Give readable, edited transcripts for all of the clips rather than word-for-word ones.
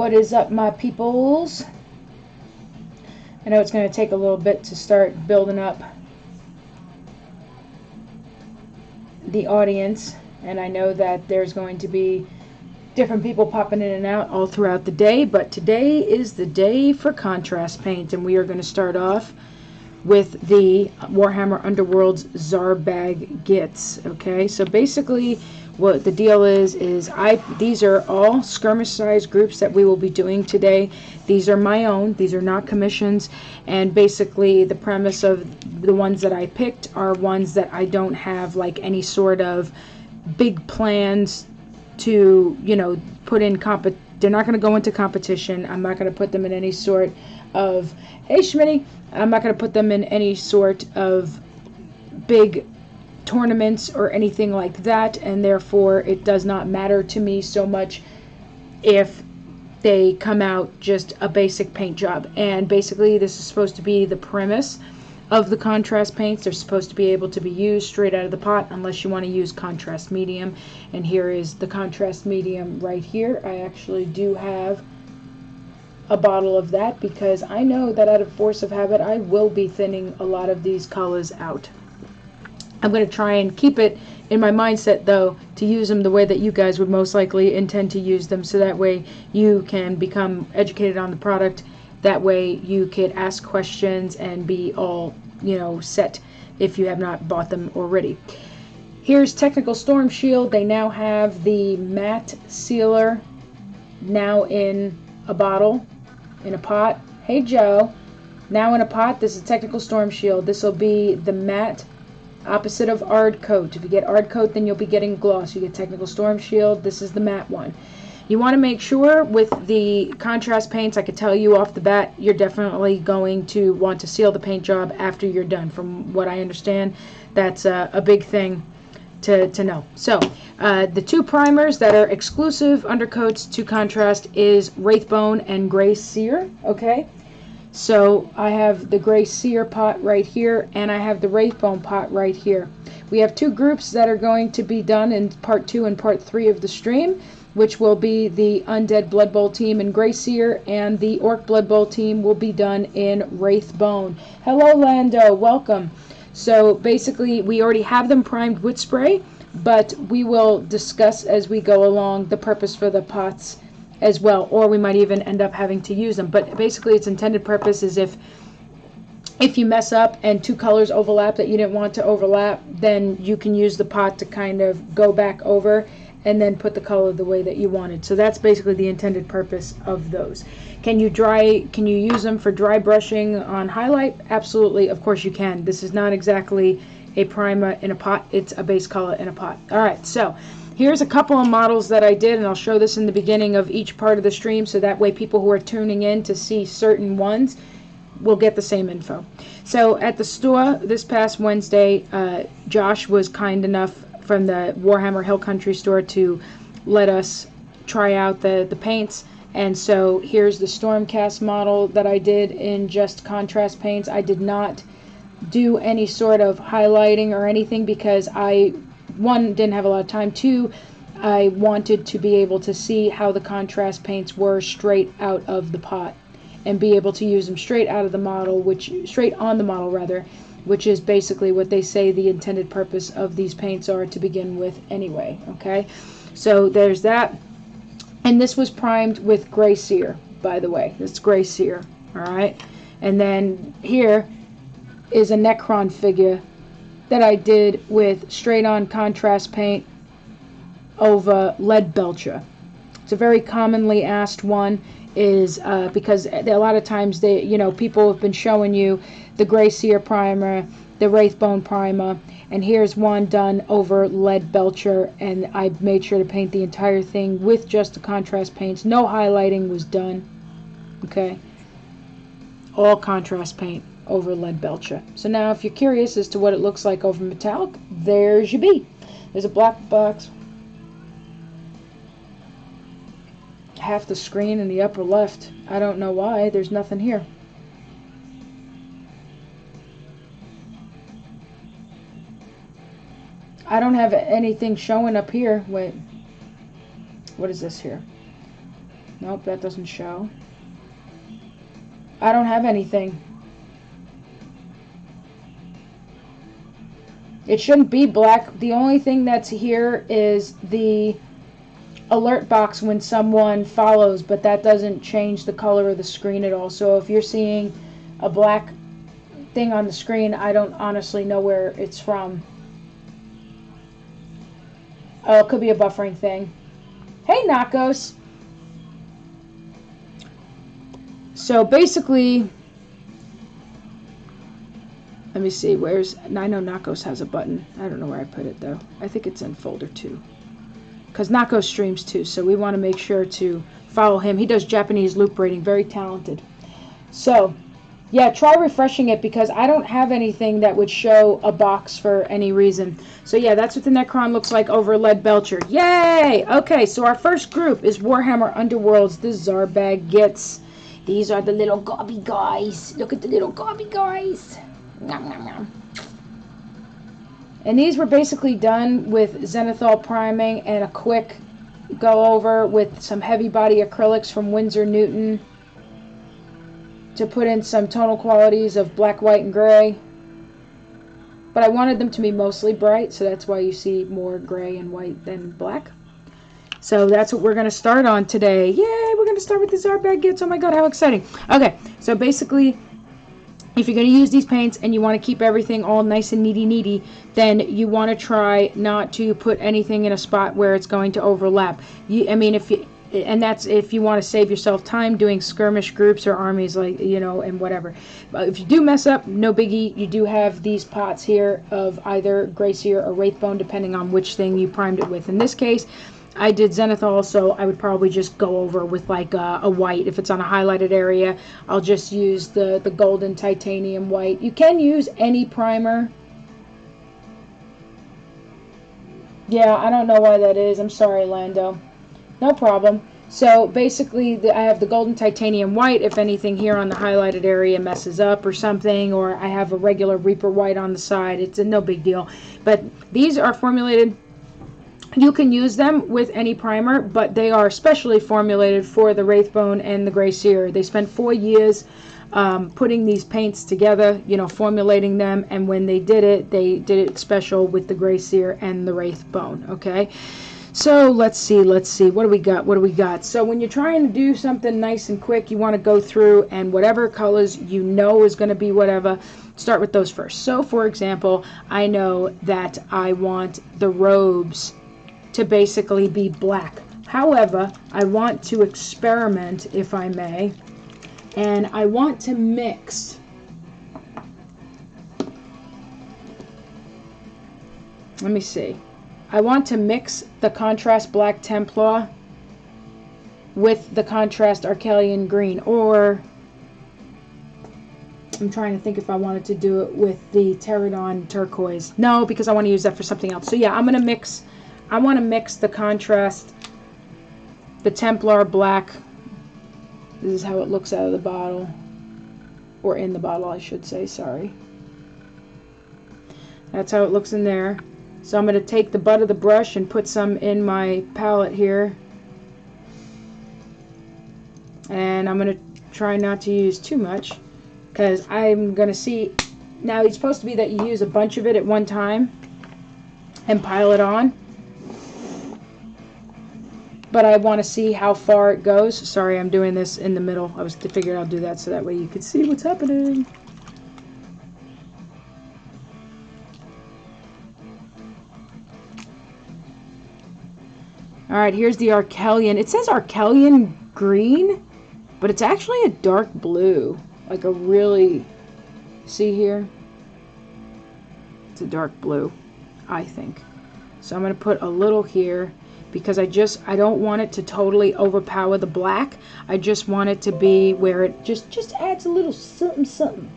What is up, my peoples? I know it's going to take a little bit to start building up the audience, and I know that there's going to be different people popping in and out all throughout the day, but today is the day for contrast paint, and we are going to start off with the Warhammer Underworlds Zarbag Gits. Okay, so basically what the deal is these are all skirmish size groups that we will be doing today. These are my own, these are not commissions, and basically the premise of the ones that I picked are ones that I don't have like any sort of big plans to, you know, put in they're not going to go into competition. I'm not going to put them in any sort of, hey Schmitty, I'm not going to put them in any sort of big tournaments or anything like that, and therefore it does not matter to me so much if they come out just a basic paint job. And basically this is supposed to be the premise of the contrast paints. They're supposed to be able to be used straight out of the pot unless you want to use contrast medium, and here is the contrast medium right here. I actually do have a bottle of that because I know that out of force of habit I will be thinning a lot of these colors out. I'm going to try and keep it in my mindset though to use them the way that you guys would most likely intend to use them, so that way you can become educated on the product. That way you could ask questions and be all, you know, set if you have not bought them already. Here's Technical Storm Shield. They now have the matte sealer now in a bottle, in a pot. Hey Joe, now in a pot. This is Technical Storm Shield. This will be the matte opposite of Ard Coat. If you get Ard Coat, then you'll be getting gloss. You get Technical Storm Shield. This is the matte one. You want to make sure with the contrast paints, I could tell you off the bat, you're definitely going to want to seal the paint job after you're done. From what I understand, that's a big thing to know. So the two primers that are exclusive undercoats to contrast is Wraithbone and Gray Seer. Okay, so I have the Gray Seer pot right here, and I have the Wraithbone pot right here. We have two groups that are going to be done in part 2 and part 3 of the stream, which will be the Undead Blood Bowl team in Gray Seer, and the Orc Blood Bowl team will be done in Wraithbone. Hello Lando, welcome. So basically we already have them primed with spray, but we will discuss as we go along the purpose for the pots as well, or we might even end up having to use them. But basically its intended purpose is if you mess up and two colors overlap that you didn't want to overlap, then you can use the pot to kind of go back over and then put the color the way that you wanted. So that's basically the intended purpose of those. Can you use them for dry brushing on highlight? Absolutely, of course you can. This is not exactly a primer in a pot, it's a base color in a pot. Alright, so here's a couple of models that I did, and I'll show this in the beginning of each part of the stream, so that way people who are tuning in to see certain ones will get the same info. So at the store this past Wednesday, Josh was kind enough from the Warhammer Hill Country store to let us try out the paints, and so here's the Stormcast model that I did in just contrast paints. I did not do any sort of highlighting or anything because one, didn't have a lot of time, two, I wanted to be able to see how the contrast paints were straight out of the pot and be able to use them straight out of the model, straight on the model rather, which is basically what they say the intended purpose of these paints are to begin with anyway. Okay, so there's that, and this was primed with Gray Seer, by the way. This is Gray Seer. Alright, and then here is a Necron figure that I did with straight on contrast paint over lead belcher. It's a very commonly asked one, is because a lot of times people have been showing you the Gray Seer primer, the Wraithbone primer, and here's one done over lead belcher, and I made sure to paint the entire thing with just the contrast paints. No highlighting was done. Okay, all contrast paint over lead belcher. So now if you're curious as to what it looks like over metallic, there's your B. There's a black box, half the screen in the upper left. I don't know why, there's nothing here. I don't have anything showing up here. Wait, what is this here? Nope, that doesn't show. I don't have anything. It shouldn't be black. The only thing that's here is the alert box when someone follows, but that doesn't change the color of the screen at all. So if you're seeing a black thing on the screen, I don't honestly know where it's from. Oh, it could be a buffering thing. Hey, Nakos. So basically, let me see, I know Nakos has a button. I don't know where I put it though. I think it's in folder 2. Because Nakos streams too, so we want to make sure to follow him. He does Japanese loop braiding, very talented. So, yeah, try refreshing it because I don't have anything that would show a box for any reason. So yeah, that's what the Necron looks like over Lead Belcher. Yay! Okay, so our first group is Warhammer Underworlds, the Zarbag Gitz. These are the little gobby guys. Look at the little gobby guys. Nom, nom, nom. And these were basically done with Zenithal priming and a quick go over with some heavy body acrylics from Winsor Newton to put in some tonal qualities of black, white, and gray. But I wanted them to be mostly bright, so that's why you see more gray and white than black. So that's what we're going to start on today. Yay, we're going to start with the Zarbag Gitz. Oh my god, how exciting. Okay, so basically, if you're going to use these paints and you want to keep everything all nice and neaty, then you want to try not to put anything in a spot where it's going to overlap. And that's if you want to save yourself time doing skirmish groups or armies, like, you know, and whatever. But if you do mess up, no biggie. You do have these pots here of either Gracier or Wraithbone, depending on which thing you primed it with. In this case, I did Zenithal, so I would probably just go over with like a white. If it's on a highlighted area, I'll just use the golden titanium white. You can use any primer. Yeah, I don't know why that is. I'm sorry, Lando. No problem. So basically, I have the golden titanium white. If anything here on the highlighted area messes up or something, or I have a regular Reaper white on the side, it's no big deal. But these are formulated. You can use them with any primer, but they are specially formulated for the Wraithbone and the Gracier. They spent 4 years putting these paints together, you know, formulating them, and when they did it special with the Gracier and the Wraithbone, okay? So let's see, what do we got? So when you're trying to do something nice and quick, you want to go through and whatever colors you know is going to be whatever, start with those first. So for example, I know that I want the robes to basically be black. However, I want to experiment, if I may, and I want to mix. Let me see. I want to mix the contrast black Templar with the contrast Arcalian green, or I'm trying to think if I wanted to do it with the Pterodon turquoise. No, because I want to use that for something else. So yeah, I want to mix the contrast, the Templar black. This is how it looks out of the bottle, or in the bottle, I should say, sorry. That's how it looks in there. So I'm going to take the butt of the brush and put some in my palette here. And I'm going to try not to use too much, because I'm going to see, now it's supposed to be that you use a bunch of it at one time and pile it on. But I want to see how far it goes. Sorry, I'm doing this in the middle. I figured I'll do that so that way you can see what's happening. Alright, here's the Arcalian. It says Arcalian green, but it's actually a dark blue. Like a really, see here? It's a dark blue, I think. So I'm going to put a little here, because I don't want it to totally overpower the black. I just want it to be where it just adds a little something, something.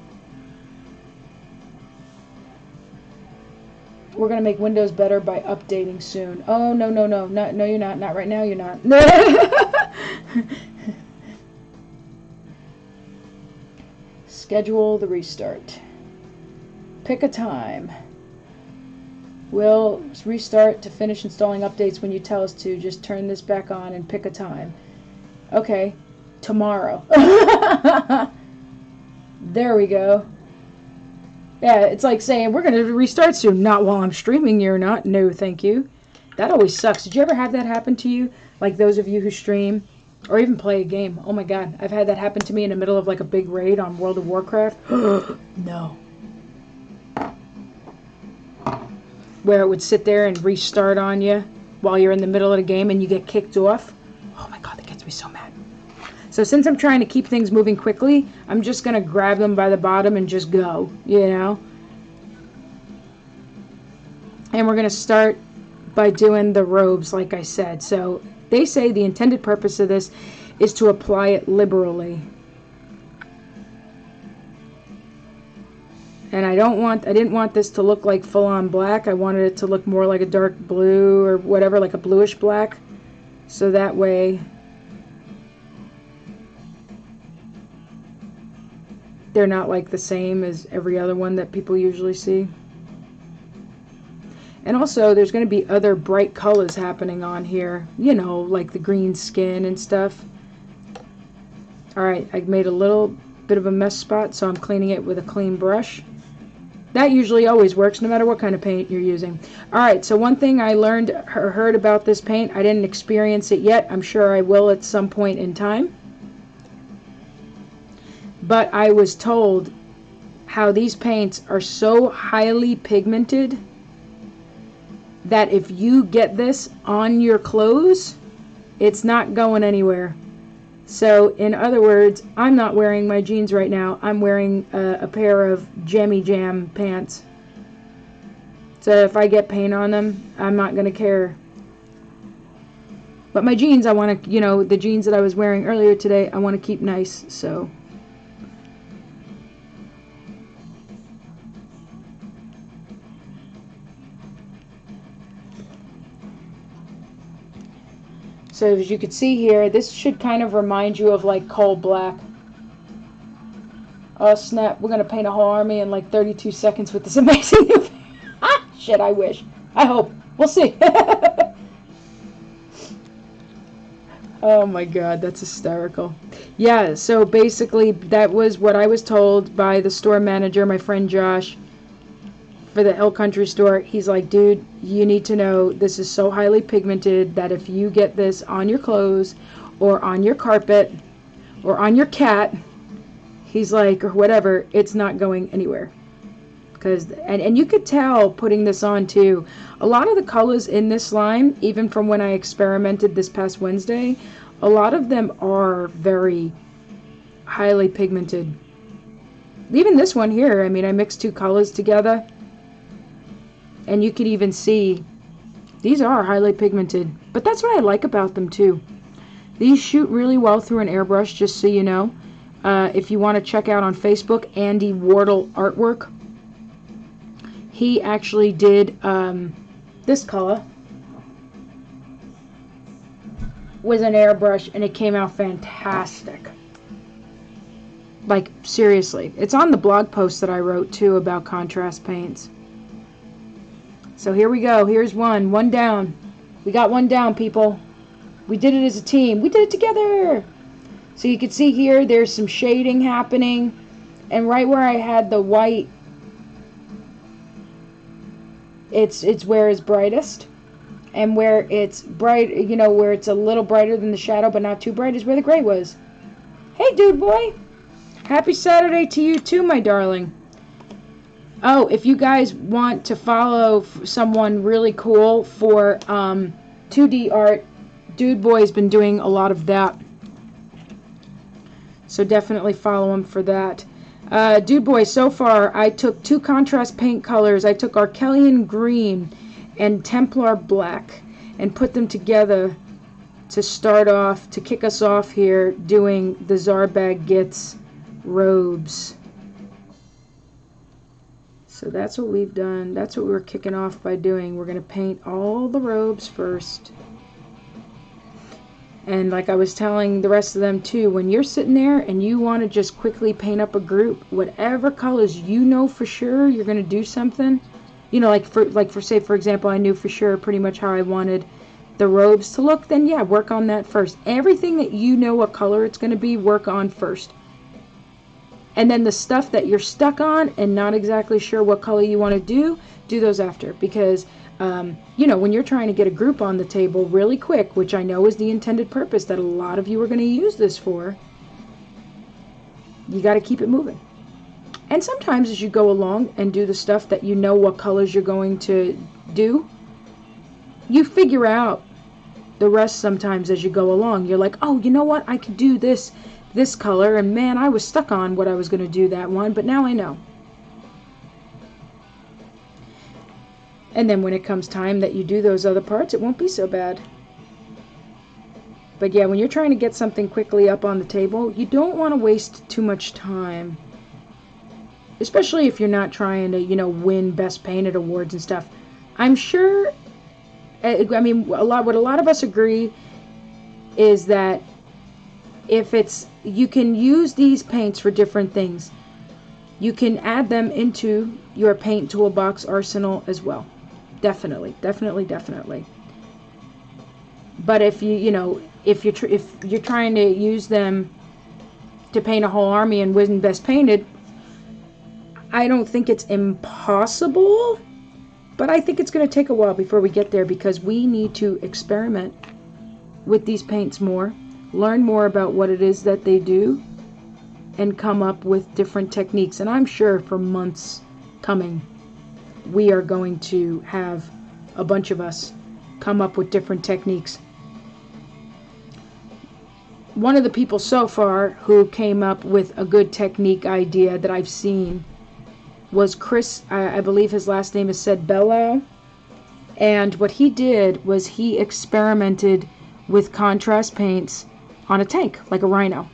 We're going to make Windows better by updating soon. Oh, no, no, no. No, you're not. Not right now, you're not. Schedule the restart. Pick a time. We'll restart to finish installing updates when you tell us to. Just turn this back on and pick a time. Okay, tomorrow. There we go. Yeah, it's like saying, we're going to restart soon. Not while I'm streaming, you're not. No, thank you. That always sucks. Did you ever have that happen to you? Like those of you who stream or even play a game. Oh my god, I've had that happen to me in the middle of like a big raid on World of Warcraft. No. Where it would sit there and restart on you while you're in the middle of the game and you get kicked off. Oh my god, that gets me so mad. So since I'm trying to keep things moving quickly, I'm just going to grab them by the bottom and just go, you know. And we're going to start by doing the robes, like I said. So they say the intended purpose of this is to apply it liberally. And I didn't want this to look like full-on black. I wanted it to look more like a dark blue or whatever, like a bluish black. So that way they're not like the same as every other one that people usually see. And also there's going to be other bright colors happening on here, you know, like the green skin and stuff. Alright, I made a little bit of a mess spot, so I'm cleaning it with a clean brush. That usually always works no matter what kind of paint you're using. Alright, so one thing I learned or heard about this paint, I didn't experience it yet, I'm sure I will at some point in time. But I was told how these paints are so highly pigmented that if you get this on your clothes, it's not going anywhere. So in other words, I'm not wearing my jeans right now. I'm wearing a pair of jammy jam pants. So if I get paint on them, I'm not going to care. But my jeans, I want to, you know, the jeans that I was wearing earlier today, I want to keep nice, so. So as you can see here, this should kind of remind you of like coal black. Oh snap, we're going to paint a whole army in like 32 seconds with this amazing new paint. Shit, I wish. I hope. We'll see. Oh my god, that's hysterical. Yeah, so basically that was what I was told by the store manager, my friend Josh, for the Hill Country store. He's like, dude, you need to know this is so highly pigmented that if you get this on your clothes or on your carpet or on your cat, he's like, or whatever, it's not going anywhere. Because and you could tell putting this on too, a lot of the colors in this line, even from when I experimented this past Wednesday, a lot of them are very highly pigmented. Even this one here, I mean, I mixed two colors together and you could even see these are highly pigmented, but that's what I like about them too. These shoot really well through an airbrush, just so you know. If you want to check out on Facebook, Andy Wardle Artwork, he actually did this color with an airbrush and it came out fantastic. Like seriously, it's on the blog post that I wrote too about contrast paints. So here we go. Here's one down. We got one down, people. We did it as a team. We did it together. So you can see here there's some shading happening, and right where I had the white, it's where it's brightest, and where it's bright, you know, where it's a little brighter than the shadow but not too bright is where the gray was. Hey dude boy, happy Saturday to you too, my darling. Oh, if you guys want to follow someone really cool for 2D art, Dude Boy's been doing a lot of that. So definitely follow him for that. Dude Boy, so far I took two contrast paint colors. I took Arkellian Green and Templar Black and put them together to start off, to kick us off here doing the Zarbag Gitz robes. So that's what we've done. That's what we're kicking off by doing. We're going to paint all the robes first. And like I was telling the rest of them too, when you're sitting there and you want to just quickly paint up a group, whatever colors you know for sure you're going to do something. You know, like for say for example, I knew for sure pretty much how I wanted the robes to look, then yeah, work on that first. Everything that you know what color it's going to be, work on first. And then the stuff that you're stuck on and not exactly sure what color you want to do those after. Because, you know, when you're trying to get a group on the table really quick, which I know is the intended purpose that a lot of you are going to use this for, you got to keep it moving. And sometimes as you go along and do the stuff that you know what colors you're going to do, you figure out the rest sometimes as you go along. You're like, oh, you know what? I could do this color, and man, I was stuck on what I was going to do that one, but now I know. And then when it comes time that you do those other parts, it won't be so bad. But yeah, when you're trying to get something quickly up on the table, you don't want to waste too much time. Especially if you're not trying to, you know, win Best Painted awards and stuff. I'm sure, I mean, what a lot of us agree is that if it's, you can use these paints for different things. You can add them into your paint toolbox arsenal as well. Definitely, definitely, definitely. But if you know, if you're trying to use them to paint a whole army and win Best Painted, I don't think it's impossible, but I think it's going to take a while before we get there, because we need to experiment with these paints more, learn more about what it is that they do, and come up with different techniques. And I'm sure for months coming, we are going to have a bunch of us come up with different techniques. One of the people so far who came up with a good technique idea that I've seen was Chris. I believe his last name is said Bellow. And what he did was he experimented with contrast paints on a tank, like a rhino.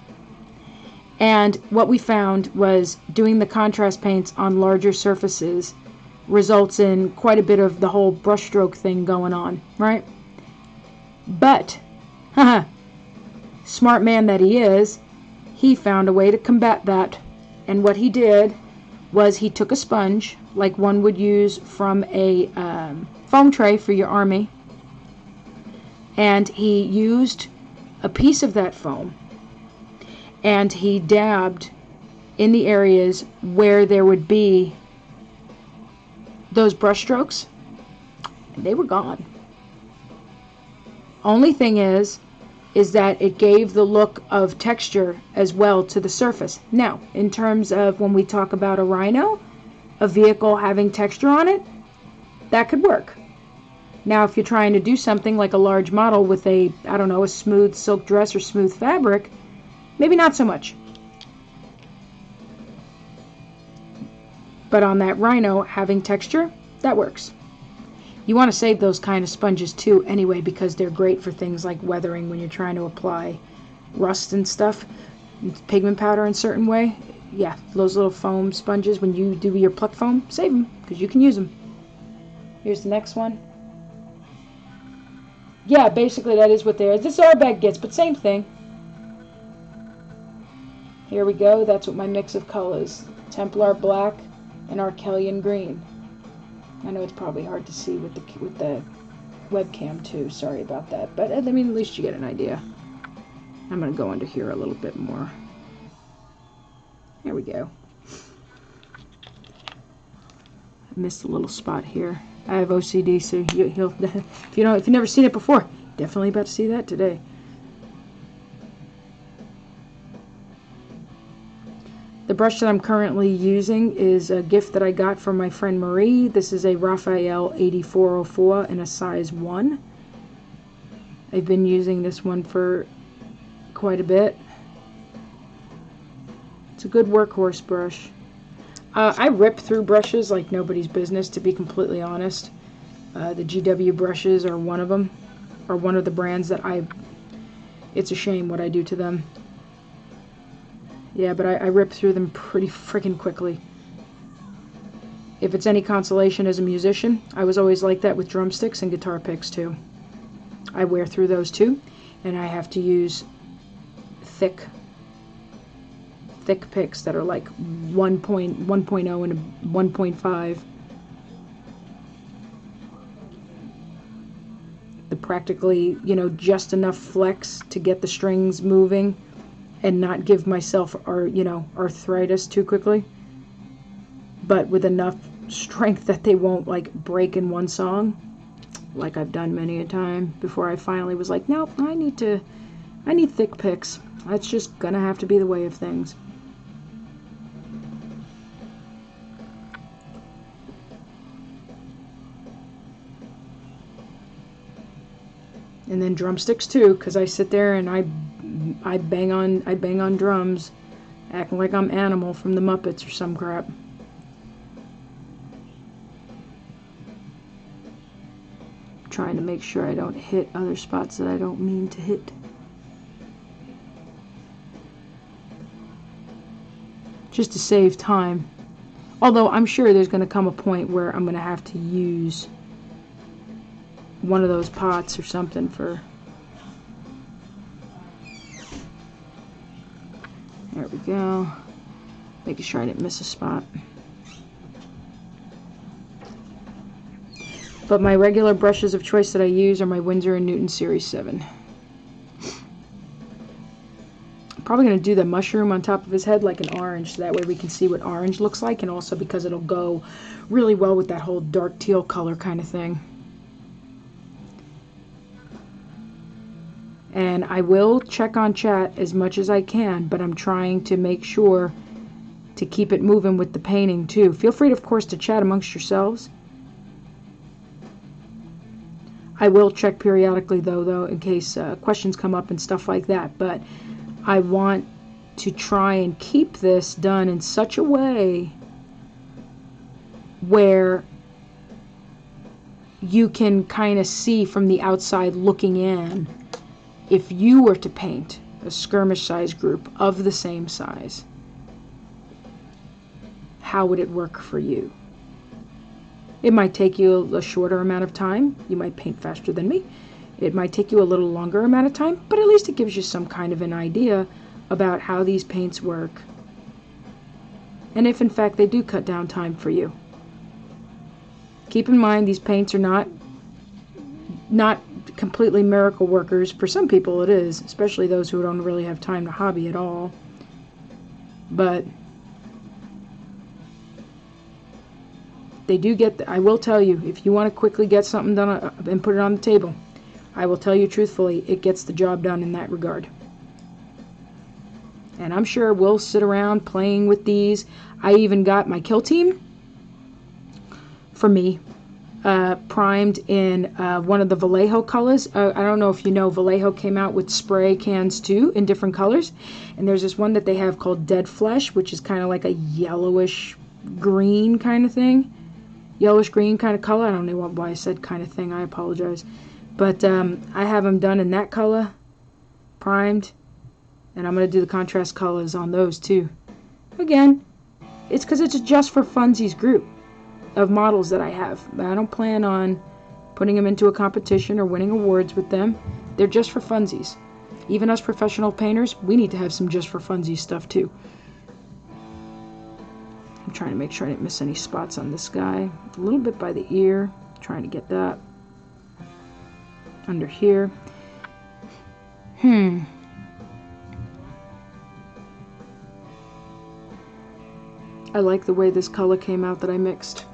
And what we found was doing the contrast paints on larger surfaces results in quite a bit of the whole brushstroke thing going on, right? But, smart man that he is, he found a way to combat that. And what he did was he took a sponge, like one would use from a foam tray for your army, and he used a piece of that foam, and he dabbed in the areas where there would be those brush strokes, and they were gone. Only thing is that it gave the look of texture as well to the surface. Now, in terms of when we talk about a rhino, a vehicle having texture on it, that could work. Now, if you're trying to do something like a large model with a, I don't know, a smooth silk dress or smooth fabric, maybe not so much. But on that rhino having texture, that works. You want to save those kind of sponges too anyway, because they're great for things like weathering when you're trying to apply rust and stuff, pigment powder in a certain way. Yeah, those little foam sponges, when you do your pluck foam, save them, because you can use them. Here's the next one. Yeah, basically that is what they are. This Zarbag Gitz, but same thing. Here we go. That's what my mix of colors. Templar black and Arkellian green. I know it's probably hard to see with the webcam too. Sorry about that. But I mean, at least you get an idea. I'm going to go under here a little bit more. There we go. I missed a little spot here. I have OCD, so you'll if you've never seen it before, definitely about to see that today. The brush that I'm currently using is a gift that I got from my friend Marie. This is a Raphael 8404 in a size 1. I've been using this one for quite a bit. It's a good workhorse brush. I rip through brushes like nobody's business, to be completely honest. The GW brushes are one of them, or one of the brands that it's a shame what I do to them. Yeah, but I rip through them pretty freaking quickly. If it's any consolation as a musician, I was always like that with drumsticks and guitar picks too. I wear through those too, and I have to use thick picks that are like 1.0 and 1.5. The practically, you know, just enough flex to get the strings moving and not give myself, arthritis too quickly, but with enough strength that they won't like break in one song, like I've done many a time before I finally was like, nope, I need thick picks. That's just gonna have to be the way of things. And then drumsticks too, because I sit there and I bang on drums, acting like I'm Animal from the Muppets or some crap. Trying to make sure I don't hit other spots that I don't mean to hit. Just to save time. Although I'm sure there's going to come a point where I'm going to have to use one of those pots or something for... There we go. Making sure I didn't miss a spot. But my regular brushes of choice that I use are my Winsor & Newton Series 7. I'm probably going to do the mushroom on top of his head like an orange, so that way we can see what orange looks like, and also because it'll go really well with that whole dark teal color kind of thing. And I will check on chat as much as I can, but I'm trying to make sure to keep it moving with the painting too. Feel free, of course, to chat amongst yourselves. I will check periodically though, in case questions come up and stuff like that. But I want to try and keep this done in such a way where you can kind of see from the outside looking in, if you were to paint a skirmish size group of the same size, how would it work for you? It might take you a shorter amount of time. You might paint faster than me. It might take you a little longer amount of time, but at least it gives you some kind of an idea about how these paints work. And if in fact they do cut down time for you. Keep in mind these paints are not completely miracle workers. For some people it is, especially those who don't really have time to hobby at all. But they do get, I will tell you, if you want to quickly get something done and put it on the table, I will tell you truthfully, it gets the job done in that regard. And I'm sure we'll sit around playing with these. I even got my kill team for me primed in one of the Vallejo colors. I don't know if you know, Vallejo came out with spray cans too in different colors. And there's this one that they have called Dead Flesh, which is kind of like a yellowish green kind of thing. Yellowish green kind of color. I don't know why I said kind of thing. I apologize. But I have them done in that color, primed. And I'm going to do the contrast colors on those too. Again, it's because it's just for funsies group of models that I have. I don't plan on putting them into a competition or winning awards with them. They're just for funsies. Even us professional painters, we need to have some just for funsies stuff too. I'm trying to make sure I didn't miss any spots on this guy. A little bit by the ear. Trying to get that. Under here. I like the way this color came out that I mixed.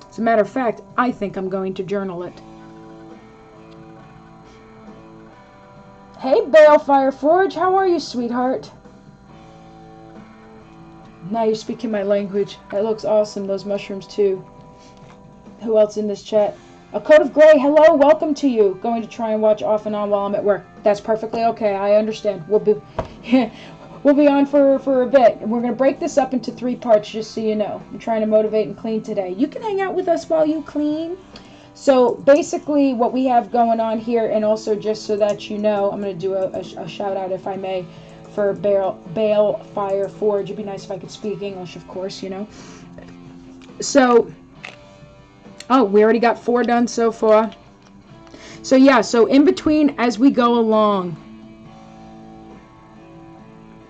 As a matter of fact, I think I'm going to journal it. Hey, Balefire Forge, how are you, sweetheart? Now you're speaking my language. That looks awesome, those mushrooms too. Who else in this chat? A Coat of Gray, hello, welcome to you. Going to try and watch off and on while I'm at work. That's perfectly okay, I understand. We'll be on for a bit. And we're going to break this up into 3 parts, just so you know. I'm trying to motivate and clean today. You can hang out with us while you clean. So basically what we have going on here, and also just so that you know, I'm going to do a shout out, if I may, for Balefire Forge. It'd be nice if I could speak English, of course, you know. So, oh, we already got 4 done so far. So yeah, so in between, as we go along,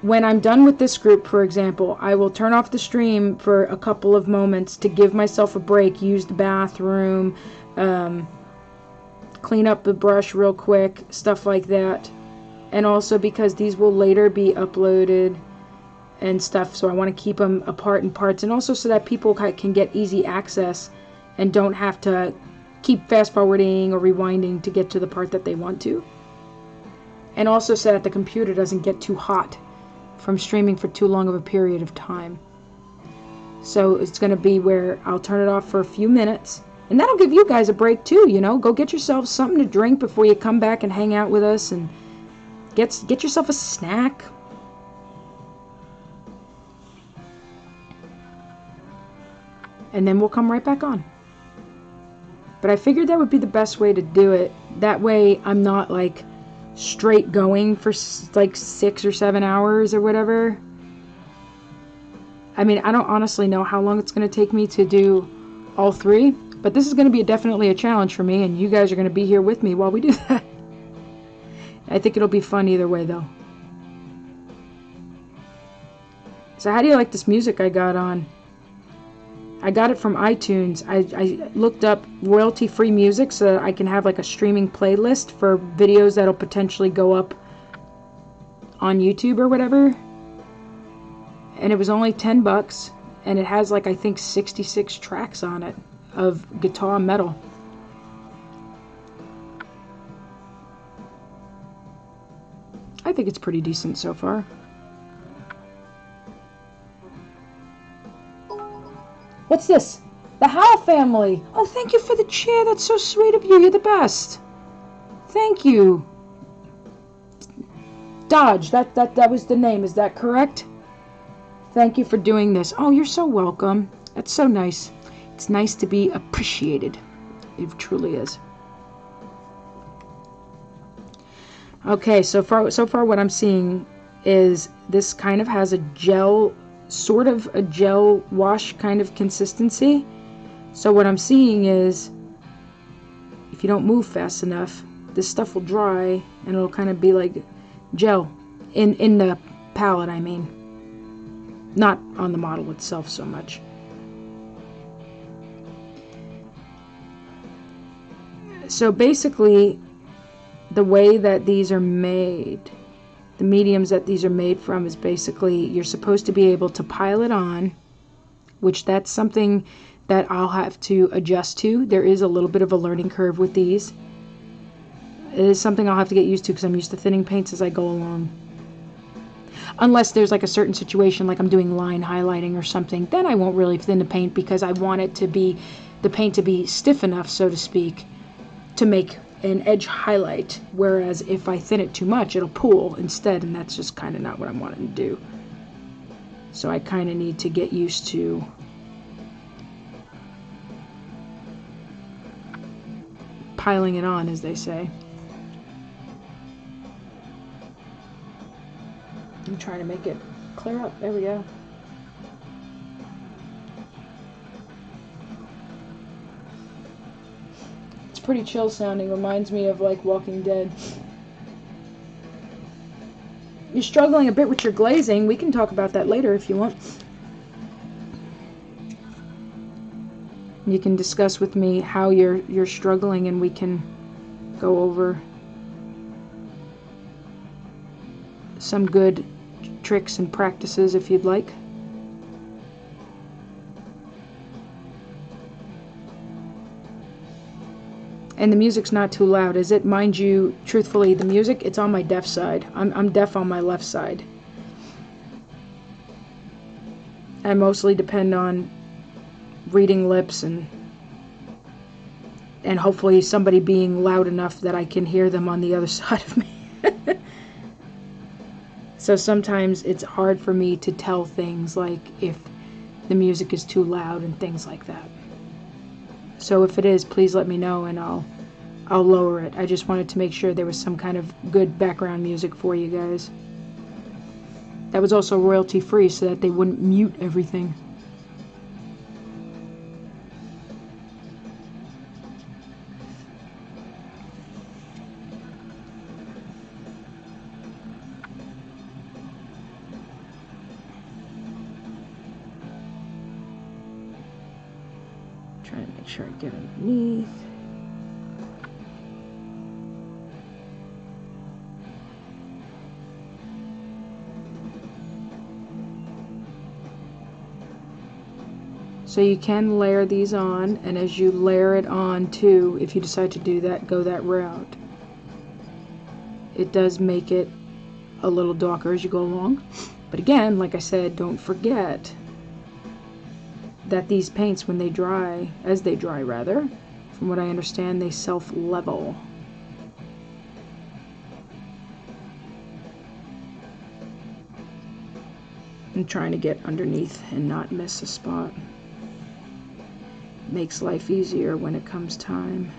when I'm done with this group, for example, I will turn off the stream for a couple of moments to give myself a break, use the bathroom, clean up the brush real quick, stuff like that. And also because these will later be uploaded and stuff, so I want to keep them apart in parts, and also so that people can get easy access and don't have to keep fast forwarding or rewinding to get to the part that they want to. And also so that the computer doesn't get too hot from streaming for too long of a period of time. So it's going to be where I'll turn it off for a few minutes, and that'll give you guys a break too, you know. Go get yourself something to drink before you come back and hang out with us, and get yourself a snack. And then we'll come right back on. But I figured that would be the best way to do it. That way I'm not like straight going for like 6 or 7 hours or whatever. I mean, I don't honestly know how long it's going to take me to do all 3, but this is going to be definitely a challenge for me, and you guys are going to be here with me while we do that. I think it'll be fun either way though. So how do you like this music I got on? I got it from iTunes. I looked up royalty-free music so that I can have like a streaming playlist for videos that'll potentially go up on YouTube or whatever. And it was only $10, and it has like I think 66 tracks on it of guitar metal. I think it's pretty decent so far. What's this? The Howe family. Oh, thank you for the chair. That's so sweet of you. You're the best. Thank you. Dodge. That was the name. Is that correct? Thank you for doing this. Oh, you're so welcome. That's so nice. It's nice to be appreciated. It truly is. Okay, so far what I'm seeing is this kind of has a gel, sort of a gel wash kind of consistency. So what I'm seeing is if you don't move fast enough, this stuff will dry and it'll kind of be like gel in the palette, I mean. Not on the model itself so much. So basically, the way that these are made, the mediums that these are made from, is basically you're supposed to be able to pile it on, which that's something that I'll have to adjust to. There is a little bit of a learning curve with these. It is something I'll have to get used to because I'm used to thinning paints as I go along. Unless there's like a certain situation, like I'm doing line highlighting or something, then I won't really thin the paint because I want it to be, the paint to be stiff enough, so to speak, to make an edge highlight. Whereas if I thin it too much, it'll pool instead, and that's just kind of not what I'm wanting to do. So I kind of need to get used to piling it on, as they say. I'm trying to make it clear up. There we go. It's pretty chill sounding. Reminds me of like Walking Dead. You're struggling a bit with your glazing. We can talk about that later if you want. You can discuss with me how you're struggling, and we can go over some good tricks and practices if you'd like. And the music's not too loud, is it? Mind you, truthfully, the music, it's on my deaf side. I'm deaf on my left side. I mostly depend on reading lips and hopefully somebody being loud enough that I can hear them on the other side of me. So sometimes it's hard for me to tell things like if the music is too loud and things like that. So if it is, please let me know and I'll lower it. I just wanted to make sure there was some kind of good background music for you guys. That was also royalty free so that they wouldn't mute everything. Trying to make sure I get underneath. So you can layer these on, and as you layer it on too, if you decide to do that, go that route, it does make it a little darker as you go along. But again, like I said, don't forget that these paints, when they dry, as they dry rather, from what I understand, they self-level. I'm trying to get underneath and not miss a spot. Makes life easier when it comes time.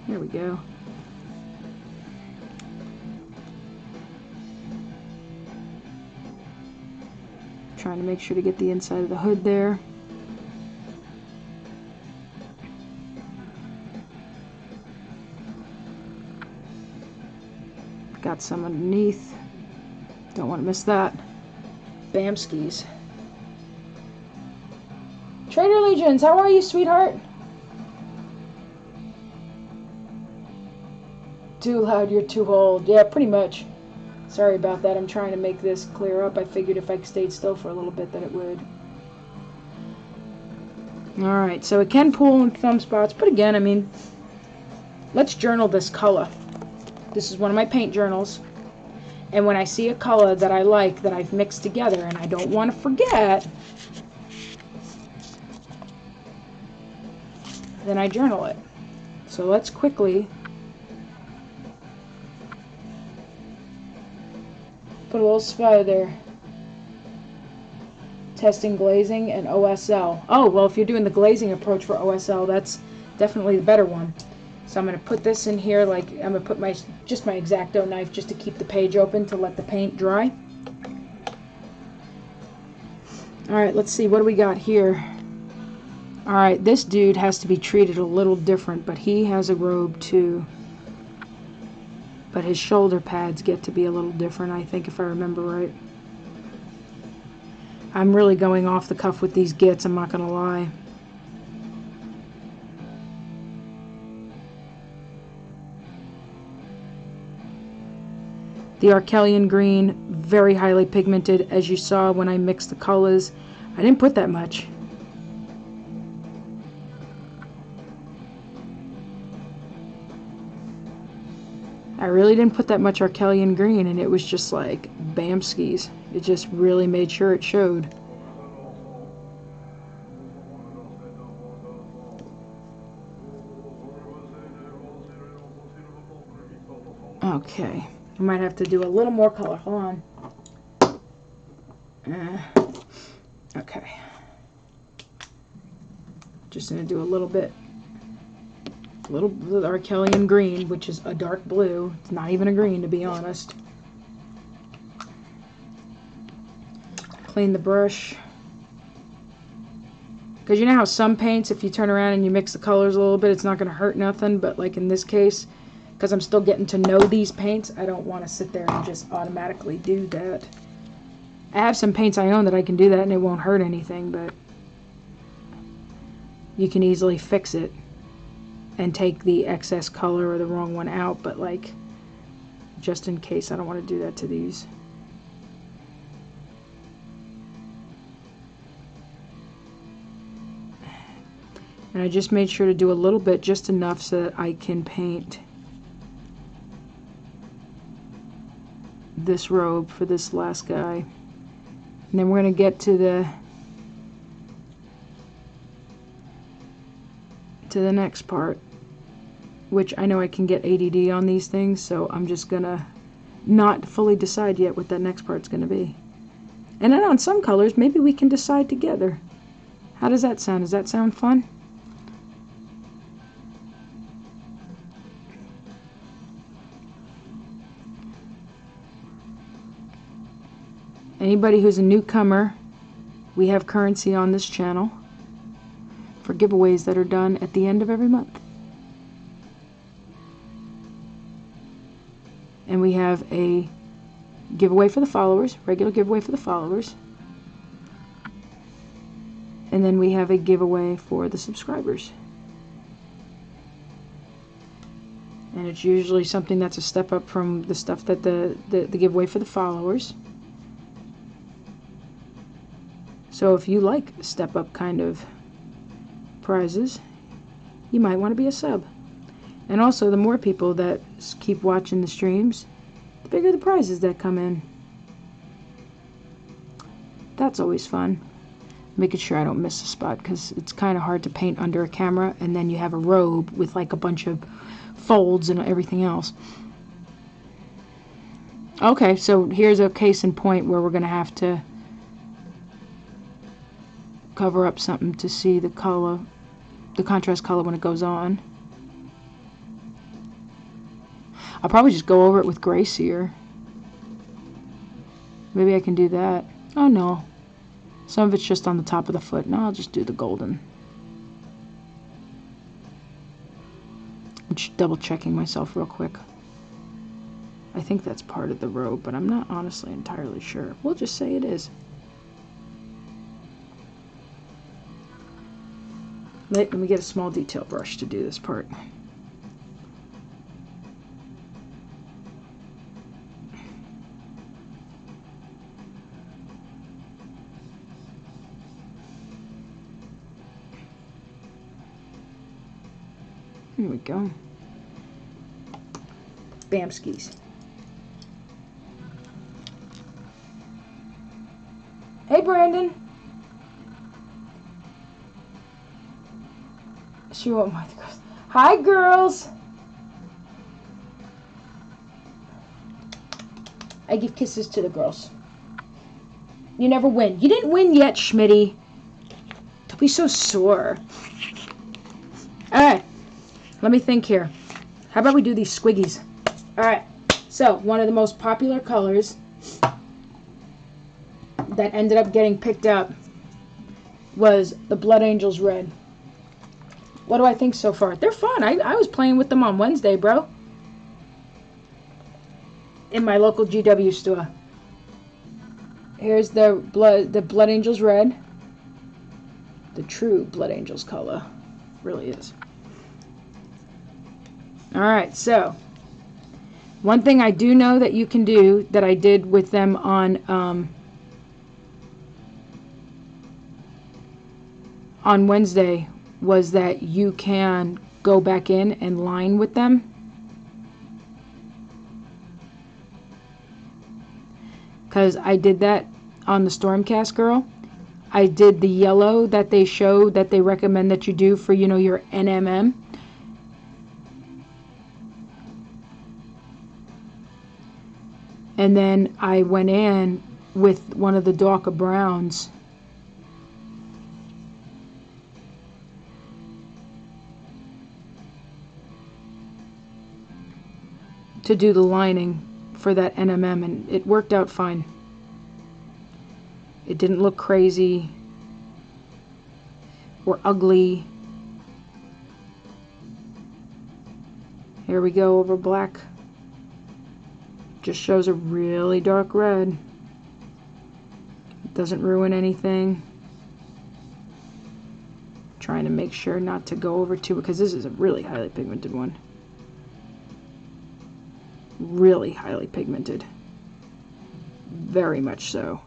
There we go. Trying to make sure to get the inside of the hood there. Got some underneath. Don't want to miss that. Bamskis. Trader Legions, how are you, sweetheart? Too loud, you're too old. Yeah, pretty much. Sorry about that. I'm trying to make this clear up. I figured if I stayed still for a little bit that it would. Alright, so it can pull in some spots, but again, I mean, let's journal this color. This is one of my paint journals. And when I see a color that I like, that I've mixed together, and I don't want to forget, then I journal it. So let's quickly put a little spy there. Testing glazing and OSL. Oh, well, if you're doing the glazing approach for OSL, that's definitely the better one. So I'm going to put this in here, like I'm going to put just my X-Acto knife just to keep the page open to let the paint dry. Alright, let's see, what do we got here? Alright, this dude has to be treated a little different, but he has a robe too. But his shoulder pads get to be a little different, I think, if I remember right. I'm really going off the cuff with these Gits, I'm not going to lie. The Arkellian green, very highly pigmented, as you saw when I mixed the colors. I didn't put that much. I really didn't put that much Arkellian green, and it was just like bamskis. It just really made sure it showed. Okay, I might have to do a little more color. Hold on. Okay. Just gonna do a little bit. A little Arkellian green, which is a dark blue. It's not even a green, to be honest. Clean the brush. Because you know how some paints, if you turn around and you mix the colors a little bit, it's not going to hurt nothing. But like in this case, because I'm still getting to know these paints, I don't want to sit there and just automatically do that. I have some paints I own that I can do that and it won't hurt anything, but you can easily fix it and take the excess color or the wrong one out, but like, just in case, I don't want to do that to these. And I just made sure to do a little bit, just enough so that I can paint this robe for this last guy. And then we're going to get to the next part, which I know I can get ADD on these things, so I'm just gonna not fully decide yet what that next part's gonna be. And then on some colors, maybe we can decide together. How does that sound? Does that sound fun? Anybody who's a newcomer, we have currency on this channel for giveaways that are done at the end of every month. And we have a giveaway for the followers, regular giveaway for the followers. And then we have a giveaway for the subscribers. And it's usually something that's a step up from the stuff that the giveaway for the followers. So if you like step up kind of prizes, you might want to be a sub. And also, the more people that keep watching the streams, the bigger the prizes that come in. That's always fun. Making sure I don't miss a spot, because it's kind of hard to paint under a camera, and then you have a robe with like a bunch of folds and everything else. Okay, so here's a case in point where we're going to have to cover up something to see the color, the contrast color when it goes on. I'll probably just go over it with gray sear. Maybe I can do that. Oh no. Some of it's just on the top of the foot. No, I'll just do the golden. I'm just double checking myself real quick. I think that's part of the robe, but I'm not honestly entirely sure. We'll just say it is. Let me get a small detail brush to do this part. Here we go. Bamskis. Hey, Brandon. She won't mind the girls. Hi, girls. I give kisses to the girls. You never win. You didn't win yet, Schmitty. Don't be so sore. Alright. Let me think here. How about we do these squiggies? Alright. So, one of the most popular colors that ended up getting picked up was the Blood Angels Red. What do I think so far? They're fun. I was playing with them on Wednesday, bro. In my local GW store. Here's the Blood Angels Red. The true Blood Angels color. Really is. Alright, so. One thing I do know that you can do, that I did with them on Wednesday, was that you can go back in and line with them. Because I did that on the Stormcast girl. I did the yellow that they show, that they recommend that you do for, you know, your NMM. And then I went in with one of the darker browns. To do the lining for that NMM, and it worked out fine. It didn't look crazy or ugly. Here we go over black. Just shows a really dark red. It doesn't ruin anything. Trying to make sure not to go over too, because this is a really highly pigmented one. Really highly pigmented. Very much so.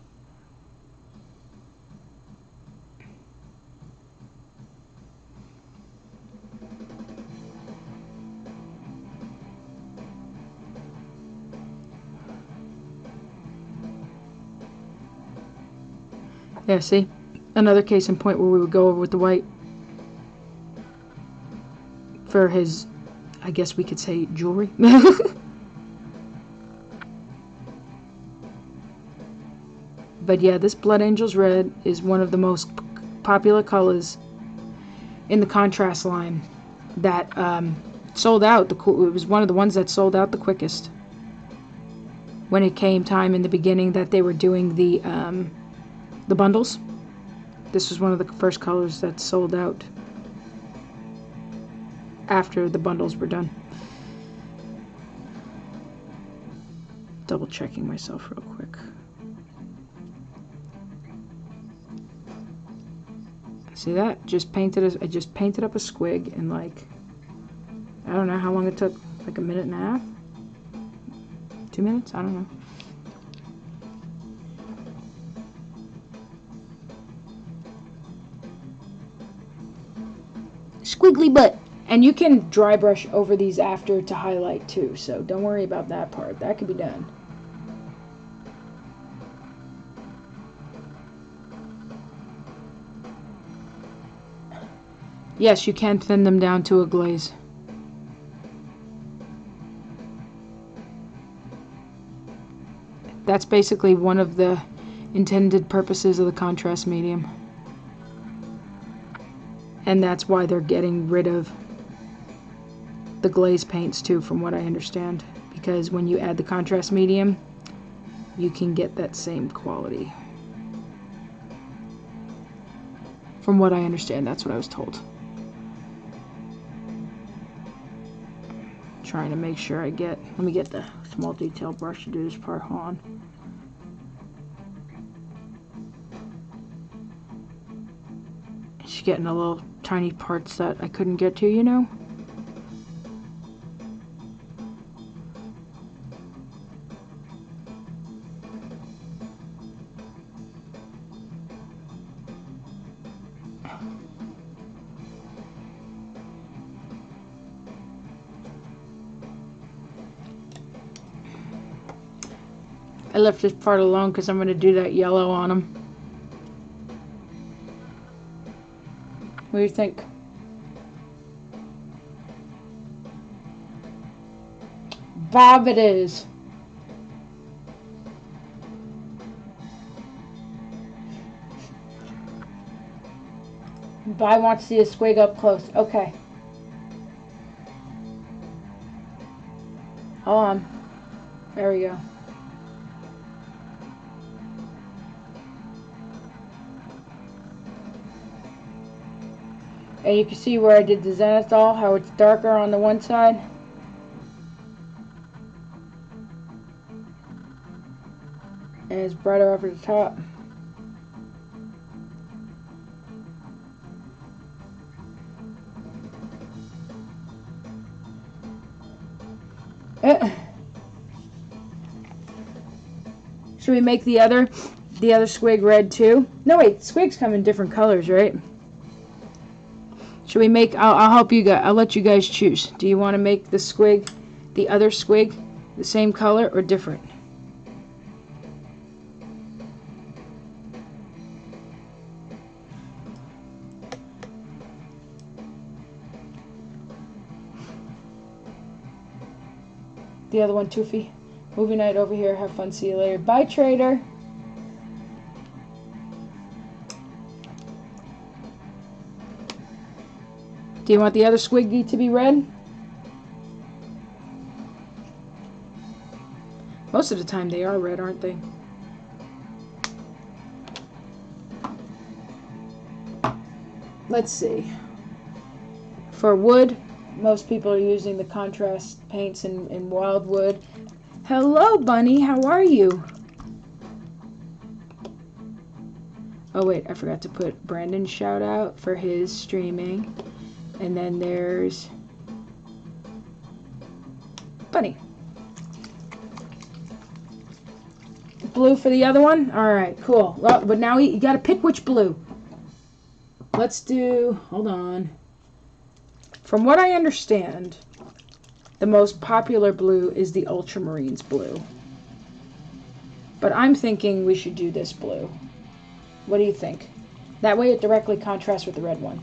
Yeah, see? Another case in point where we would go over with the white. For his, I guess we could say, jewelry. But yeah, this Blood Angels Red is one of the most popular colors in the contrast line that sold out. It was one of the ones that sold out the quickest. When it came time in the beginning that they were doing the bundles, this was one of the first colors that sold out after the bundles were done. Double checking myself real quick. See that? I just painted up a squig in like, I don't know how long it took, like a minute and a half? 2 minutes? I don't know. Squiggly butt. And you can dry brush over these after to highlight too, so don't worry about that part. That can be done. Yes, you can thin them down to a glaze. That's basically one of the intended purposes of the contrast medium. And that's why they're getting rid of the glaze paints too, from what I understand. Because when you add the contrast medium, you can get that same quality. From what I understand, that's what I was told. Trying to make sure I get, let me get the small detail brush to do this part on. She's getting a little tiny parts that I couldn't get to, you know? I left this part alone because I'm going to do that yellow on them. What do you think? Bob it is. Bob wants to see a squig up close. Okay. Hold on. There we go. And you can see where I did the Zenithal, how it's darker on the one side. And it's brighter up at the top. Should we make the other squig red too? No wait, squigs come in different colors, right? Should we make, I'll help you guys, I'll let you guys choose. Do you want to make the squig, the other squig, the same color or different? The other one, Toofy. Movie night over here. Have fun. See you later. Bye, Trader. Do you want the other squiggy to be red? Most of the time they are red, aren't they? Let's see. For wood, most people are using the contrast paints in wildwood. Hello, Bunny. How are you? Oh, wait. I forgot to put Brandon's shout out for his streaming. And then there's Bunny. Blue for the other one? Alright, cool. Well, but now you gotta pick which blue. Let's do, hold on. From what I understand, the most popular blue is the Ultramarines blue. But I'm thinking we should do this blue. What do you think? That way it directly contrasts with the red one.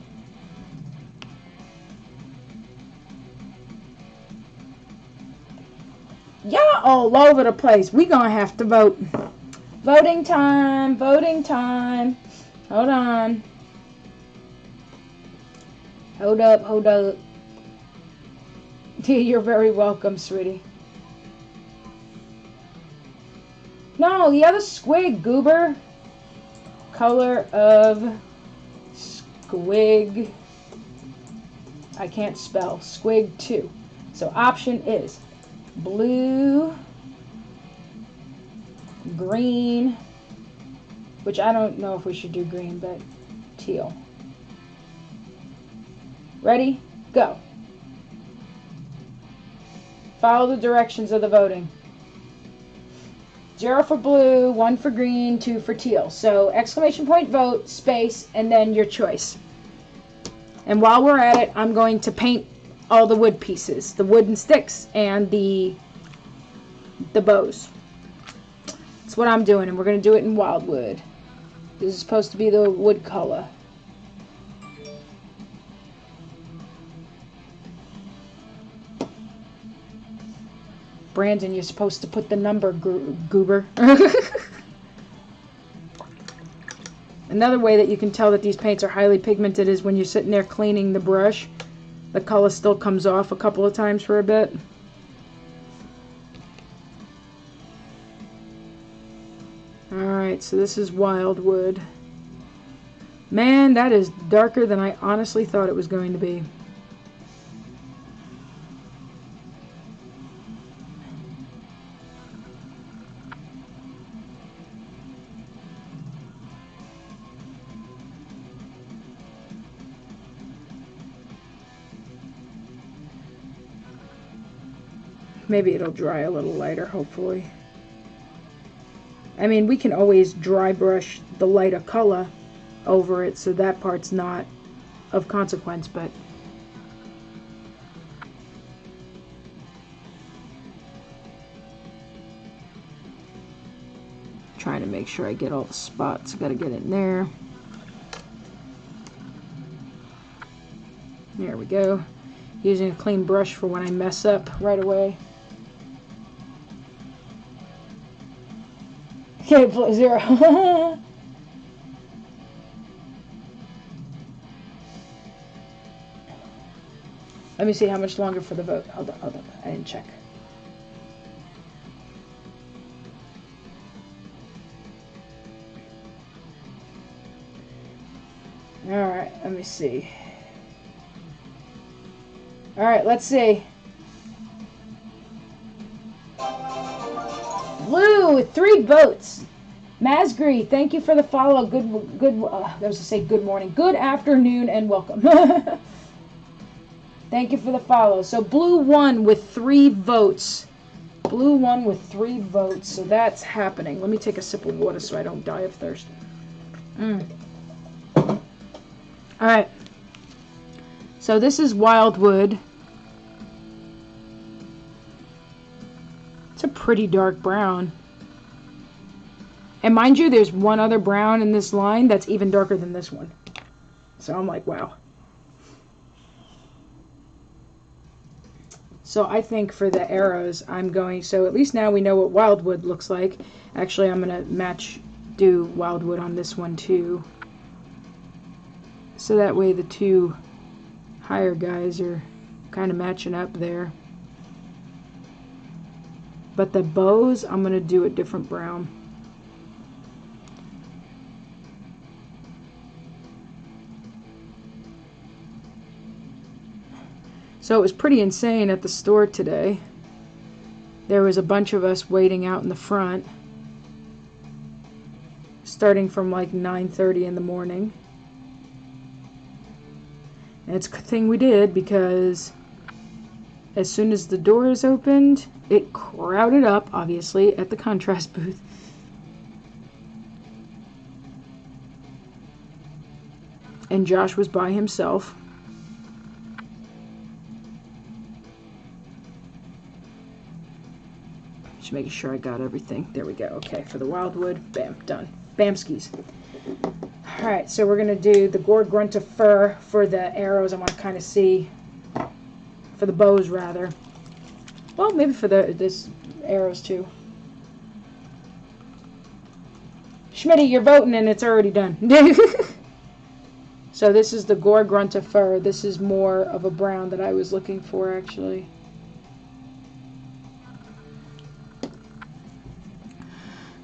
Y'all all over the place. We gonna have to vote. Voting time. Voting time. Hold on. Hold up. Hold up. You're very welcome, sweetie. No, the other squig, goober. Color of squig. I can't spell. Squig 2. So option is blue, green, which I don't know if we should do green, but teal. Ready? Go. Follow the directions of the voting. 0 for blue, 1 for green, 2 for teal. So exclamation point vote, space, and then your choice. And while we're at it, I'm going to paint all the wood pieces, the wooden sticks and the bows. That's what I'm doing, and we're going to do it in Wildwood. This is supposed to be the wood color. Brandon, you're supposed to put the number, goober. Another way that you can tell that these paints are highly pigmented is when you're sitting there cleaning the brush. The color still comes off a couple of times for a bit. Alright, so this is Wildwood. Man, that is darker than I honestly thought it was going to be. Maybe it'll dry a little lighter, hopefully. I mean, we can always dry brush the lighter color over it, so that part's not of consequence, but trying to make sure I get all the spots. I gotta get in there. There we go. Using a clean brush for when I mess up right away. Okay, 0. Let me see how much longer for the vote. Hold on. I didn't check. Alright, let me see. Alright, let's see. Blue with 3 votes. Masgri, thank you for the follow. I was to say good morning. Good afternoon and welcome. Thank you for the follow. So Blue won with 3 votes. Blue won with 3 votes. So that's happening. Let me take a sip of water so I don't die of thirst. Alright. So this is Wildwood. It's a pretty dark brown. And mind you, there's one other brown in this line that's even darker than this one. So I'm like, wow. So I think for the arrows, I'm going, so at least now we know what Wildwood looks like. Actually, I'm going to do Wildwood on this one too. So that way the 2 higher guys are kind of matching up there. But the bows, I'm going to do a different brown. So it was pretty insane at the store today. There was a bunch of us waiting out in the front, starting from like 9:30 in the morning. And it's a good thing we did, because as soon as the doors opened, it crowded up, obviously, at the contrast booth. And Josh was by himself. Just making sure I got everything. There we go. Okay, for the Wildwood, bam, done. Bamskis. Alright, so we're going to do the Gore Grunt of Fur for the arrows. I want to kind of see, for the bows rather. Well, maybe for this arrows too. Schmitty, you're voting and it's already done. So this is the Gore Grunt of Fur. This is more of a brown that I was looking for, actually.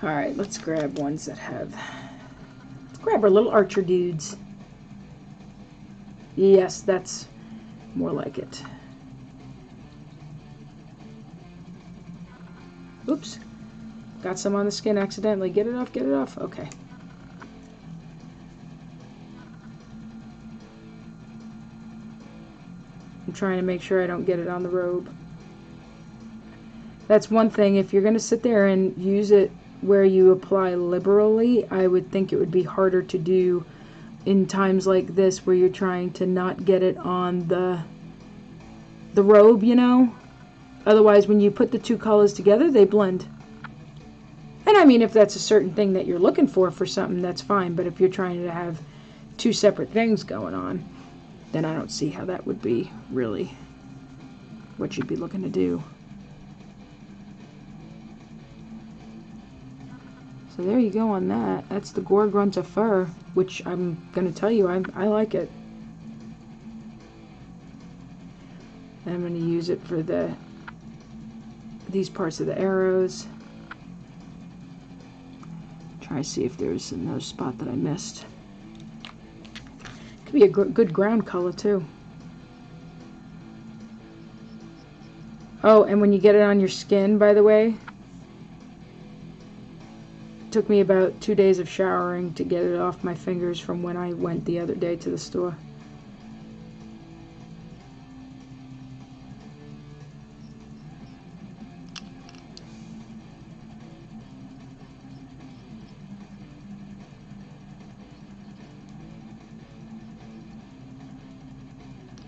Alright, let's grab ones that have... Let's grab our little archer dudes. Yes, that's more like it. Oops. Got some on the skin accidentally. Get it off, get it off. Okay. I'm trying to make sure I don't get it on the robe. That's one thing. If you're going to sit there and use it where you apply liberally, I would think it would be harder to do in times like this where you're trying to not get it on the robe, you know. Otherwise, when you put the two colors together, they blend. And I mean, if that's a certain thing that you're looking for something, that's fine. But if you're trying to have two separate things going on, then I don't see how that would be really what you'd be looking to do. So there you go on that. That's the Gorgrunta fur, which I'm going to tell you, I like it. And I'm going to use it for these parts of the arrows. Try to see if there's another spot that I missed. Could be a good ground color too. Oh, and when you get it on your skin, by the way, it took me about 2 days of showering to get it off my fingers from when I went the other day to the store.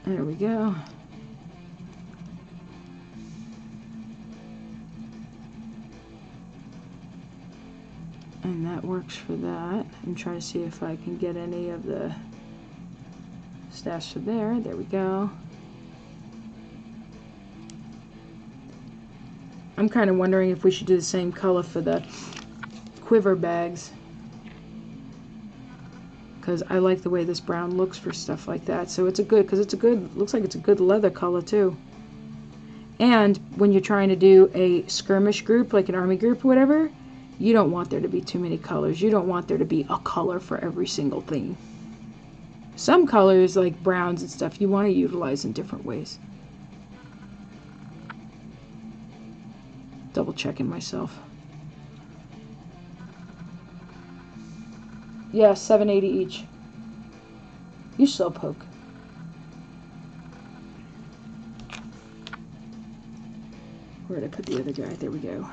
There we go. And that works for that. I'm trying to see if I can get any of the stash for there. There we go. I'm kind of wondering if we should do the same color for the quiver bags, because I like the way this brown looks for stuff like that. So it's a good, because it's a good, looks like it's a good leather color too. And when you're trying to do a skirmish group, like an army group or whatever, you don't want there to be too many colors. You don't want there to be a color for every single thing. Some colors, like browns and stuff, you want to utilize in different ways. Double checking myself. Yeah, $7.80 each. You slowpoke. Where did I put the other guy? There we go.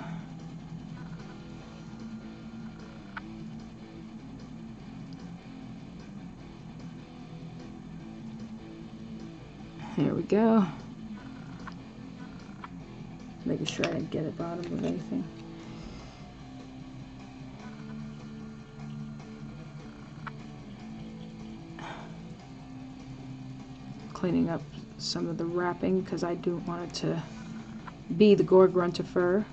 There we go. Making sure I didn't get at the bottom of anything. Cleaning up some of the wrapping because I do want it to be the Gorgrunta fur.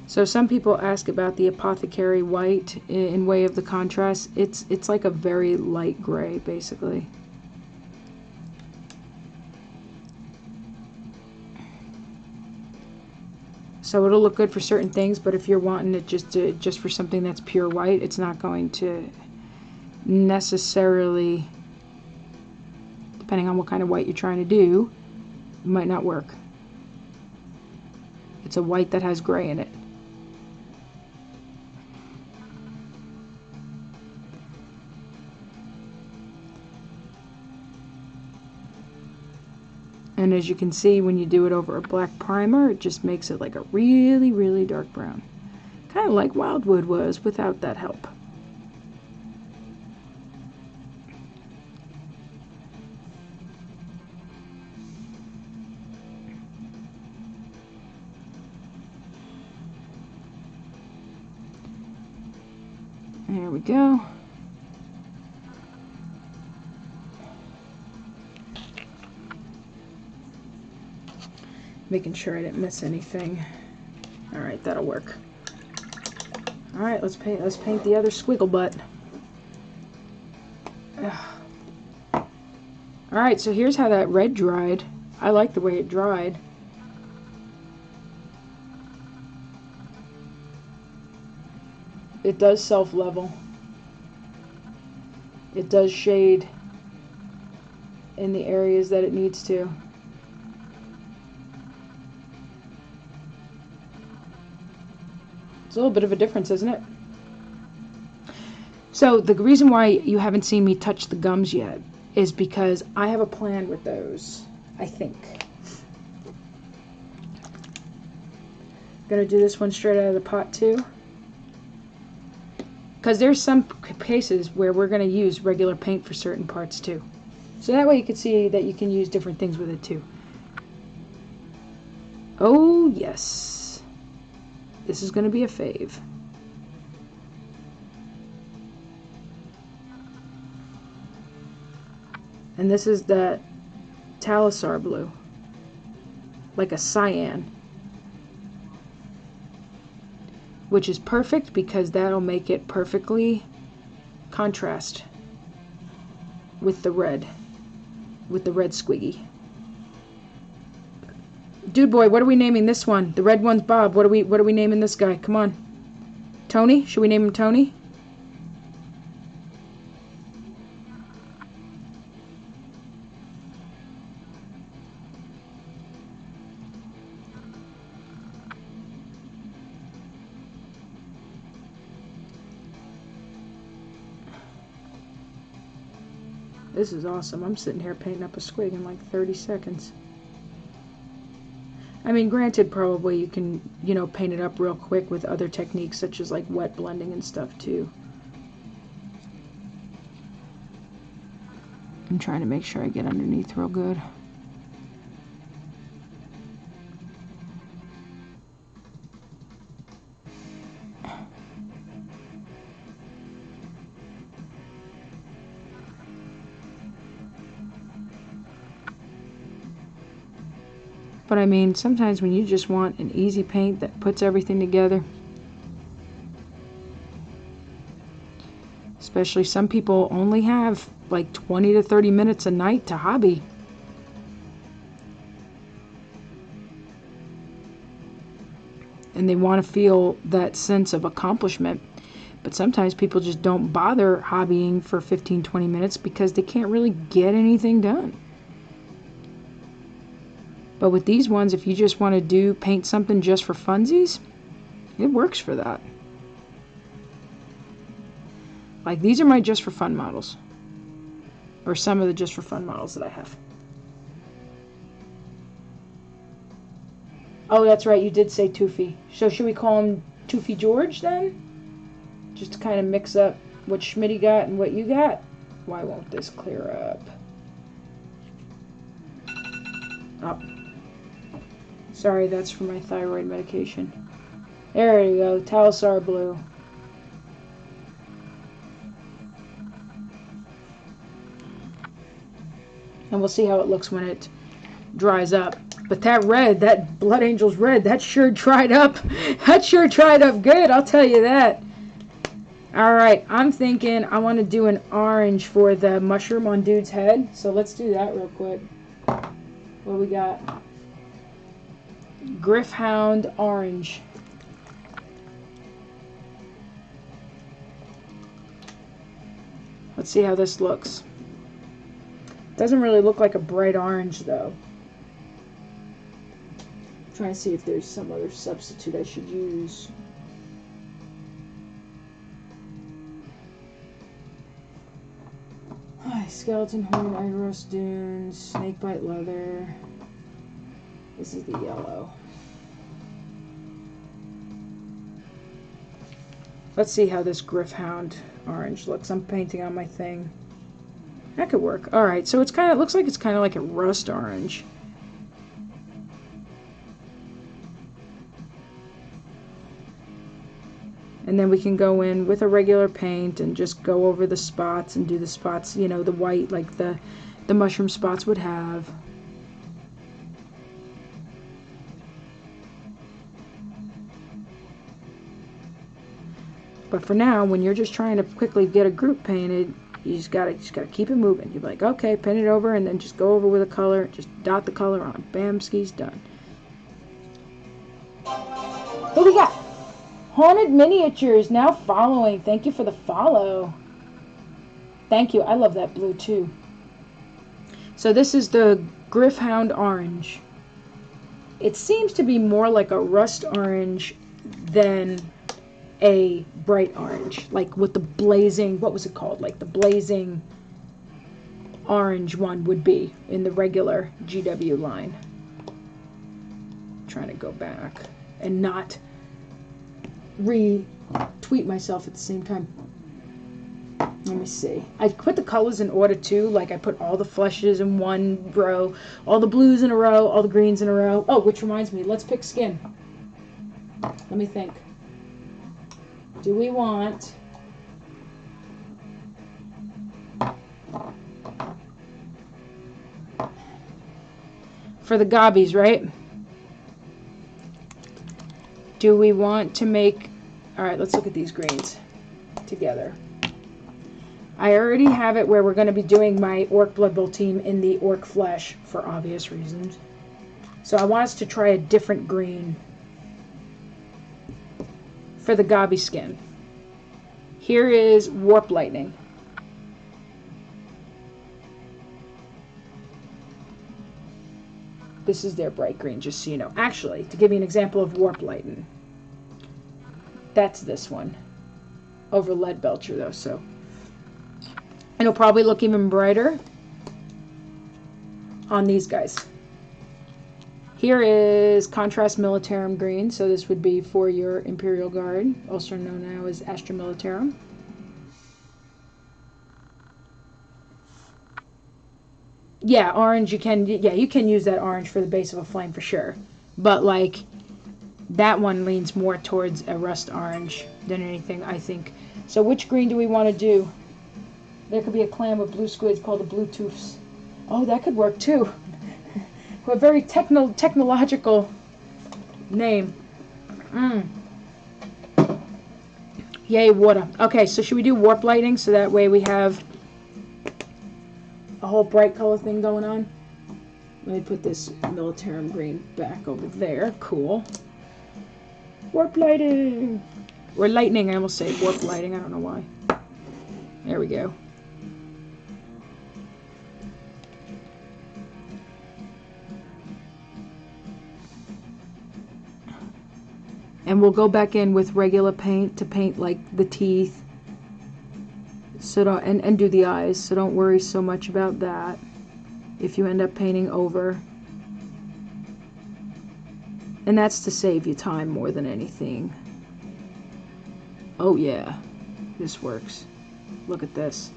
So some people ask about the apothecary white in way of the contrast. It's like a very light gray, basically. So it'll look good for certain things, but if you're wanting it just for something that's pure white, it's not going to necessarily, depending on what kind of white you're trying to do, it might not work. It's a white that has gray in it. And as you can see, when you do it over a black primer, it just makes it like a really, really dark brown. Kind of like Wildwood was without that help. There we go. Making sure I didn't miss anything. All right, that'll work. All right, let's paint the other squiggle butt. All right, so here's how that red dried. I like the way it dried. It does self-level. It does shade in the areas that it needs to. It's a little bit of a difference, isn't it? So the reason why you haven't seen me touch the gums yet is because I have a plan with those, I think. I'm Gonna do this one straight out of the pot too. Because there's some cases where we're gonna use regular paint for certain parts too. So that way you can see that you can use different things with it too. Oh yes. This is gonna be a fave. And this is the Talisar blue. Like a cyan. Which is perfect because that'll make it perfectly contrast with the red squiggy. Dude boy, what are we naming this one? The red one's Bob. What are we naming this guy? Come on. Tony? Should we name him Tony? This is awesome. I'm sitting here painting up a squig in like 30 seconds. I mean, granted, probably you can, you know, paint it up real quick with other techniques such as like wet blending and stuff too. I'm trying to make sure I get underneath real good. But I mean, sometimes when you just want an easy paint that puts everything together, especially some people only have like 20 to 30 minutes a night to hobby. And they want to feel that sense of accomplishment. But sometimes people just don't bother hobbying for 15-20 minutes because they can't really get anything done. But with these ones, if you just want to paint something just for funsies, it works for that. Like these are my just for fun models. Or some of the just for fun models that I have. Oh, that's right, you did say Toofy. So should we call him Toofy George then? Just to kind of mix up what Schmitty got and what you got? Why won't this clear up? Oh. Sorry, that's for my thyroid medication. There you go, Talisar blue. And we'll see how it looks when it dries up. But that red, that Blood Angel's red, that sure dried up. That sure dried up good, I'll tell you that. Alright, I'm thinking I want to do an orange for the mushroom on dude's head. So let's do that real quick. What we got? Griffhound orange. Let's see how this looks. Doesn't really look like a bright orange though. I'm trying to see if there's some other substitute I should use. Skeleton horn, iron rust dunes, snakebite leather. This is the yellow. Let's see how this Griffhound orange looks. I'm painting on my thing. That could work. Alright, so it's kind of looks like it's kind of like a rust orange. And then we can go in with a regular paint and just go over the spots and do the spots, you know, the white like the mushroom spots would have. But for now, when you're just trying to quickly get a group painted, you just gotta keep it moving. You're like, okay, paint it over, and then just go over with a color, just dot the color on. Bam, skis, done. What we got? Haunted Miniatures now following. Thank you for the follow. Thank you. I love that blue too. So this is the Griffhound orange. It seems to be more like a rust orange than a bright orange, like with the blazing, what was it called, like the blazing orange one would be in the regular GW line. I'm trying to go back. and not retweet myself at the same time. Let me see. I put the colors in order too. Like I put all the flushes in one row, all the blues in a row, all the greens in a row. Oh, which reminds me, let's pick skin. Let me think. Do we want... for the gobbies, right? Do we want to make... Alright, let's look at these greens together. I already have it where we're going to be doing my Orc Blood Bowl team in the Orc Flesh for obvious reasons. So I want us to try a different green for the gobby skin. Here is Warp Lightning. This is their bright green, just so you know. Actually, to give you an example of Warp Lightning, that's this one. Over Lead Belcher, though, so... it'll probably look even brighter on these guys. Here is Contrast Militarum green, so this would be for your Imperial Guard, also known now as Astra Militarum. Yeah, orange, you can use that orange for the base of a flame for sure. But like, that one leans more towards a rust orange than anything, I think. So which green do we want to do? There could be a clan with blue squids called the Blue Tooths. Oh, that could work too. A very technological name. Yay, water. Okay, so should we do Warp Lightning so that way we have a whole bright color thing going on? Let me put this Militarum green back over there. Cool. Warp Lighting. Or Lightning, I almost say Warp Lighting. I don't know why. There we go. And we'll go back in with regular paint to paint like the teeth. So don't, and do the eyes. So don't worry so much about that if you end up painting over. And that's to save you time more than anything. Oh yeah, this works. Look at this.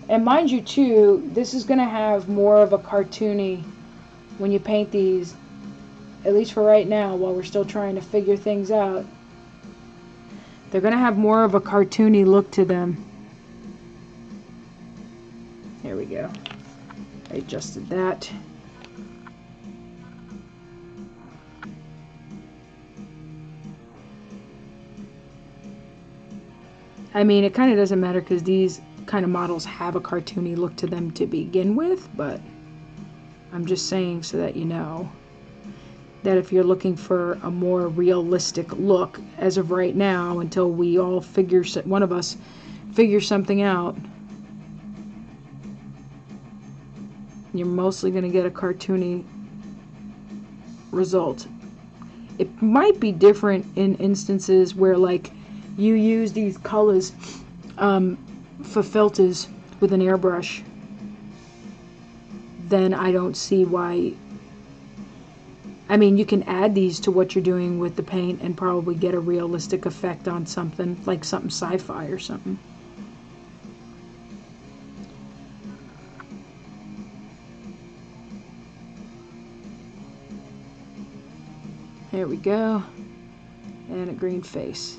And mind you too, this is going to have more of a cartoony, when you paint these, at least for right now, while we're still trying to figure things out, they're going to have more of a cartoony look to them. There we go. I adjusted that. I mean, it kind of doesn't matter because these kind of models have a cartoony look to them to begin with, but I'm just saying so that you know that if you're looking for a more realistic look as of right now, until we all figure, one of us figure something out, you're mostly going to get a cartoony result. It might be different in instances where like you use these colors for filters with an airbrush. Then I don't see why. I mean, you can add these to what you're doing with the paint and probably get a realistic effect on something, like something sci-fi or something. There we go. And a green face.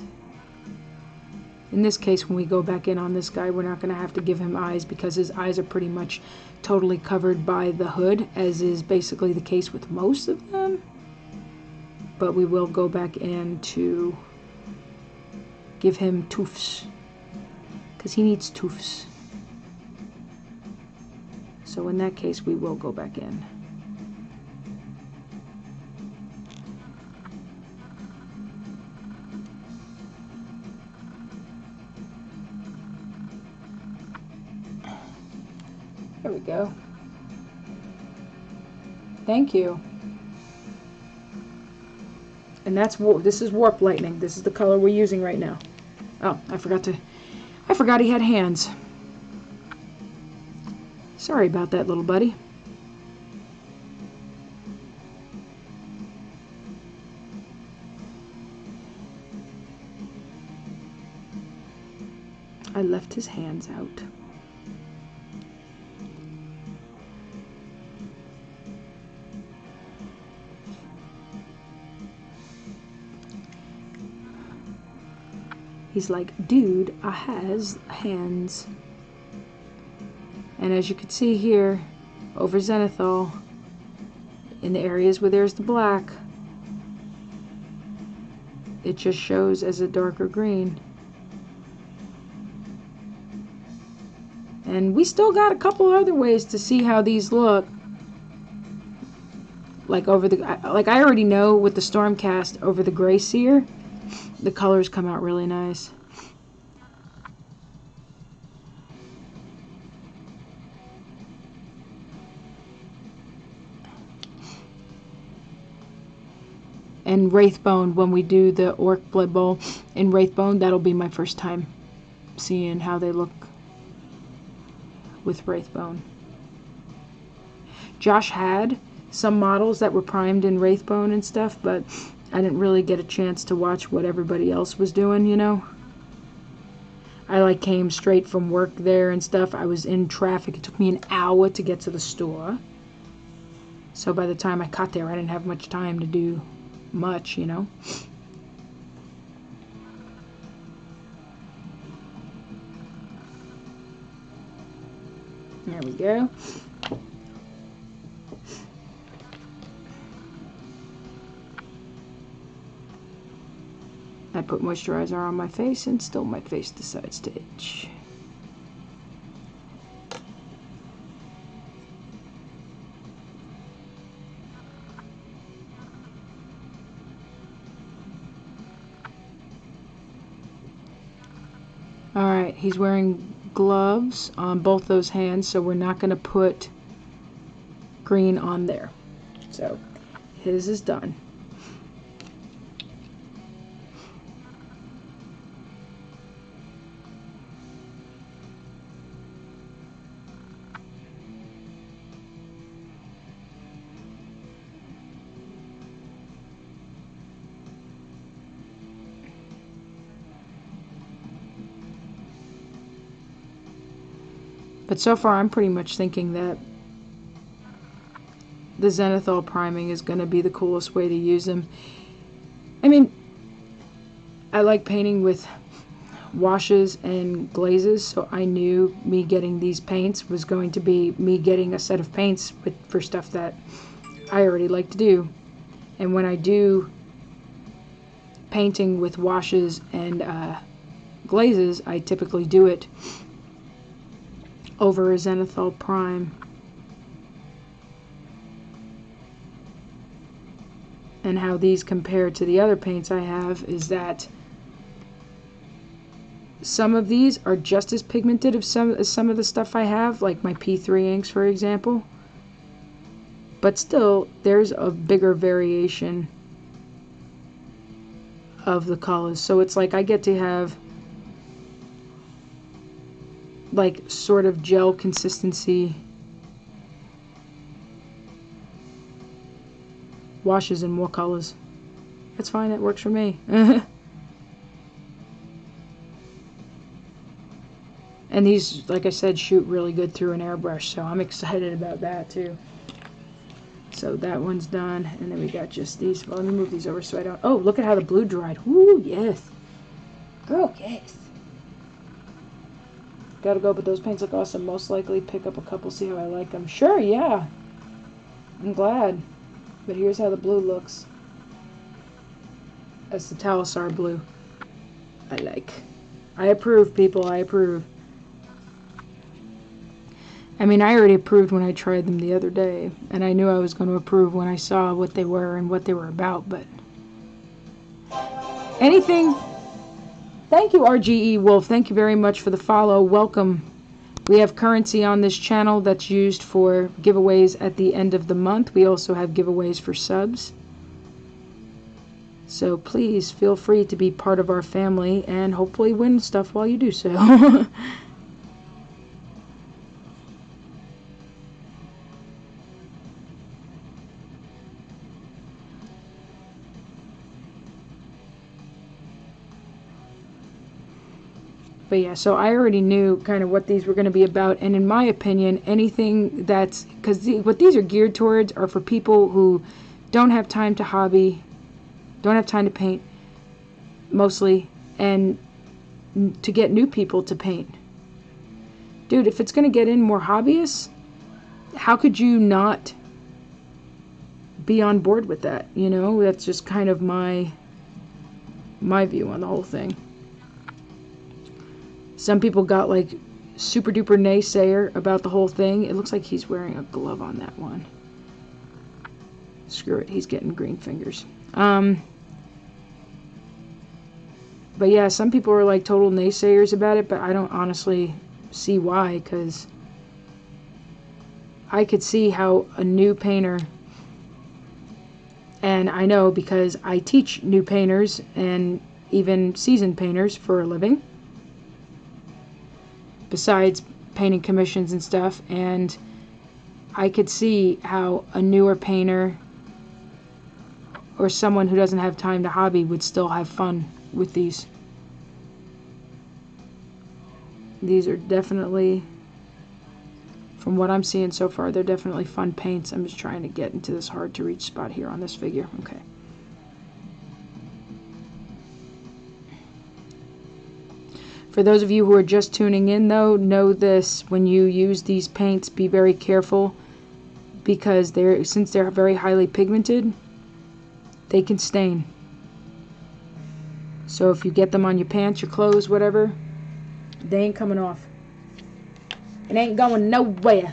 In this case, when we go back in on this guy, we're not going to have to give him eyes because his eyes are pretty much totally covered by the hood, as is basically the case with most of them. But we will go back in to give him toofs, because he needs toofs. So in that case, we will go back in. There we go. Thank you. And this is Warp Lightning. This is the color we're using right now. Oh, I forgot he had hands. Sorry about that, little buddy. I left his hands out. He's like, dude, I has hands. And as you can see here, over Zenithal, in the areas where there's the black, it just shows as a darker green. And we still got a couple other ways to see how these look. Like over the, like I already know with the Stormcast over the Gray Seer, the colors come out really nice. And Wraithbone, when we do the Orc Blood Bowl in Wraithbone, that'll be my first time seeing how they look with Wraithbone. Josh had some models that were primed in Wraithbone and stuff, but I didn't really get a chance to watch what everybody else was doing, you know. I like came straight from work there and stuff. I was in traffic. It took me an hour to get to the store. So by the time I got there, I didn't have much time to do much, you know. There we go. I put moisturizer on my face and still my face decides to itch. Alright, he's wearing gloves on both those hands, so we're not going to put green on there. So, his is done. But so far, I'm pretty much thinking that the Zenithal priming is going to be the coolest way to use them. I mean, I like painting with washes and glazes, so I knew me getting these paints was going to be me getting a set of paints for stuff that I already like to do. And when I do painting with washes and glazes, I typically do it over a Zenithal prime. And how these compare to the other paints I have is that some of these are just as pigmented as some of the stuff I have, like my P3 inks, for example. But still, there's a bigger variation of the colors. So it's like I get to have like sort of gel consistency washes in more colors. That's fine, that works for me. And these, like I said, shoot really good through an airbrush, so I'm excited about that too. So that one's done, and then we got just these. Well, let me move these over so I don't... Oh, look at how the blue dried. Woo, yes. Girl, yes. Gotta go, but those paints look awesome. Most likely pick up a couple, see how I like them. Sure, yeah. I'm glad. But here's how the blue looks. That's the Talisar blue. I like. I approve, people. I approve. I mean, I already approved when I tried them the other day. And I knew I was going to approve when I saw what they were and what they were about. But anything... Thank you, RGE Wolf. Thank you very much for the follow. Welcome. We have currency on this channel that's used for giveaways at the end of the month. We also have giveaways for subs. So please feel free to be part of our family and hopefully win stuff while you do so. But yeah, so I already knew kind of what these were going to be about, and in my opinion, anything that's, because what these are geared towards are for people who don't have time to hobby, don't have time to paint, mostly, and to get new people to paint. Dude, if it's going to get in more hobbyists, how could you not be on board with that? You know, that's just kind of my view on the whole thing. Some people got like super duper naysayer about the whole thing. It looks like he's wearing a glove on that one. Screw it, he's getting green fingers. But yeah, some people are like total naysayers about it, but I don't honestly see why, because I could see how a new painter, and I know because I teach new painters and even seasoned painters for a living, besides painting commissions and stuff, and I could see how a newer painter or someone who doesn't have time to hobby would still have fun with these. These are definitely, from what I'm seeing so far, they're definitely fun paints. I'm just trying to get into this hard to reach spot here on this figure. Okay. For those of you who are just tuning in, though, know this: when you use these paints, be very careful, because since they're very highly pigmented, they can stain. So if you get them on your pants, your clothes, whatever, they ain't coming off. It ain't going nowhere.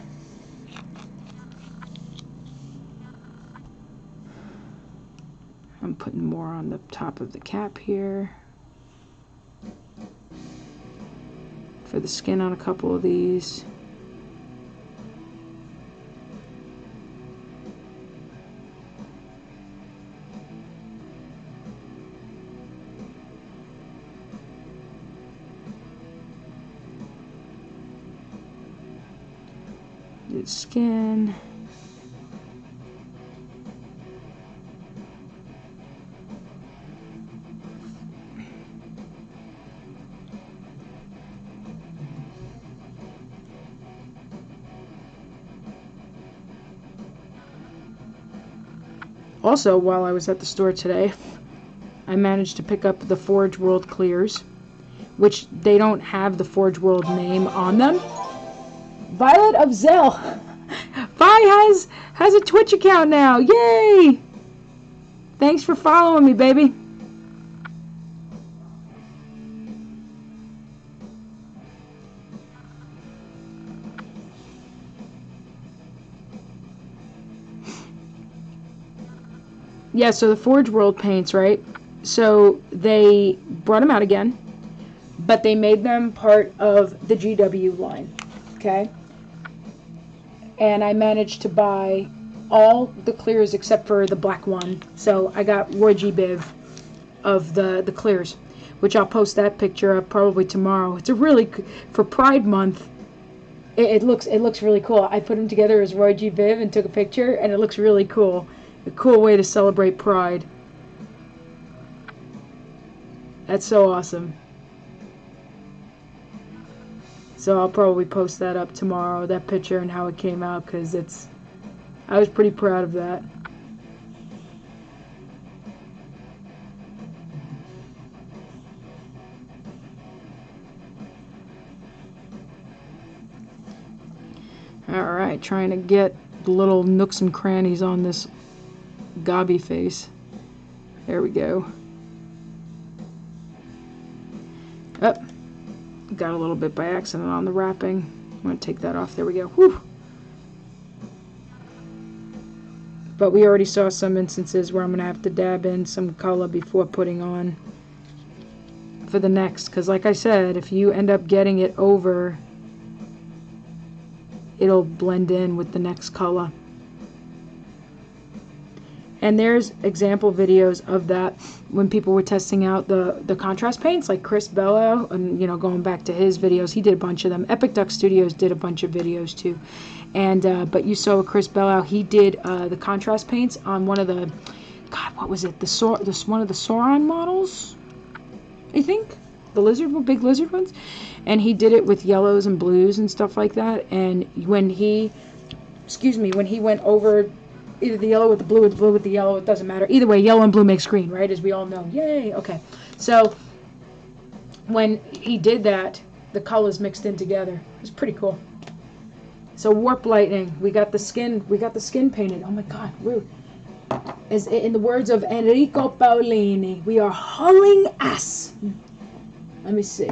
I'm putting more on the top of the cap here. For the skin on a couple of these. The skin. Also, while I was at the store today, I managed to pick up the Forge World clears, which they don't have the Forge World name on them. Violet of Zell! Vi has a Twitch account now! Yay! Thanks for following me, baby! Yeah, so the Forge World paints, right? So they brought them out again, but they made them part of the GW line, okay? And I managed to buy all the clears except for the black one. So I got Roy G. Biv of the clears, which I'll post that picture up probably tomorrow. It's a really, for Pride Month, it looks really cool. I put them together as Roy G. Biv and took a picture, and it looks really cool. A cool way to celebrate Pride. That's so awesome. So I'll probably post that up tomorrow, that picture and how it came out, because I was pretty proud of that. Alright, trying to get the little nooks and crannies on this gobby face. There we go. Up. Got a little bit by accident on the wrapping. I'm going to take that off. There we go. Whew. But we already saw some instances where I'm going to have to dab in some color before putting on for the next. Because like I said, if you end up getting it over, it'll blend in with the next color. And there's example videos of that when people were testing out the contrast paints, like Chris Bello, and you know, going back to his videos, he did a bunch of them. Epic Duck Studios did a bunch of videos too. And but you saw Chris Bello, he did the contrast paints on one of the, God, what was it? One of the Sauron models, I think. the big lizard ones, and he did it with yellows and blues and stuff like that. And when he went over either the yellow with the blue or the blue with the yellow, it doesn't matter. Either way, yellow and blue makes green, right? As we all know. Yay! Okay. So when he did that, the colors mixed in together. It was pretty cool. So warp lightning, we got the skin painted. Oh my God, rude. As in the words of Enrico Paolini, we are hauling ass. Let me see.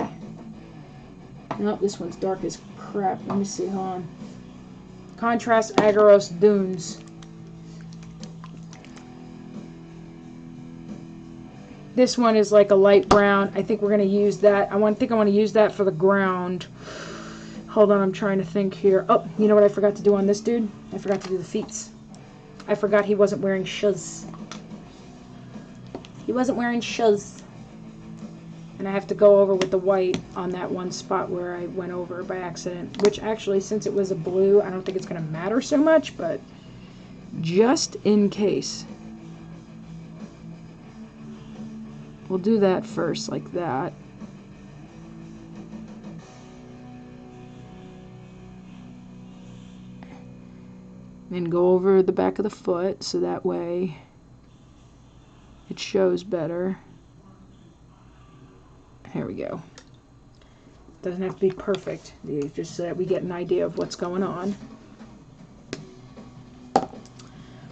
Nope, this one's dark as crap. Let me see, hold on. Contrast Agaros Dunes. This one is like a light brown. I think we're going to use that. I want to use that for the ground. Hold on, I'm trying to think here. Oh, you know what I forgot to do on this dude? I forgot to do the feet. I forgot he wasn't wearing shoes. He wasn't wearing shoes. And I have to go over with the white on that one spot where I went over by accident. Which actually, since it was a blue, I don't think it's going to matter so much, but just in case. We'll do that first, like that. And go over the back of the foot, so that way it shows better. There we go. Doesn't have to be perfect, just so that we get an idea of what's going on.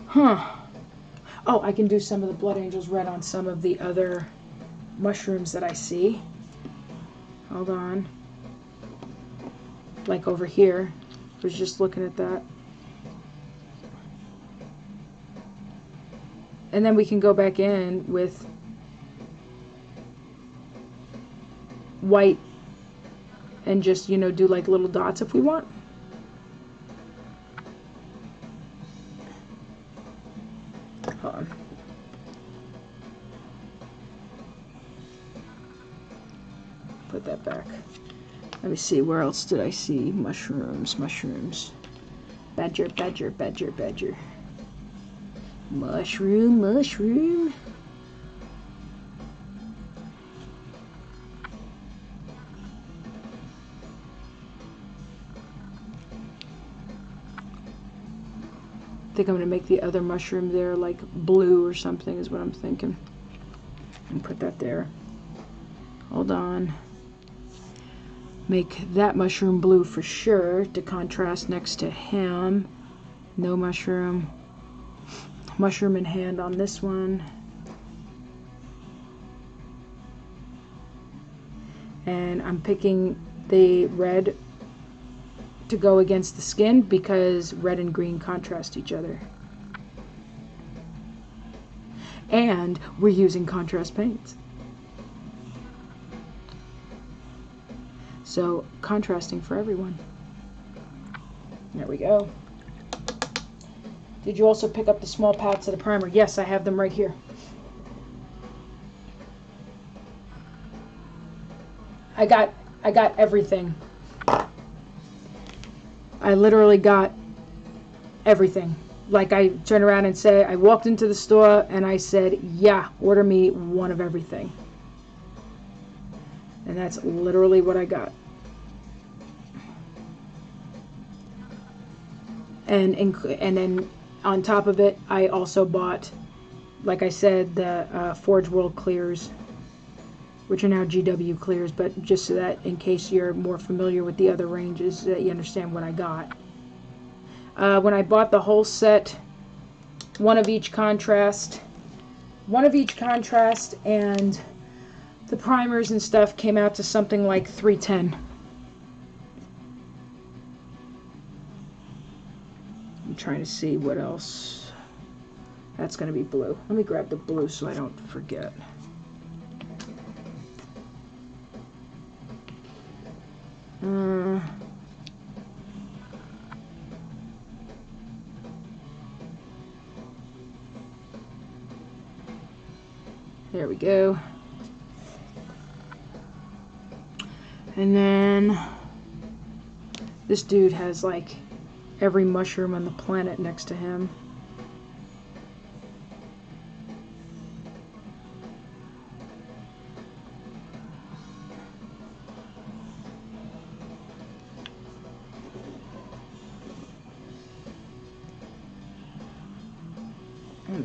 Huh. Oh, I can do some of the Blood Angels red on some of the other mushrooms that I see. Hold on. Like over here. I was just looking at that. And then we can go back in with white and just, you know, do like little dots if we want. Hold on. Put that back. Let me see, where else did I see mushrooms? Mushrooms. Badger, badger, badger, badger. Mushroom, mushroom. I think I'm going to make the other mushroom there like blue or something is what I'm thinking. And put that there. Hold on. Make that mushroom blue for sure to contrast next to him. No mushroom. Mushroom in hand on this one. And I'm picking the red to go against the skin because red and green contrast each other. And we're using contrast paints. So contrasting for everyone. There we go. Did you also pick up the small pats of the primer? Yes, I have them right here. I got everything. I literally got everything. Like I turned around and said, I walked into the store and I said, yeah, order me one of everything. And that's literally what I got. And then on top of it, I also bought, like I said, the Forge World clears, which are now GW clears, but just so that in case you're more familiar with the other ranges, that you understand what I got. When I bought the whole set, one of each contrast, and the primers and stuff came out to something like $310. I'm trying to see what else. That's going to be blue. Let me grab the blue so I don't forget. There we go. And then this dude has like every mushroom on the planet next to him.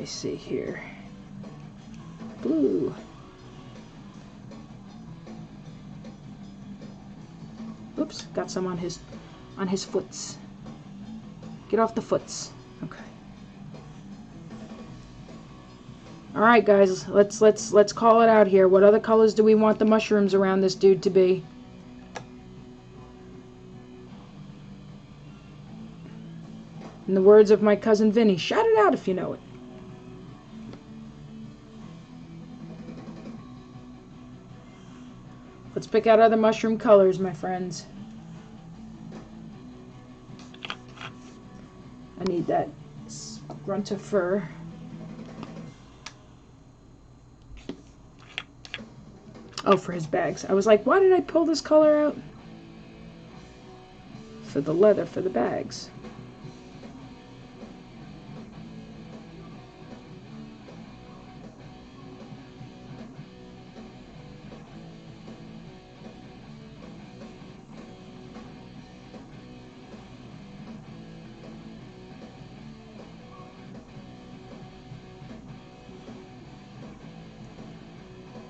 me see here. Blue. Oops, got some on his foots. Get off the foots. Okay. All right, guys, let's call it out here. What other colors do we want the mushrooms around this dude to be? In the words of my cousin Vinny, shout it out if you know it. Let's pick out other mushroom colors, my friends. I need that grunta fur. Oh, for his bags. I was like, why did I pull this color out? For the leather, for the bags.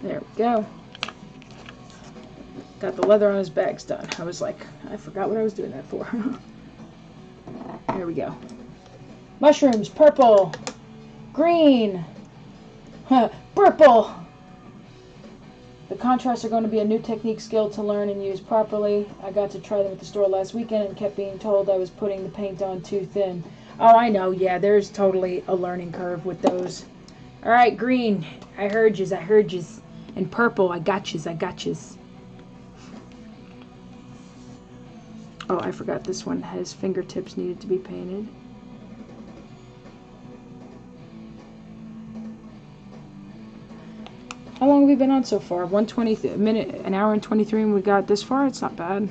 There we go. Got the leather on his bags done. I was like, I forgot what I was doing that for. There we go. Mushrooms, purple, green, purple. The contrasts are going to be a new technique skill to learn and use properly. I got to try them at the store last weekend and kept being told I was putting the paint on too thin. Oh, I know. Yeah, there's totally a learning curve with those. All right, green. I heard yous. I heard yous. And purple. I got yous. I got yous. Oh, I forgot this one has fingertips needed to be painted. How long have we been on so far? 1:20 minute, an hour and 23, and we got this far. It's not bad.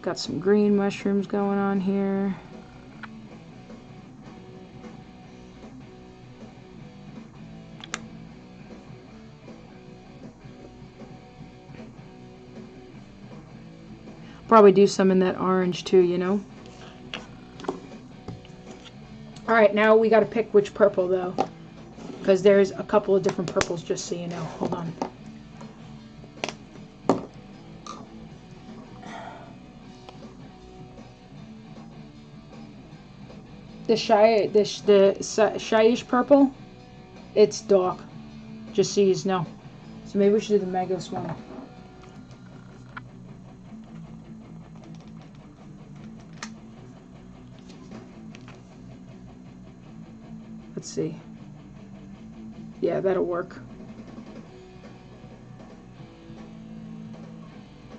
Got some green mushrooms going on here. Probably do some in that orange too, you know. Alright, now we got to pick which purple though, because there's a couple of different purples, just so you know. Hold on. The shyish purple, it's dark, just so you know. So maybe we should do the Magos one. Let's see. Yeah, that'll work.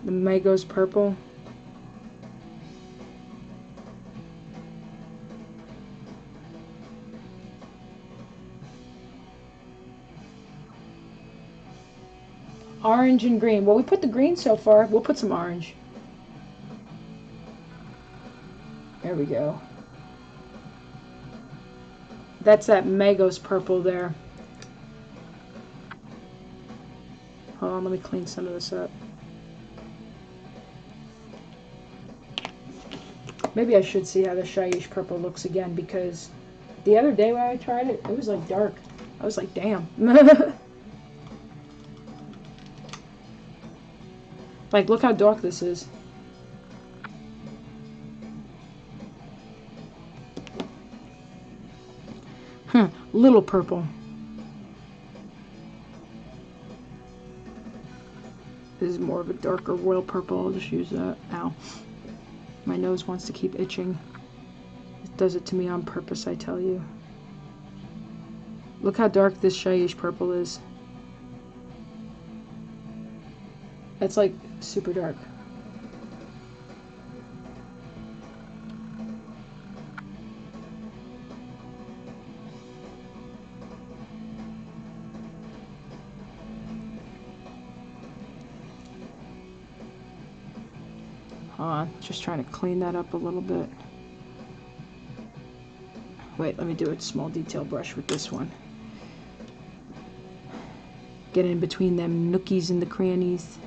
The Magos purple. Orange and green. Well, we put the green so far. We'll put some orange. There we go. That's that Magos purple there. Hold on, let me clean some of this up. Maybe I should see how the shyish purple looks again, because the other day when I tried it, it was like dark. I was like, damn. Like, look how dark this is. Little purple. This is more of a darker royal purple. I'll just use that. Ow. My nose wants to keep itching. It does it to me on purpose, I tell you. Look how dark this shyish purple is. That's like super dark. Just trying to clean that up a little bit. Wait, let me do a small detail brush with this one. Get in between them nookies and the crannies.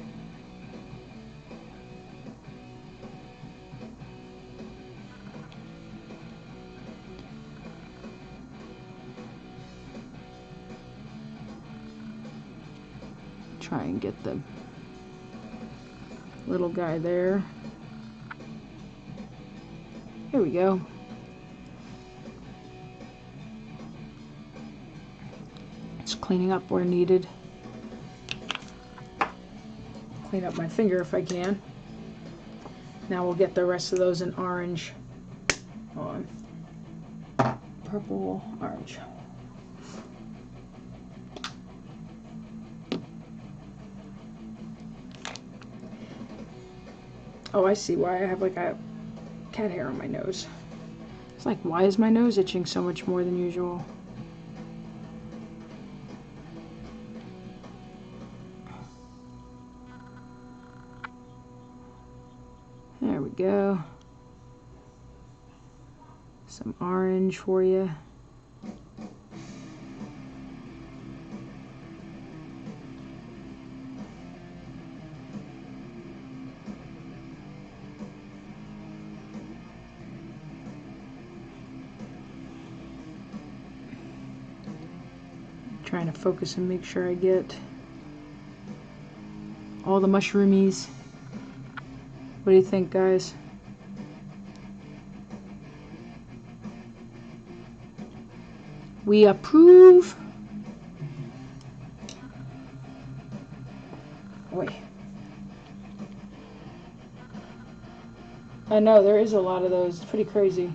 try and get the little guy there. Here we go. Just cleaning up where needed. Clean up my finger if I can. Now we'll get the rest of those in orange. Hold on. Purple, orange. Oh, I see why I have like a cat hair on my nose. It's like, why is my nose itching so much more than usual? There we go. Some orange for you. Trying to focus and make sure I get all the mushroomies. What do you think, guys? We approve. Wait. I know, there is a lot of those. It's pretty crazy.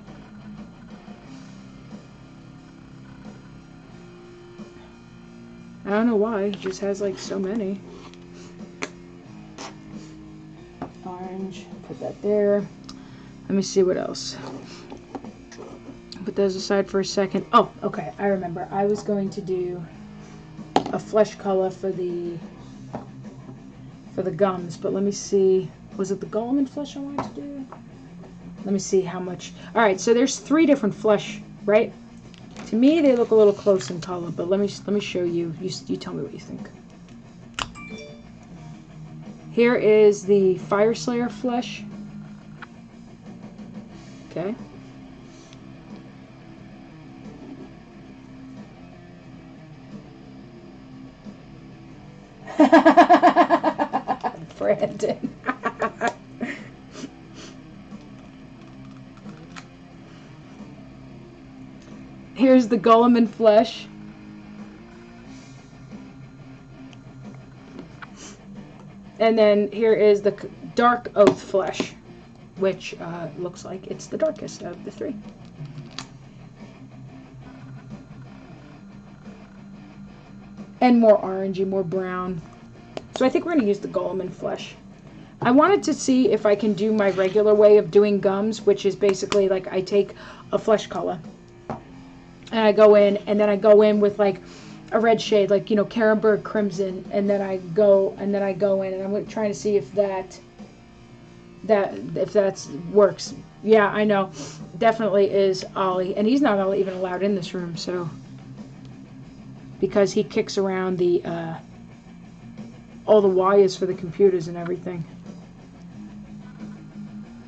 I don't know why. It just has like so many. Orange. Put that there. Let me see what else. Put those aside for a second. Oh, okay. I remember. I was going to do a flesh color for the gums, but let me see. Was it the golem and flesh I wanted to do? Let me see how much. All right. So there's 3 different flesh, right? To me, they look a little close in color, but let me show you. You tell me what you think. Here is the Fire Slayer flesh. Okay. Brandon. Here's the golem in flesh. And then here is the dark oath flesh, which looks like it's the darkest of the 3. And more orangey, more brown. So I think we're going to use the golem in flesh. I wanted to see if I can do my regular way of doing gums, which is basically like I take a flesh color and I go in, and then I go in with like a red shade, like, you know, Carenberg Crimson, and then I go in, and I'm trying to see if that works. Yeah, I know, definitely is Ollie, and he's not even allowed in this room, so because he kicks around the all the wires for the computers and everything.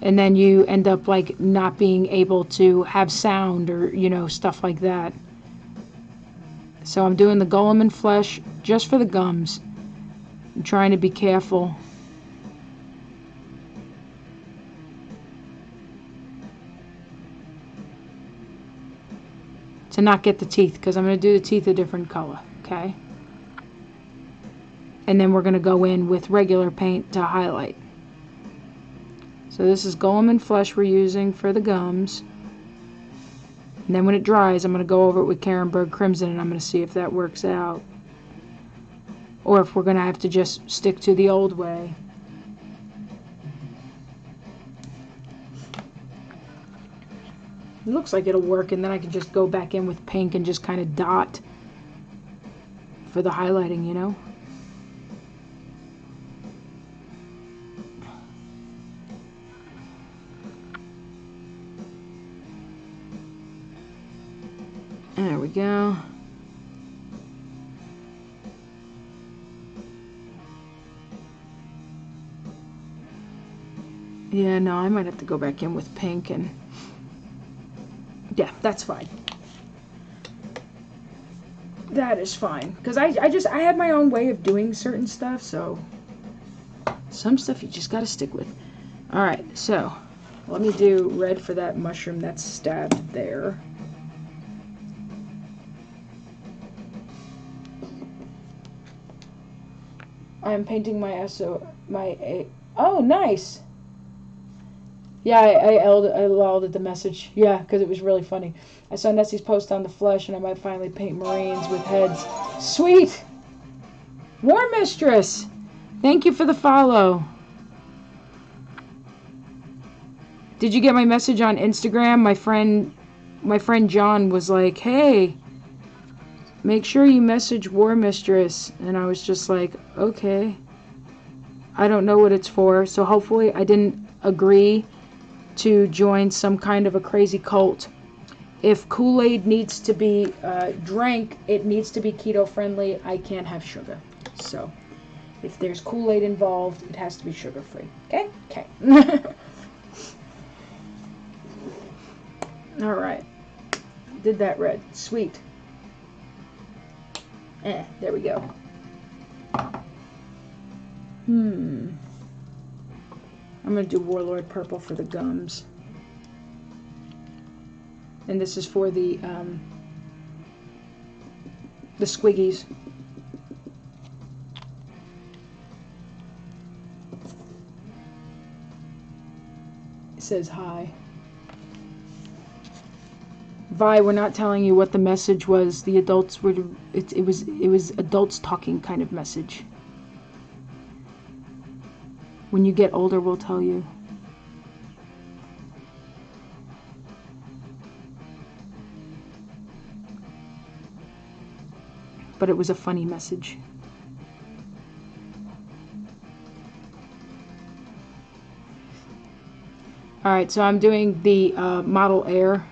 And then you end up like not being able to have sound or, you know, stuff like that. So I'm doing the golem in flesh just for the gums. I'm trying to be careful. To not get the teeth, because I'm going to do the teeth a different color, okay? And then we're going to go in with regular paint to highlight. So this is golem in flesh we're using for the gums. And then when it dries, I'm going to go over it with Carenberg Crimson, and I'm going to see if that works out. Or if we're going to have to just stick to the old way. It looks like it'll work, and then I can just go back in with pink and just kind of dot for the highlighting, you know? There we go. Yeah, no, I might have to go back in with pink, and yeah, that's fine. that is fine. Because I have my own way of doing certain stuff, so some stuff you just gotta stick with. Alright, so let me do red for that mushroom that's stabbed there. I'm painting my oh, nice! Yeah, I lolled at the message. Yeah, because it was really funny. I saw Nessie's post on the flesh, and I might finally paint Marines with heads. Sweet! War Mistress! Thank you for the follow. Did you get my message on Instagram? My friend John was like, hey, make sure you message War Mistress. And I was just like, okay. I don't know what it's for, so hopefully I didn't agree to join some kind of a crazy cult. If Kool-Aid needs to be drank, it needs to be keto friendly. I can't have sugar. So if there's Kool-Aid involved, it has to be sugar free. Okay? Okay. Alright. Did that red. Sweet. There we go. I'm going to do Warlord Purple for the gums. And this is for the squiggies. It says hi. Vi, we're not telling you what the message was. The adults were, it was adults talking kind of message. When you get older, we'll tell you. But it was a funny message. Alright, so I'm doing the model air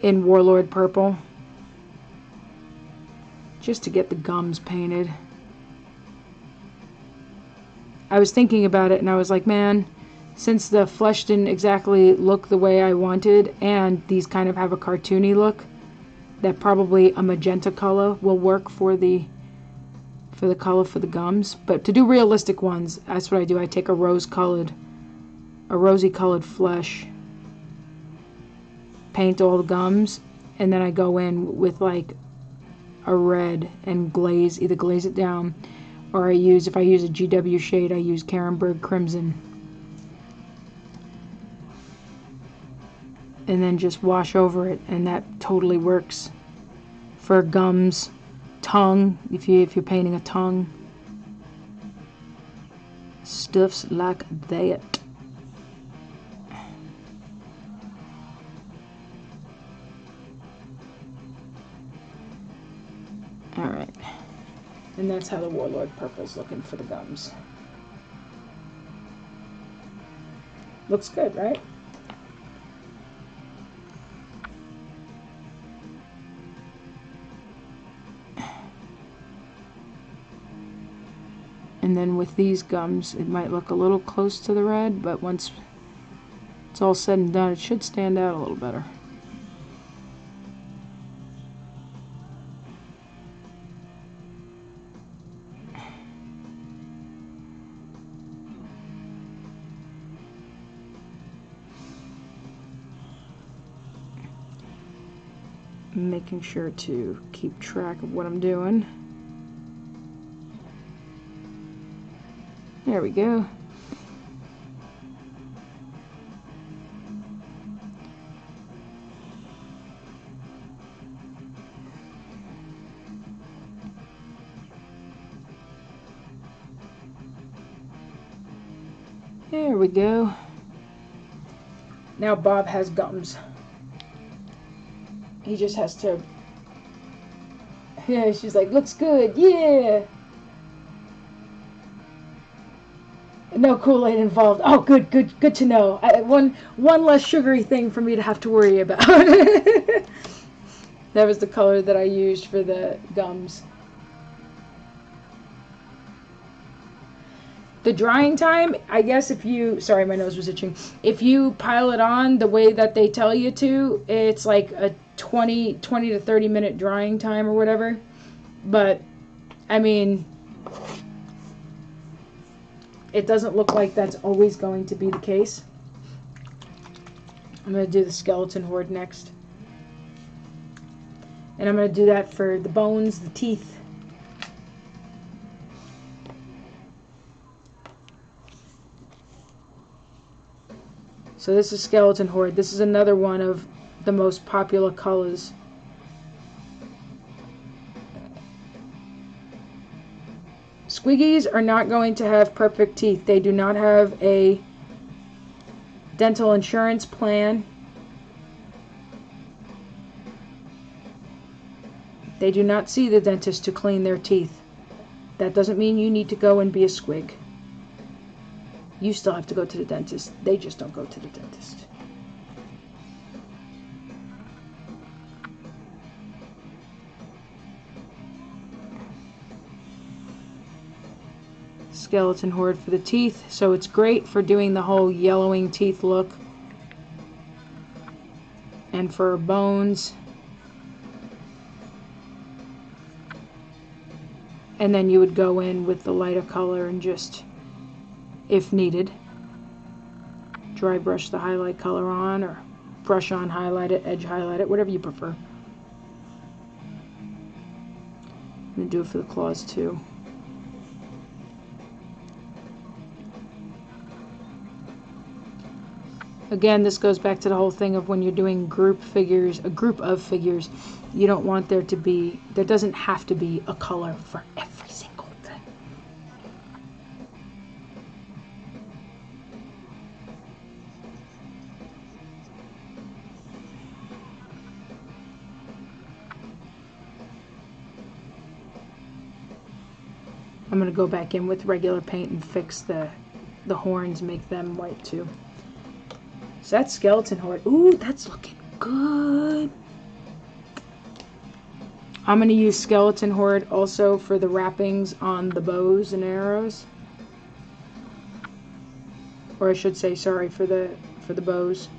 in Warlord Purple. Just to get the gums painted. I was thinking about it and I was like, man, since the flesh didn't exactly look the way I wanted, and these kind of have a cartoony look, that probably a magenta color will work for the color for the gums. But to do realistic ones, that's what I do. I take a rosy colored flesh, paint all the gums, and then I go in with like a red and glaze, either glaze it down, or if I use a GW shade, I use Carenberg Crimson. And then just wash over it, and that totally works for gums, tongue, if you're painting a tongue. Stuffs like that. Alright. And that's how the Warlord Purple's looking for the gums. Looks good, right? And then with these gums, it might look a little close to the red, but once it's all said and done, it should stand out a little better. Making sure to keep track of what I'm doing. There we go. There we go. Now Bob has gums. He just has to... Yeah, she's like, looks good, yeah! No Kool-Aid involved. Oh, good to know. One less sugary thing for me to have to worry about. That was the color that I used for the gums. The drying time, I guess if you, sorry, my nose was itching. If you pile it on the way that they tell you to, it's like a 20 to 30 minute drying time or whatever. But, I mean, it doesn't look like that's always going to be the case. I'm going to do the skeleton horde next. And I'm going to do that for the bones, the teeth. So this is skeleton horde. This is another one of the most popular colors. Squiggies are not going to have perfect teeth. They do not have a dental insurance plan. They do not see the dentist to clean their teeth. That doesn't mean you need to go and be a squig. You still have to go to the dentist. They just don't go to the dentist. Skeleton horde for the teeth. So it's great for doing the whole yellowing teeth look. And for bones. And then you would go in with the lighter color and just, if needed, dry brush the highlight color on, or brush on, highlight it, edge highlight it, whatever you prefer. I'm going to do it for the claws too. Again, this goes back to the whole thing of when you're doing group figures, a group of figures, you don't want there to be, there doesn't have to be a color for every single thing. I'm going to go back in with regular paint and fix the horns, make them white too. So that's skeleton horde. Ooh, that's looking good. I'm going to use skeleton horde also for the wrappings on the bows and arrows. Or I should say, sorry, for the bows.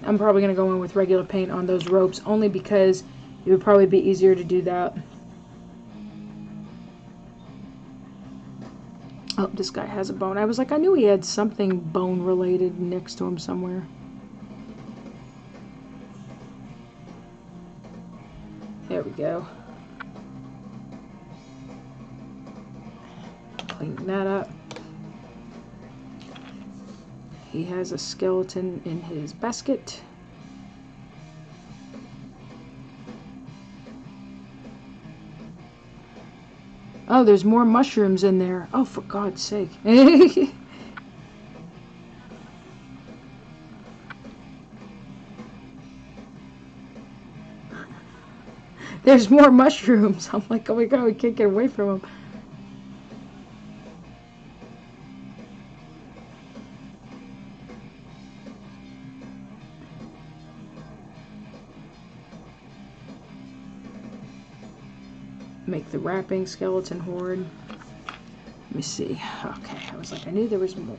I'm probably going to go in with regular paint on those ropes, only because it would probably be easier to do that. Oh, this guy has a bone. I was like, I knew he had something bone related next to him somewhere. There we go. Cleaning that up. He has a skeleton in his basket. Oh, there's more mushrooms in there. Oh, for God's sake. There's more mushrooms. I'm like, oh my God, we can't get away from them. Make the wrapping skeleton horde. Let me see. Okay, I was like, I knew there was more.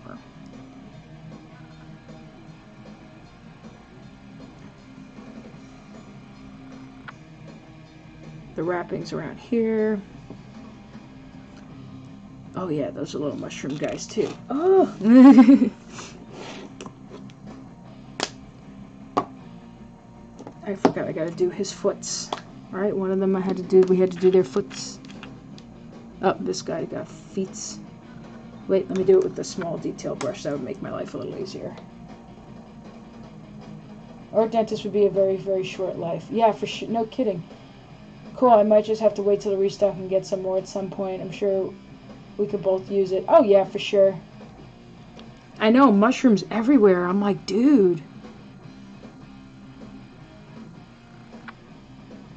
The wrappings around here. Oh yeah, those are little mushroom guys too. Oh! I forgot I gotta do his foots. Alright, one of them we had to do their foots. Oh, this guy got feets. Wait, let me do it with the small detail brush. That would make my life a little easier. Or dentist would be a very, very short life. Yeah, for sure. No kidding. Cool, I might just have to wait till the restock and get some more at some point. I'm sure we could both use it. Oh yeah, for sure. I know, mushrooms everywhere. I'm like, dude.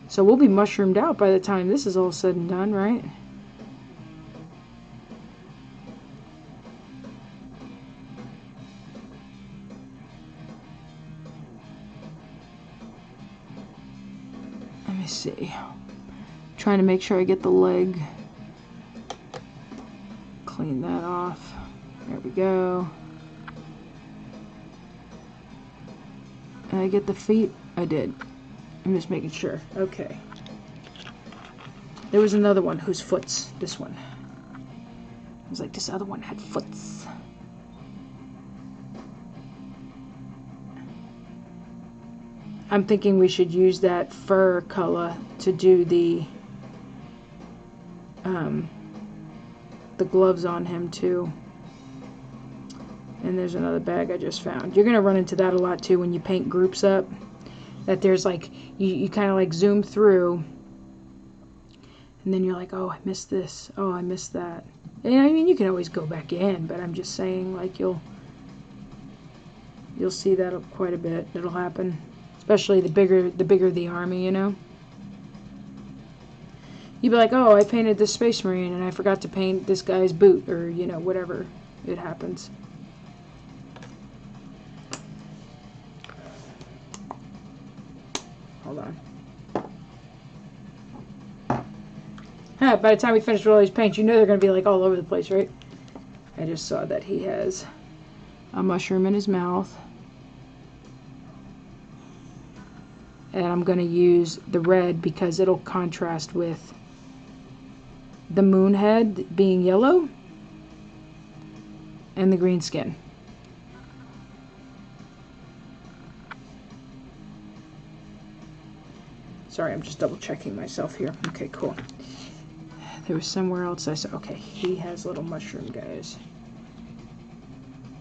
So we'll be mushroomed out by the time this is all said and done, right? Let me see. Trying to make sure I get the leg. Clean that off. There we go. Did I get the feet? I did. I'm just making sure. Okay. There was another one whose foot's this one. I was like, this other one had foots. I'm thinking we should use that fur color to do the gloves on him too. And there's another bag I just found. You're gonna run into that a lot too when you paint groups up. That there's like you kind of like zoom through, and then you're like, oh, I missed this. Oh, I missed that. And I mean, you can always go back in, but I'm just saying, like you'll see that quite a bit. It'll happen, especially the bigger the army, you know. You'd be like, oh, I painted this Space Marine and I forgot to paint this guy's boot, or, you know, whatever. It happens. Hold on. Huh, by the time we finish with all these paints, you know they're going to be like all over the place, right? I just saw that he has a mushroom in his mouth. And I'm going to use the red because it'll contrast with the moon head being yellow and the green skin. Sorry, I'm just double checking myself here. Okay, cool. There was somewhere else I saw. Okay, he has little mushroom guys.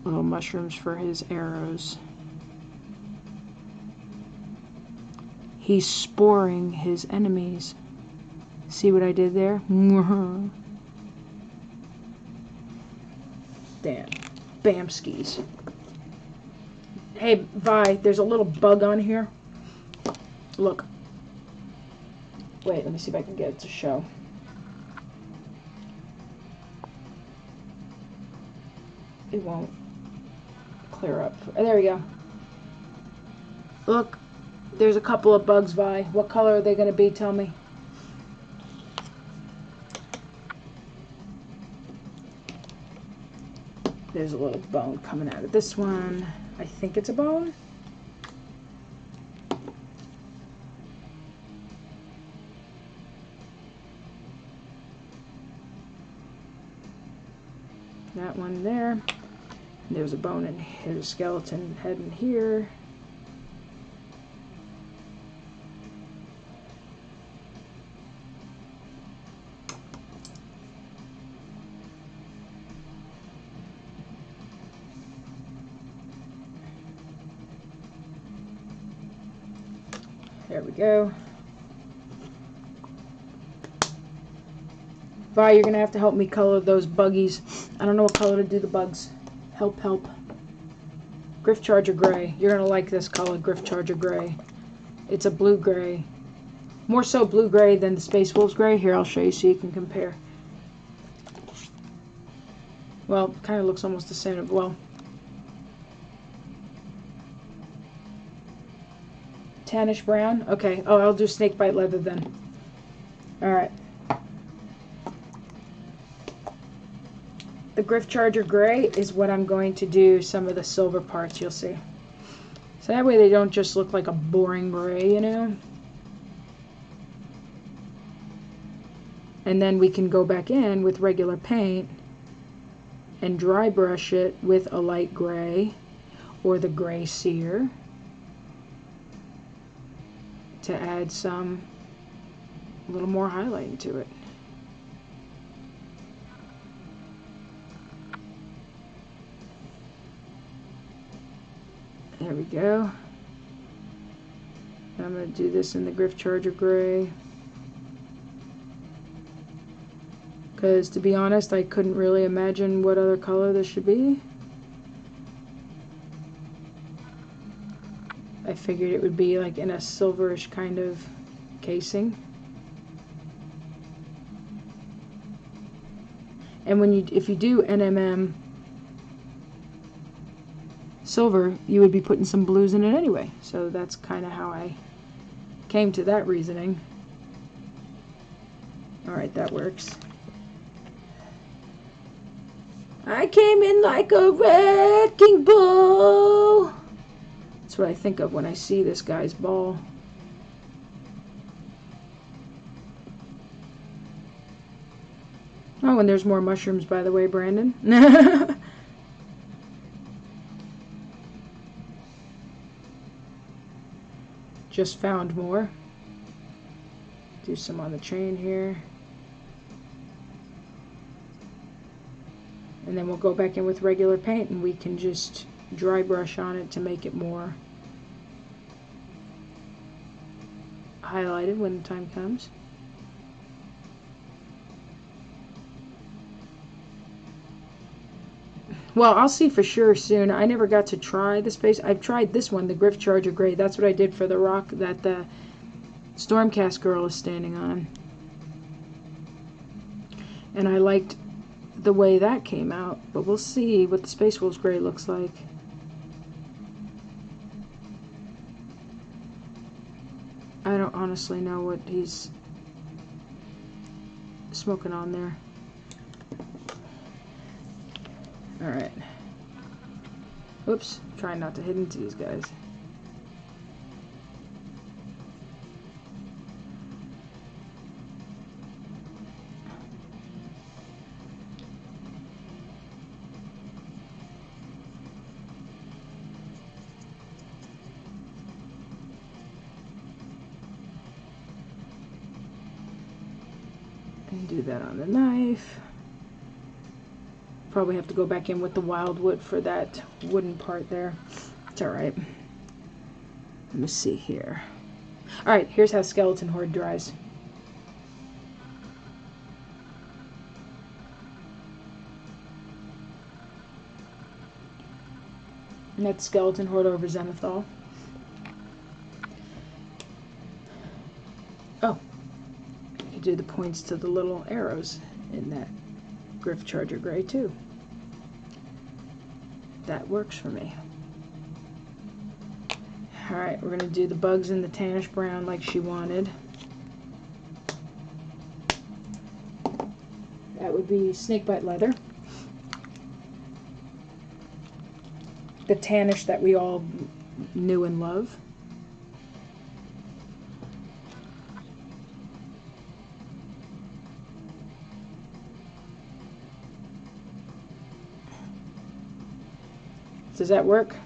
Little mushrooms for his arrows. He's sporing his enemies. See what I did there? Damn. Bamskis. Hey, Vi, there's a little bug on here. Look. Wait, let me see if I can get it to show. It won't clear up. There we go. Look, there's a couple of bugs, Vi. What color are they going to be? Tell me. There's a little bone coming out of this one. I think it's a bone. That one there. There's a bone in here, a skeleton head in here. There we go. Vi, you're going to have to help me color those buggies. I don't know what color to do the bugs. Help, help. Griff Charger Gray. You're going to like this color, Griff Charger Gray. It's a blue gray. More so blue gray than the Space Wolves gray. Here, I'll show you so you can compare. Well, kind of looks almost the same. Well, tannish brown. Okay. Oh, I'll do snakebite leather then. Alright. The Griff Charger Gray is what I'm going to do some of the silver parts, you'll see. So that way they don't just look like a boring gray, you know? And then we can go back in with regular paint and dry brush it with a light gray or the gray sear to add some, a little more highlighting to it. There we go. I'm going to do this in the Griff Charger Gray. Because, to be honest, I couldn't really imagine what other color this should be. I figured it would be like in a silverish kind of casing. And when you, if you do NMM silver, you would be putting some blues in it anyway. So that's kind of how I came to that reasoning. Alright, that works. I came in like a wrecking ball. That's what I think of when I see this guy's ball. Oh, and there's more mushrooms, by the way, Brandon. Just found more. Do some on the chain here. And then we'll go back in with regular paint and we can just dry brush on it to make it more highlighted when the time comes. Well, I'll see for sure soon. I never got to try the space. I've tried this one, the Griff Charger Gray. That's what I did for the rock that the Stormcast girl is standing on. And I liked the way that came out, but we'll see what the Space Wolves Gray looks like. I don't honestly know what he's smoking on there. Alright. Oops, trying not to hit into these guys. And do that on the knife. Probably have to go back in with the wildwood for that wooden part there. It's alright. Let me see here. Alright, here's how Skeleton Horde dries. And that's Skeleton Horde over Zenithal. Oh, you do the points to the little arrows in that Griff Charger Gray too. That works for me. Alright, we're going to do the bugs in the tannish brown like she wanted. That would be snakebite leather. The tannish that we all knew and love. Does that work?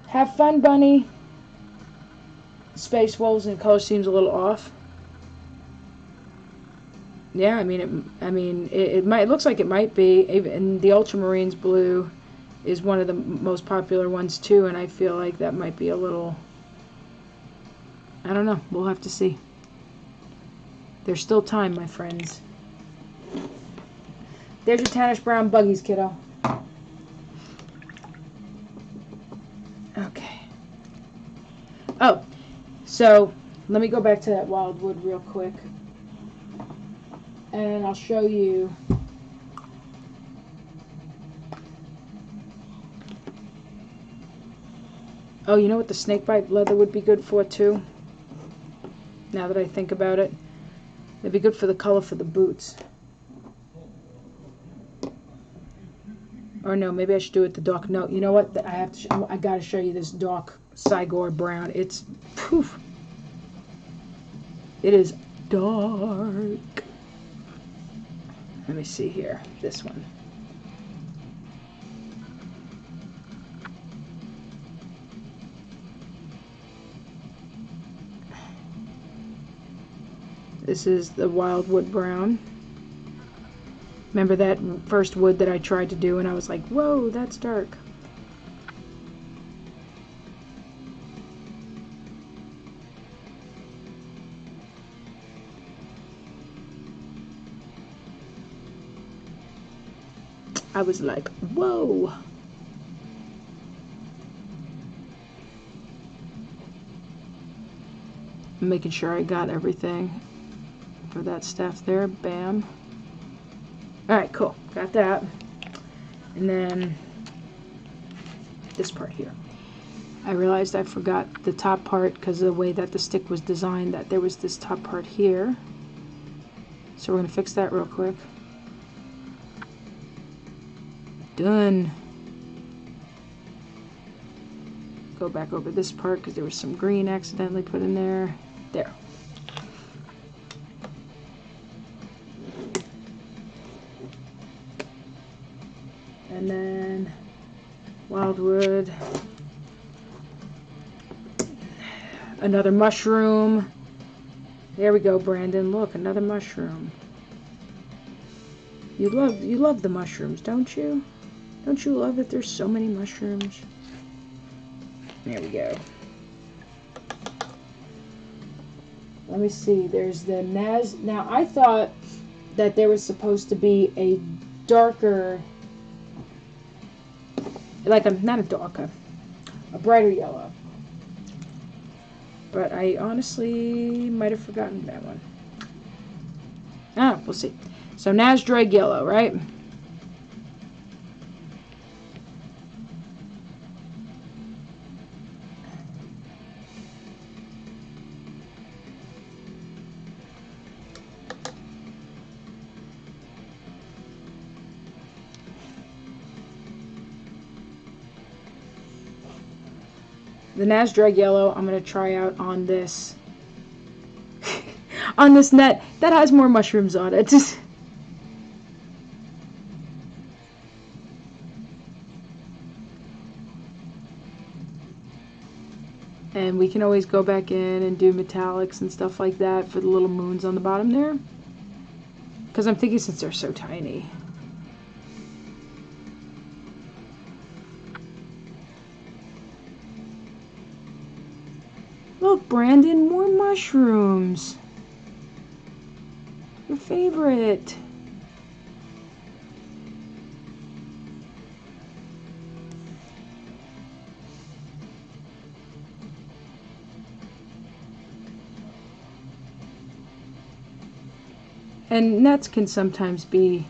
Have fun, Bunny. Space Wolves and color seems a little off. Yeah, I mean, it might. It looks like it might be. Even the Ultramarines blue is one of the most popular ones too, and I feel like that might be a little. I don't know. We'll have to see. There's still time, my friends. There's your tannish brown buggies, kiddo. Okay. Oh, so let me go back to that wildwood real quick. And I'll show you oh, you know what the snakebite leather would be good for too? Now that I think about it. It'd be good for the color for the boots. Or no, maybe I should do it the dark. No, you know what? I gotta show you this dark Sigor brown. It's poof. It is dark. Let me see here. This one. This is the wildwood brown. Remember that first wood that I tried to do and I was like, whoa, that's dark. I was like, whoa. I'm making sure I got everything for that stuff there. Bam. Alright, cool. Got that. And then this part here. I realized I forgot the top part because of the way that the stick was designed, that there was this top part here. So we're going to fix that real quick. Done. Go back over this part because there was some green accidentally put in there. There. And then wildwood. Another mushroom. There we go, Brandon. Look, another mushroom. You love the mushrooms, don't you? Don't you love that there's so many mushrooms? There we go. Let me see. There's the Naz. Now, I thought that there was supposed to be a darker, like not a darker, a brighter yellow. But I honestly might have forgotten that one. Ah, we'll see. So Nazdreg yellow, right? The Nazdreg yellow I'm going to try out on this on this net that has more mushrooms on it. And we can always go back in and do metallics and stuff like that for the little moons on the bottom there. Because I'm thinking since they're so tiny. Look, Brandon, more mushrooms. Your favorite. And nets can sometimes be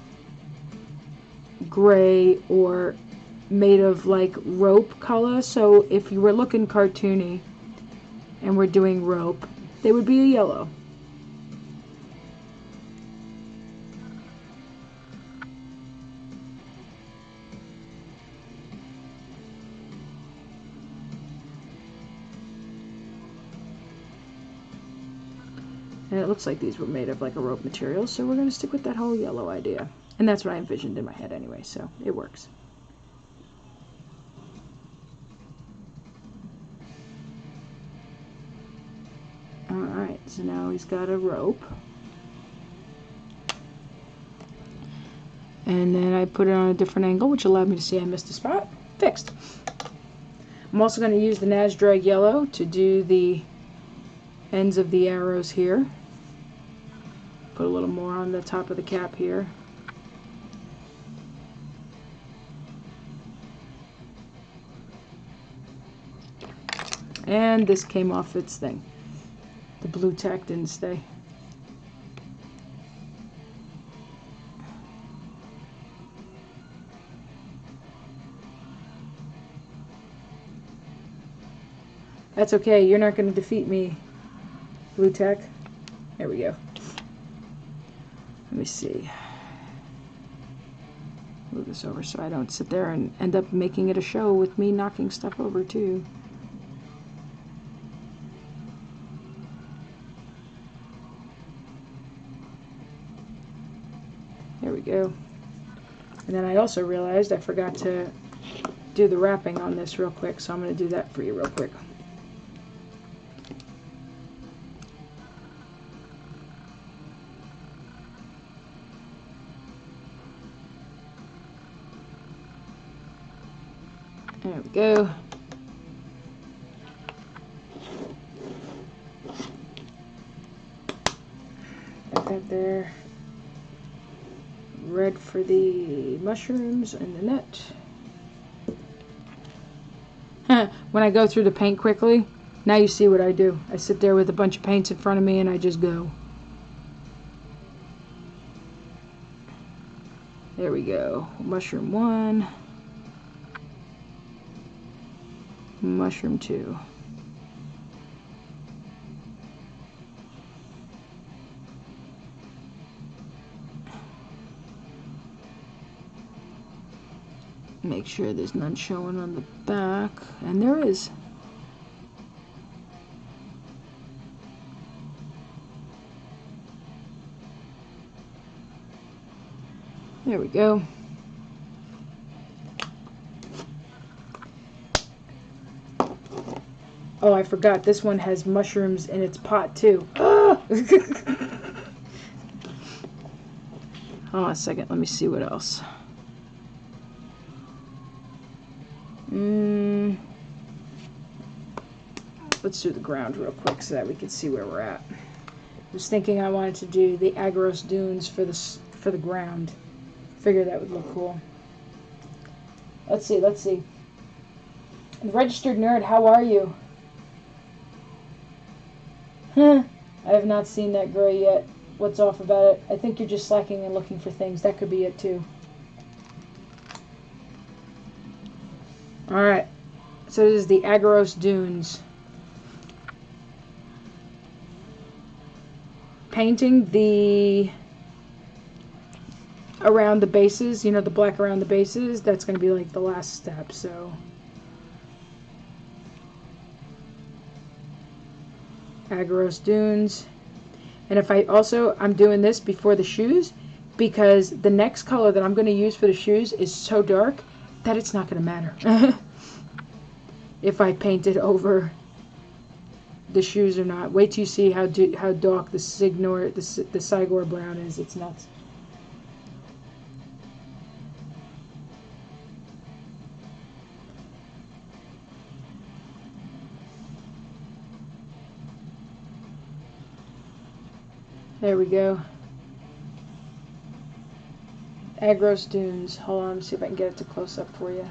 gray or made of like rope color. So if you were looking cartoony and we're doing rope, they would be a yellow. And it looks like these were made of like a rope material, so we're going to stick with that whole yellow idea. And that's what I envisioned in my head anyway, so it works. Alright, so now he's got a rope. And then I put it on a different angle, which allowed me to see I missed a spot. Fixed. I'm also going to use the Nazdreg yellow to do the ends of the arrows here. Put a little more on the top of the cap here. And this came off its thing. The blue tack didn't stay. That's okay, you're not going to defeat me, blue tack. There we go. Let me see. Move this over so I don't sit there and end up making it a show with me knocking stuff over too. There we go. And then I also realized I forgot to do the wrapping on this real quick, so I'm going to do that for you real quick. There we go. Got that there. Red for the mushrooms and the net. When I go through the paint quickly, Now you see what I do. I sit there with a bunch of paints in front of me and I just go. There we go. Mushroom 1. Mushroom 2. Make sure there's none showing on the back, and there is. There we go. Oh, I forgot, this one has mushrooms in its pot too. Ah! Hold on a second, let me see what else. Let's do the ground real quick so that we can see where we're at. I was thinking I wanted to do the Agros dunes for the ground. Figured that would look cool. Let's see, let's see. Registered Nerd, how are you? Huh, I have not seen that gray yet. What's off about it? I think you're just slacking and looking for things. That could be it too. Alright, so this is the Agros dunes. Painting the around the bases, you know, the black around the bases, that's going to be like the last step. So Agros dunes. And if I'm doing this before the shoes because the next color that I'm going to use for the shoes is so dark that it's not going to matter if I paint it over the shoes or not. Wait till you see how dark the Sigor brown is. It's nuts. There we go. Agros dunes. Hold on, let me see if I can get it to close up for you.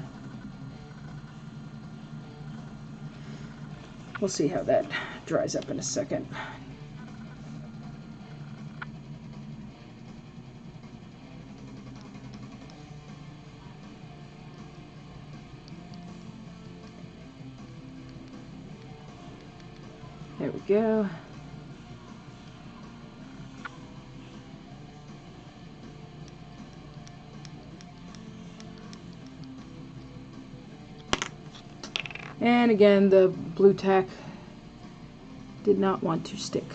We'll see how that dries up in a second. There we go. And again, the blue tack did not want to stick.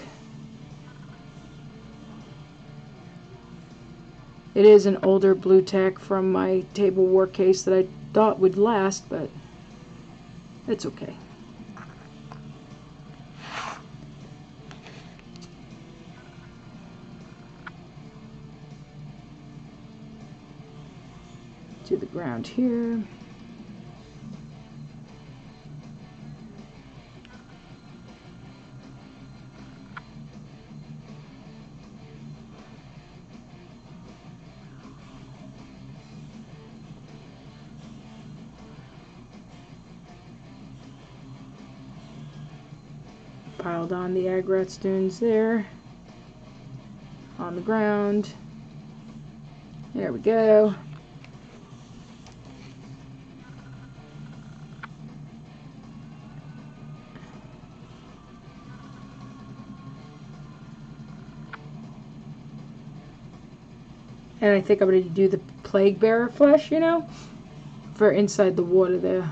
It is an older blue tack from my table war case that I thought would last, but it's okay. To the ground here. Piled on the Agros dunes there, on the ground. There we go. And I think I'm going to do the Plague Bearer flesh, you know, for inside the water there.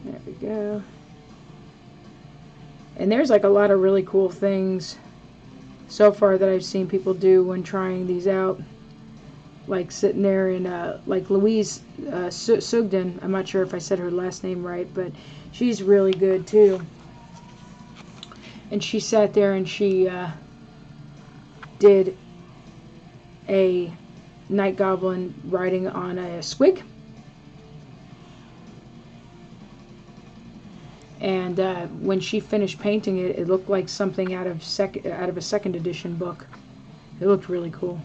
There we go. And there's like a lot of really cool things so far that I've seen people do when trying these out. Like sitting there in, like Louise Sugden, I'm not sure if I said her last name right, but she's really good too. And she sat there and she did a Night Goblin riding on a squig. And when she finished painting it, it looked like something out of a second edition book. It looked really cool.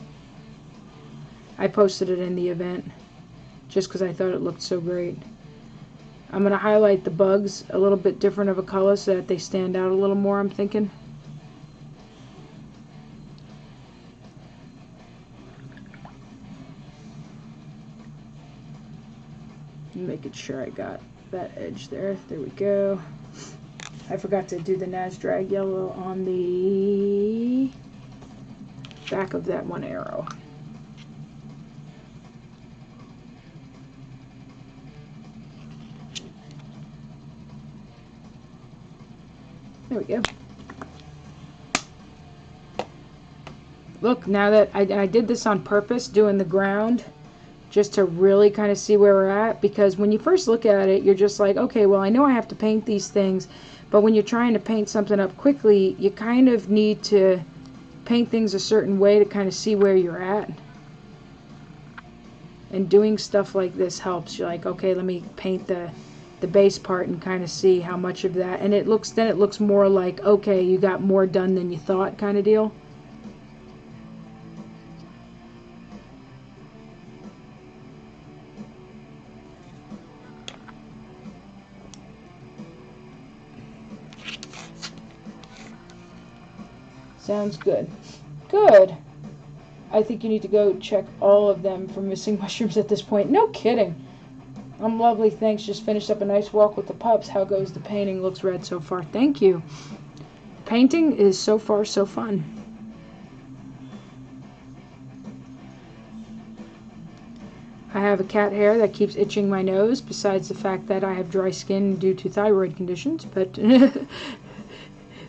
I posted it in the event just because I thought it looked so great. I'm going to highlight the bugs a little bit different of a color so that they stand out a little more, I'm thinking. Making sure I got that edge there. There we go. I forgot to do the Nazdrag yellow on the back of that one arrow. There we go. Look, now that I did this on purpose, doing the ground, just to really kind of see where we're at, because when you first look at it, you're just like, okay, well, I know I have to paint these things, but when you're trying to paint something up quickly, you kind of need to paint things a certain way to kind of see where you're at. And doing stuff like this helps. You're like, okay, let me paint the base part and kind of see how much of that, and it looks more like, okay, you got more done than you thought kind of deal. Sounds good. Good. I think you need to go check all of them for missing mushrooms at this point. No kidding. I'm lovely, thanks. Just finished up a nice walk with the pups. How goes the painting? Looks red so far. Thank you. Painting is so far so fun. I have a cat hair that keeps itching my nose, besides the fact that I have dry skin due to thyroid conditions, but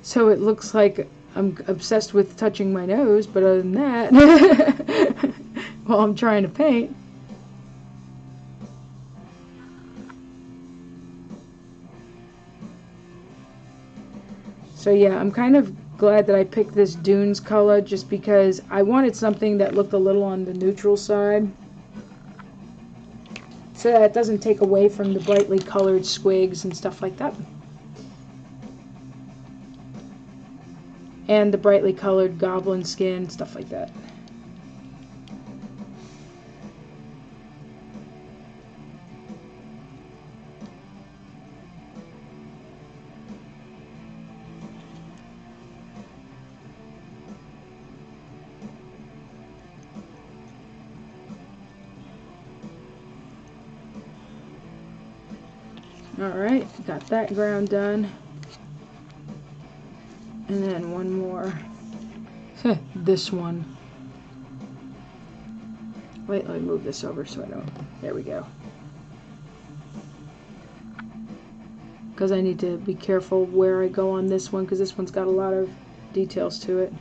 so it looks like I'm obsessed with touching my nose, but other than that, while I'm trying to paint. So yeah, I'm kind of glad that I picked this Dunes color just because I wanted something that looked a little on the neutral side, so that it doesn't take away from the brightly colored squigs and stuff like that. And the brightly colored goblin skin, stuff like that. Alright, got that ground done. And then one more. This one. Wait, let me move this over so I don't... There we go. Because I need to be careful where I go on this one, because this one's got a lot of details to it.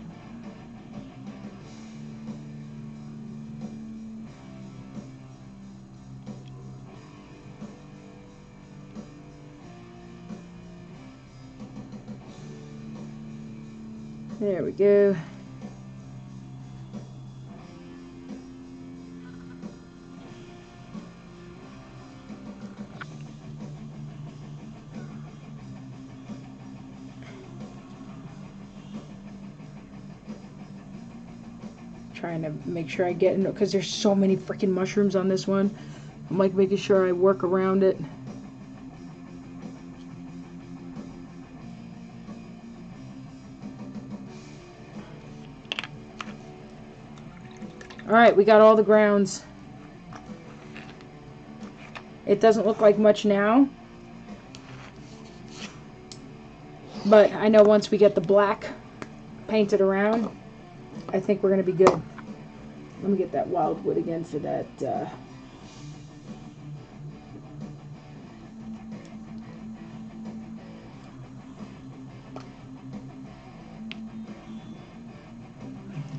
There we go. Trying to make sure I get in, because there's so many freaking mushrooms on this one. I'm like making sure I work around it. Alright, we got all the grounds. It doesn't look like much now, but I know once we get the black painted around, I think we're going to be good. Let me get that wildwood again for that.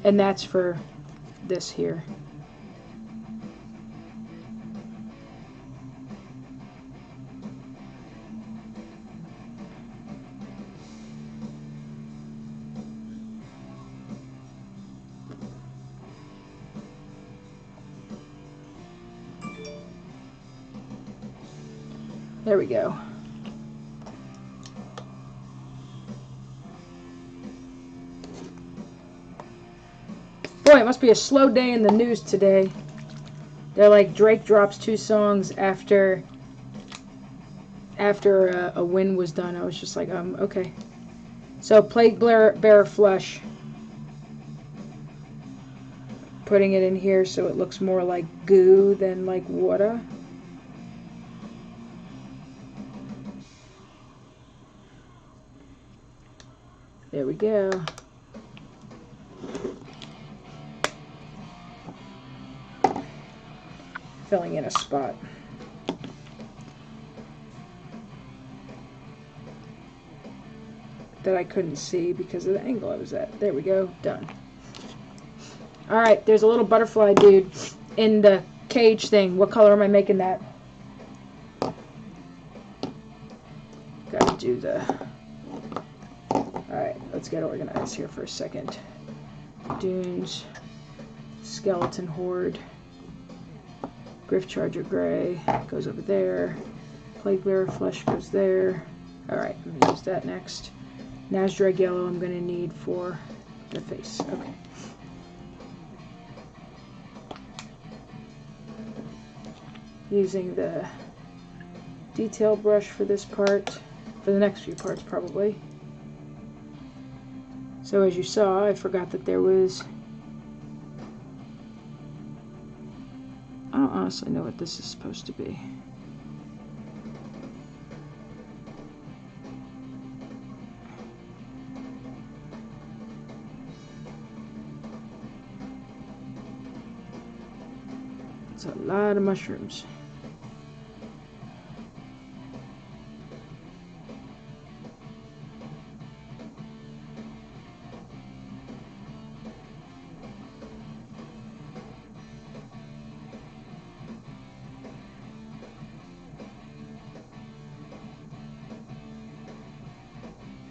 And that's for this here. There we go. Boy, it must be a slow day in the news today. They're like, Drake drops 2 songs after a win was done. I was just like, okay. So, Plague Bearer Flesh. Putting it in here so it looks more like goo than like water. There we go. Filling in a spot. That I couldn't see because of the angle I was at. There we go. Done. Alright, there's a little butterfly dude in the cage thing. What color am I making that? Gotta do the... Alright, let's get organized here for a second. Dunes. Skeleton Horde. Griff Charger Gray goes over there. Plague Bearer Flesh goes there. Alright, I'm going to use that next. Nazdrag Yellow I'm going to need for the face. Okay. Using the detail brush for this part, for the next few parts probably. So as you saw, I forgot that there was... I don't honestly know what this is supposed to be. It's a lot of mushrooms.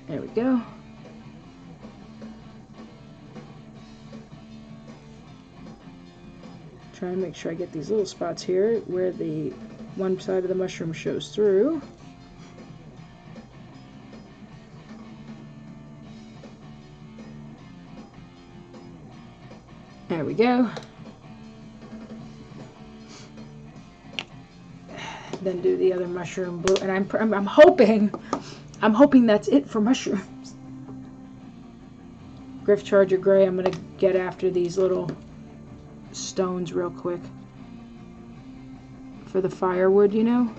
There we go. Try and make sure I get these little spots here where the one side of the mushroom shows through. There we go. Then do the other mushroom blue, and I'm hoping that's it for mushrooms. Griff Charger Gray, I'm gonna get after these little stones real quick for the firewood, you know.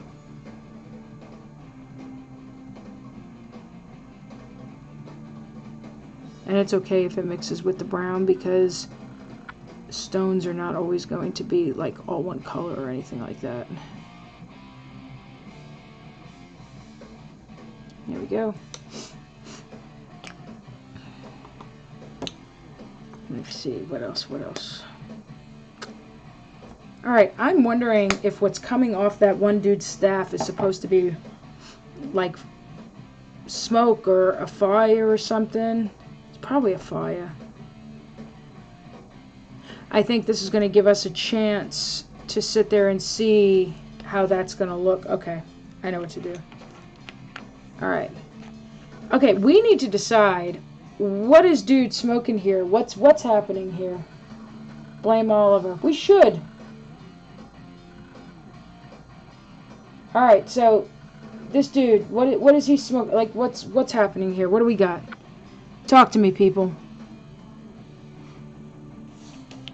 And it's okay if it mixes with the brown because stones are not always going to be like all one color or anything like that. There we go. Let's see, what else? Alright, I'm wondering if what's coming off that one dude's staff is supposed to be like smoke or a fire or something. It's probably a fire. I think this is going to give us a chance to sit there and see how that's going to look. Okay, I know what to do. Alright. Okay, we need to decide what is dude smoking here? What's happening here? Blame Oliver. We should. Alright, so this dude, what is he smoking? Like, what's happening here? What do we got? Talk to me, people.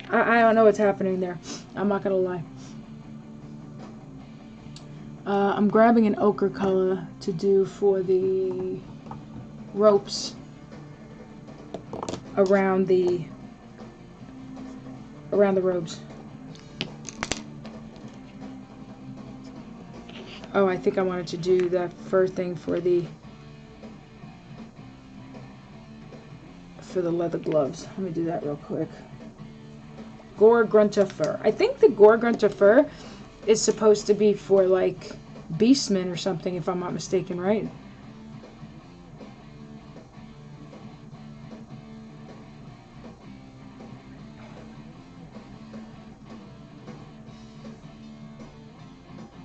I don't know what's happening there. I'm not gonna lie. I'm grabbing an ochre color to do for the ropes around the robes. Oh, I think I wanted to do that fur thing for the leather gloves. Let me do that real quick. Gore Grunta fur. I think the Gore Grunta fur is supposed to be for like beastmen or something, if I'm not mistaken, right?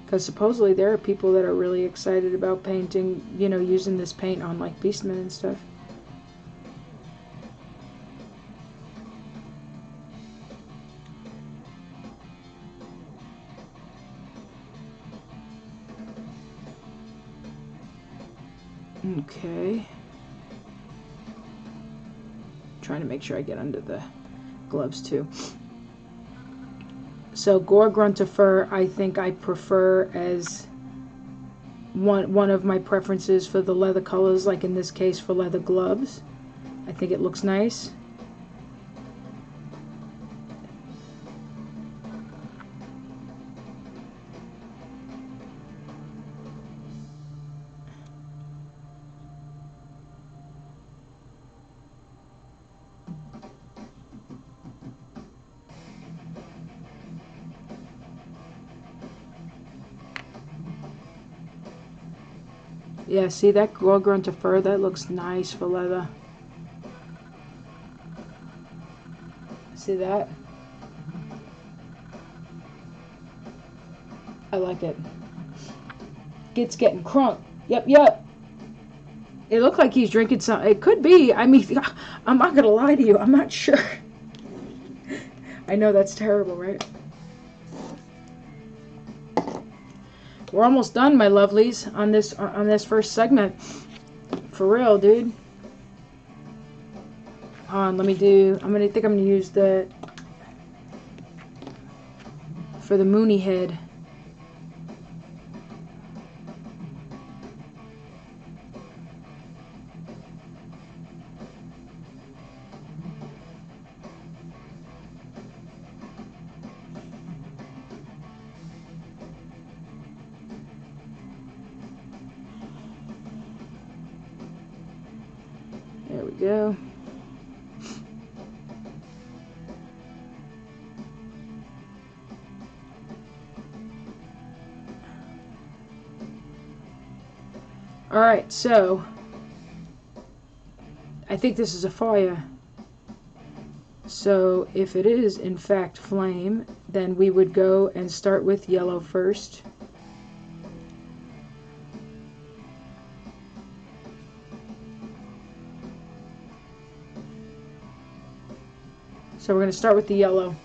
Because supposedly there are people that are really excited about painting, you know, using this paint on like beastmen and stuff. Okay. Trying to make sure I get under the gloves too. So Gore Gruntifer, I think I prefer as one of my preferences for the leather colors, like in this case for leather gloves. I think it looks nice. Yeah, see that Gore Gruntifer? That looks nice for leather. See that? I like it. Git's getting crunk. Yep, yep. It looked like he's drinking something. It could be. I mean, I'm not going to lie to you. I'm not sure. I know that's terrible, right? We're almost done, my lovelies, on this first segment. For real, dude. Hold on, let me do. I'm gonna use the for the Mooney head. There we go. Alright, so I think this is a fire. So if it is in fact flame, then we would go and start with yellow first. So we're going to start with the yellow.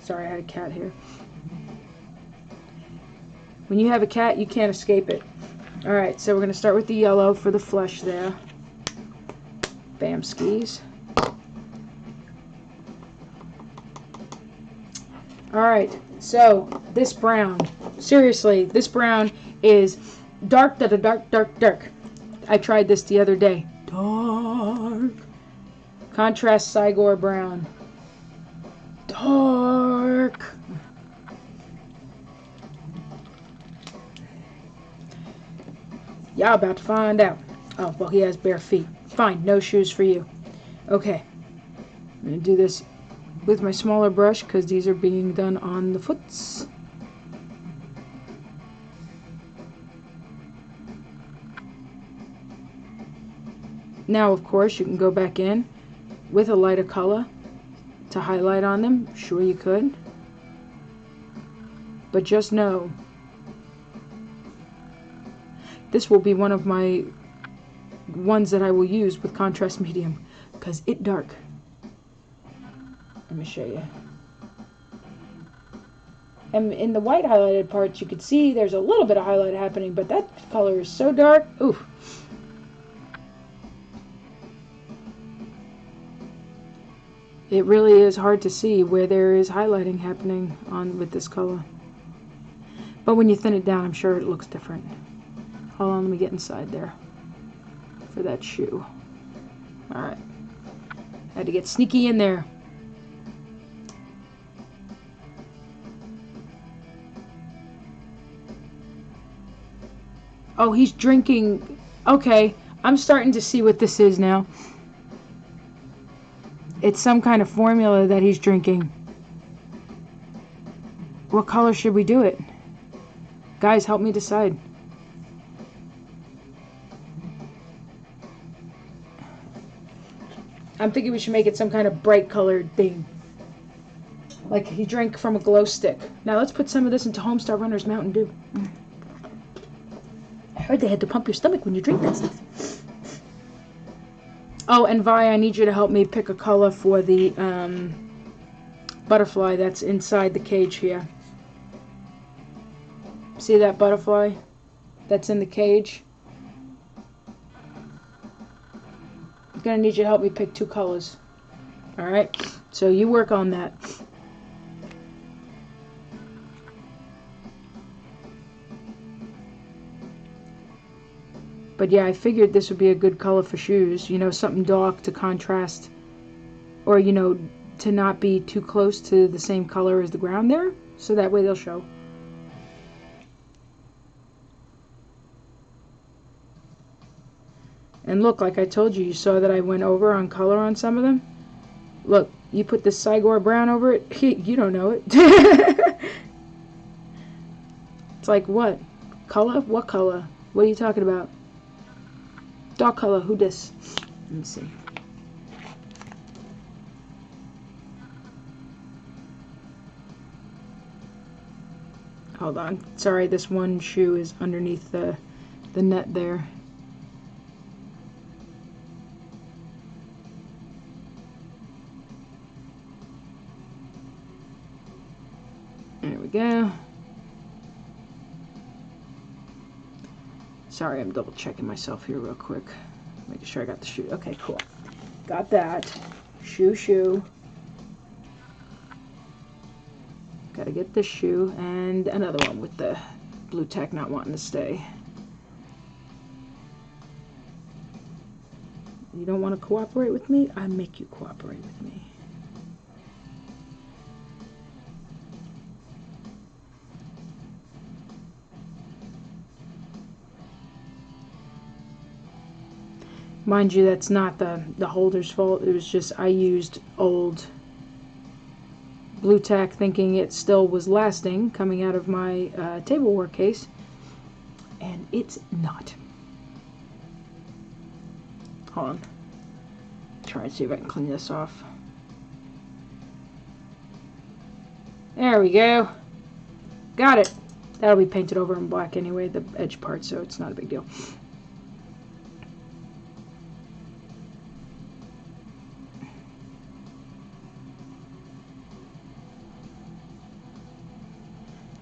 Sorry, I had a cat here. When you have a cat, you can't escape it. Alright, so we're going to start with the yellow for the flesh there. Bam skis. Alright, so this brown. Seriously, this brown is dark, dark, dark, dark. I tried this the other day. Dark. Contrast Sigor brown. Dark. Y'all about to find out. Oh, well, he has bare feet. Fine, no shoes for you. Okay. I'm going to do this with my smaller brush because these are being done on the foots. Now, of course, you can go back in with a lighter color to highlight on them. Sure you could. But just know, this will be one of my ones that I will use with contrast medium because it's dark. Let me show you. And in the white highlighted parts, you could see there's a little bit of highlight happening, but that color is so dark. Oof. It really is hard to see where there is highlighting happening on with this color. But when you thin it down, I'm sure it looks different. Hold on, let me get inside there for that shoe. Alright. Had to get sneaky in there. Oh, he's drinking. Okay, I'm starting to see what this is now. It's some kind of formula that he's drinking. What color should we do it? Guys, help me decide. I'm thinking we should make it some kind of bright colored thing. Like he drank from a glow stick. Now let's put some of this into Homestar Runner's Mountain Dew. I heard they had to pump your stomach when you drink that stuff. Oh, and Vi, I need you to help me pick a color for the butterfly that's inside the cage here. See that butterfly that's in the cage? I'm gonna need you to help me pick 2 colors. Alright, so you work on that. But yeah, I figured this would be a good color for shoes. You know, something dark to contrast. Or, you know, to not be too close to the same color as the ground there. So that way they'll show. And look, like I told you, you saw that I went over on color on some of them? Look, you put this Sigor brown over it, you don't know it. It's like, what? Color? What color? What are you talking about? Dark color, who dis? Let me see. Hold on. Sorry, this one shoe is underneath the net there. There we go. Sorry, I'm double checking myself here real quick. Making sure I got the shoe. Okay, cool. Got that. Shoe. Gotta get this shoe and another one with the blue tack not wanting to stay. You don't want to cooperate with me? I make you cooperate with me. Mind you, that's not the holder's fault. It was just I used old blue tack thinking it still was lasting coming out of my tableware case, and it's not. Hold on. Try and see if I can clean this off. There we go. Got it. That'll be painted over in black anyway, the edge part, so it's not a big deal.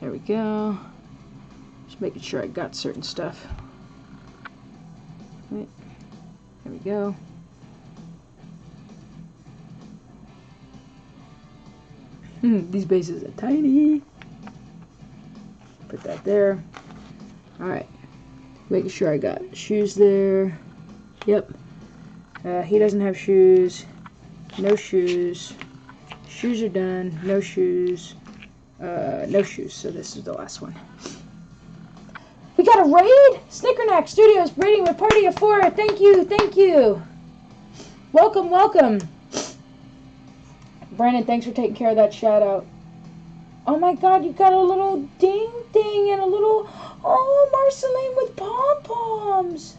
There we go. Just making sure I got certain stuff. Right. There we go. These bases are tiny. Put that there. Alright. Making sure I got shoes there. Yep. He doesn't have shoes. No shoes. Shoes are done. No shoes. No shoes, so this is the last one. We got a raid? Snickernack Studios raiding with party of 4. Thank you. Welcome. Brandon, thanks for taking care of that shout out. Oh my god, you got a little ding ding and a little, oh, Marceline with pom-poms.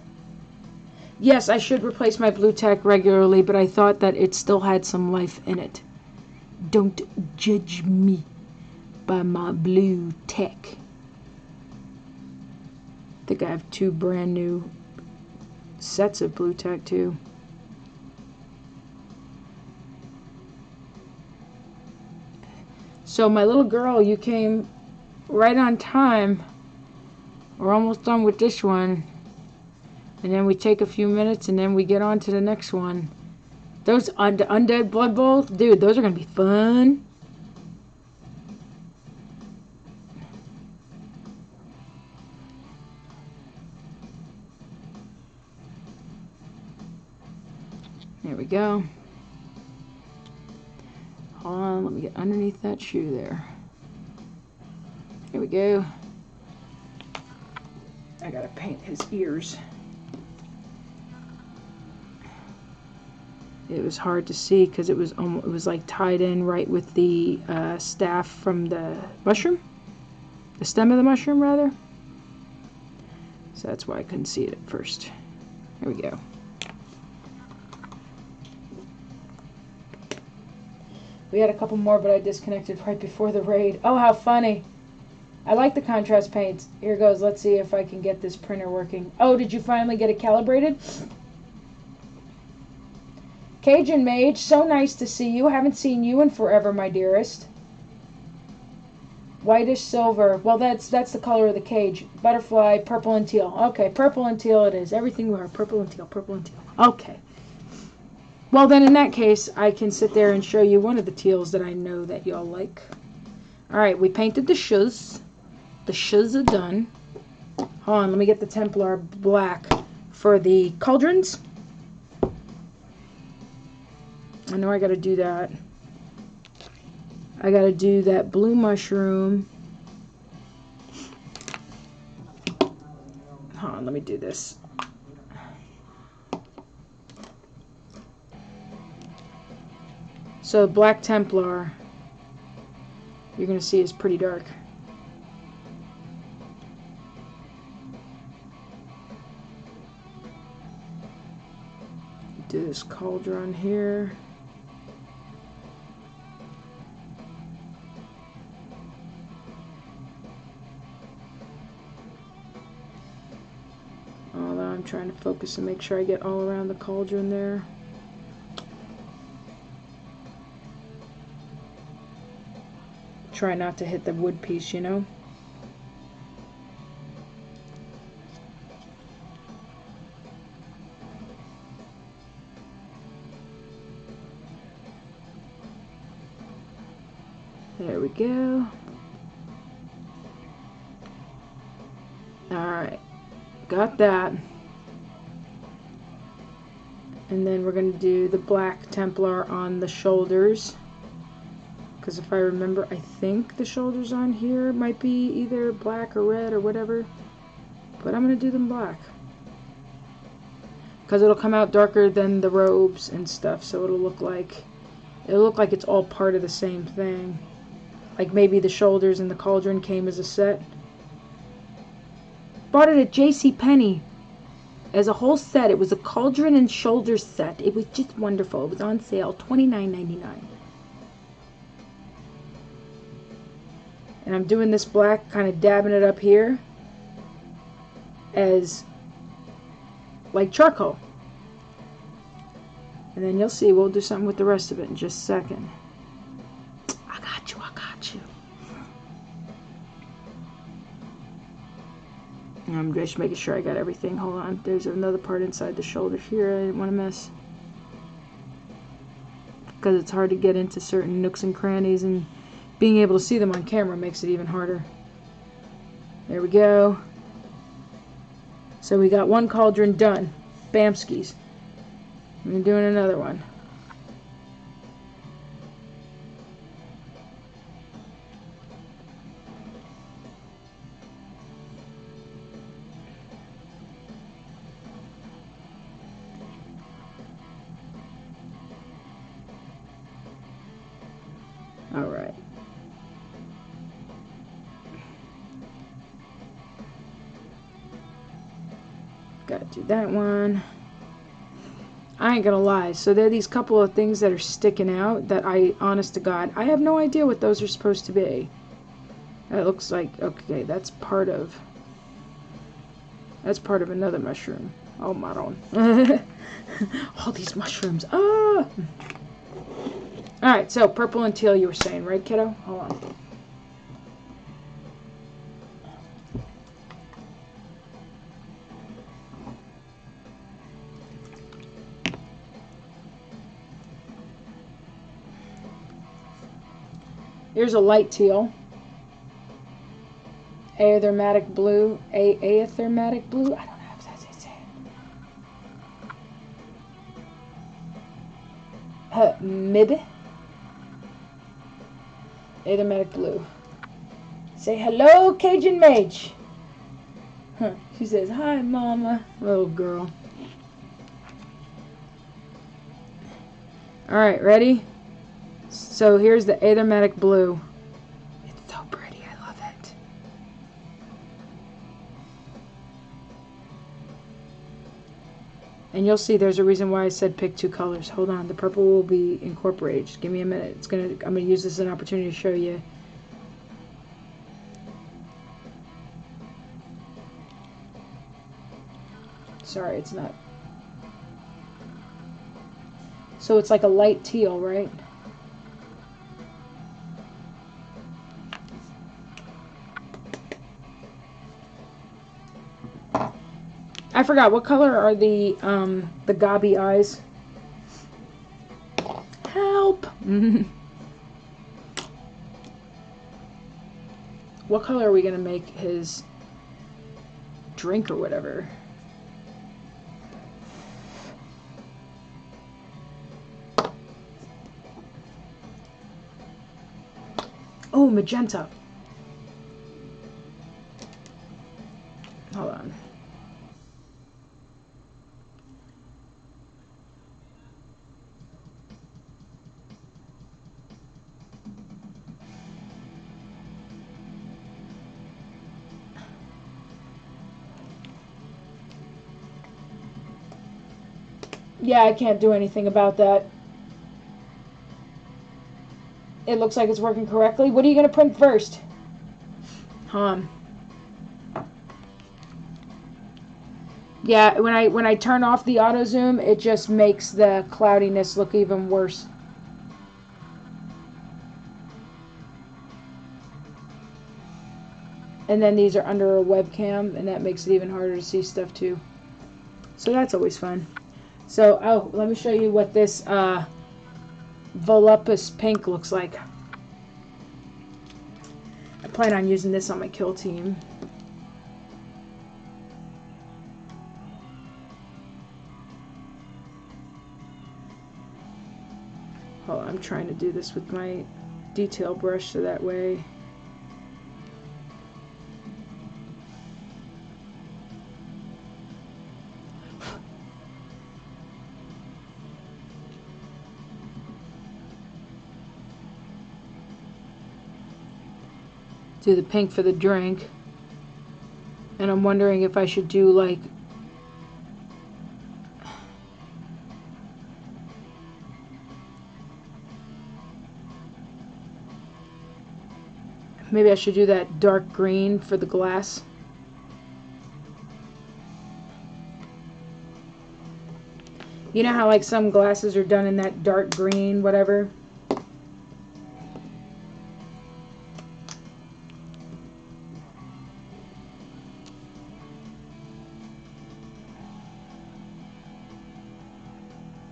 Yes, I should replace my blue tack regularly, but I thought that it still had some life in it. Don't judge me by my blue tack. I think I have 2 brand new sets of blue tack too. So my little girl, you came right on time. We're almost done with this one. And then we take a few minutes and then we get on to the next one. Those Undead Blood Bowls, dude, those are going to be fun. There we go. Hold on, let me get underneath that shoe there. Here we go. I gotta paint his ears. It was hard to see because it was like tied in right with the staff from the mushroom, the stem of the mushroom rather. So that's why I couldn't see it at first. Here we go. We had a couple more, but I disconnected right before the raid. Oh, how funny. I like the contrast paints. Here goes. Let's see if I can get this printer working. Oh, did you finally get it calibrated? Cajun Mage, so nice to see you. Haven't seen you in forever, my dearest. Whitish silver. Well, that's the color of the cage. Butterfly, purple and teal. Okay, purple and teal it is. Everything we are purple and teal, purple and teal. Okay. Well, then in that case, I can sit there and show you one of the teals that I know that y'all like. Alright, we painted the shoes. The shoes are done. Hold on, let me get the Templar black for the cauldrons. I know I gotta do that. I gotta do that blue mushroom. Hold on, let me do this. So Black Templar, you're gonna see is pretty dark. Do this cauldron here. Although I'm trying to focus and make sure I get all around the cauldron there. Try not to hit the wood piece, you know. There we go. Alright, got that. And then we're going to do the Black Templar on the shoulders. Because if I remember, I think the shoulders on here might be either black or red or whatever. But I'm going to do them black. Because it'll come out darker than the robes and stuff. So it'll look like it's all part of the same thing. Like maybe the shoulders and the cauldron came as a set. Bought it at JCPenney as a whole set. It was a cauldron and shoulder set. It was just wonderful. It was on sale, $29.99. And I'm doing this black, kind of dabbing it up here as like charcoal. And then you'll see we'll do something with the rest of it in just a second. I got you, I got you. I'm just making sure I got everything. Hold on, there's another part inside the shoulder here I didn't want to miss. Because it's hard to get into certain nooks and crannies, and being able to see them on camera makes it even harder. There we go. So we got one cauldron done. Bamskis. We're doing another one. All right. Gotta do that one. I ain't gonna lie. So there are these couple of things that are sticking out that I, honest to God, I have no idea what those are supposed to be. That looks like, okay, that's part of another mushroom. Oh, marron. All these mushrooms. Ah! Alright, so purple and teal you were saying, right, kiddo? Hold on. Here's a light teal. Aethermatic blue. Aethermatic blue? I don't know how to say it. Maybe. Aethermatic blue. Say hello, Cajun Mage. Huh. She says, hi, Mama. Little girl. Alright, ready? So here's the Aethermatic blue. It's so pretty. I love it. And you'll see there's a reason why I said pick two colors. Hold on, the purple will be incorporated. Just give me a minute. I'm gonna use this as an opportunity to show you. Sorry, it's not. So it's like a light teal, right? I forgot, what color are the gobby eyes? Help! What color are we gonna make his drink or whatever? Oh, magenta. Hold on. Yeah, I can't do anything about that. It looks like it's working correctly. What are you going to print first? Yeah, when I turn off the auto zoom, it just makes the cloudiness look even worse. And then these are under a webcam, and that makes it even harder to see stuff too. So that's always fun. So, oh, let me show you what this Volupus pink looks like. I plan on using this on my kill team. Hold on, I'm trying to do this with my detail brush so that way. Do the pink for the drink. And I'm wondering if I should do like maybe I should do that dark green for the glass. You know how like some glasses are done in that dark green, whatever?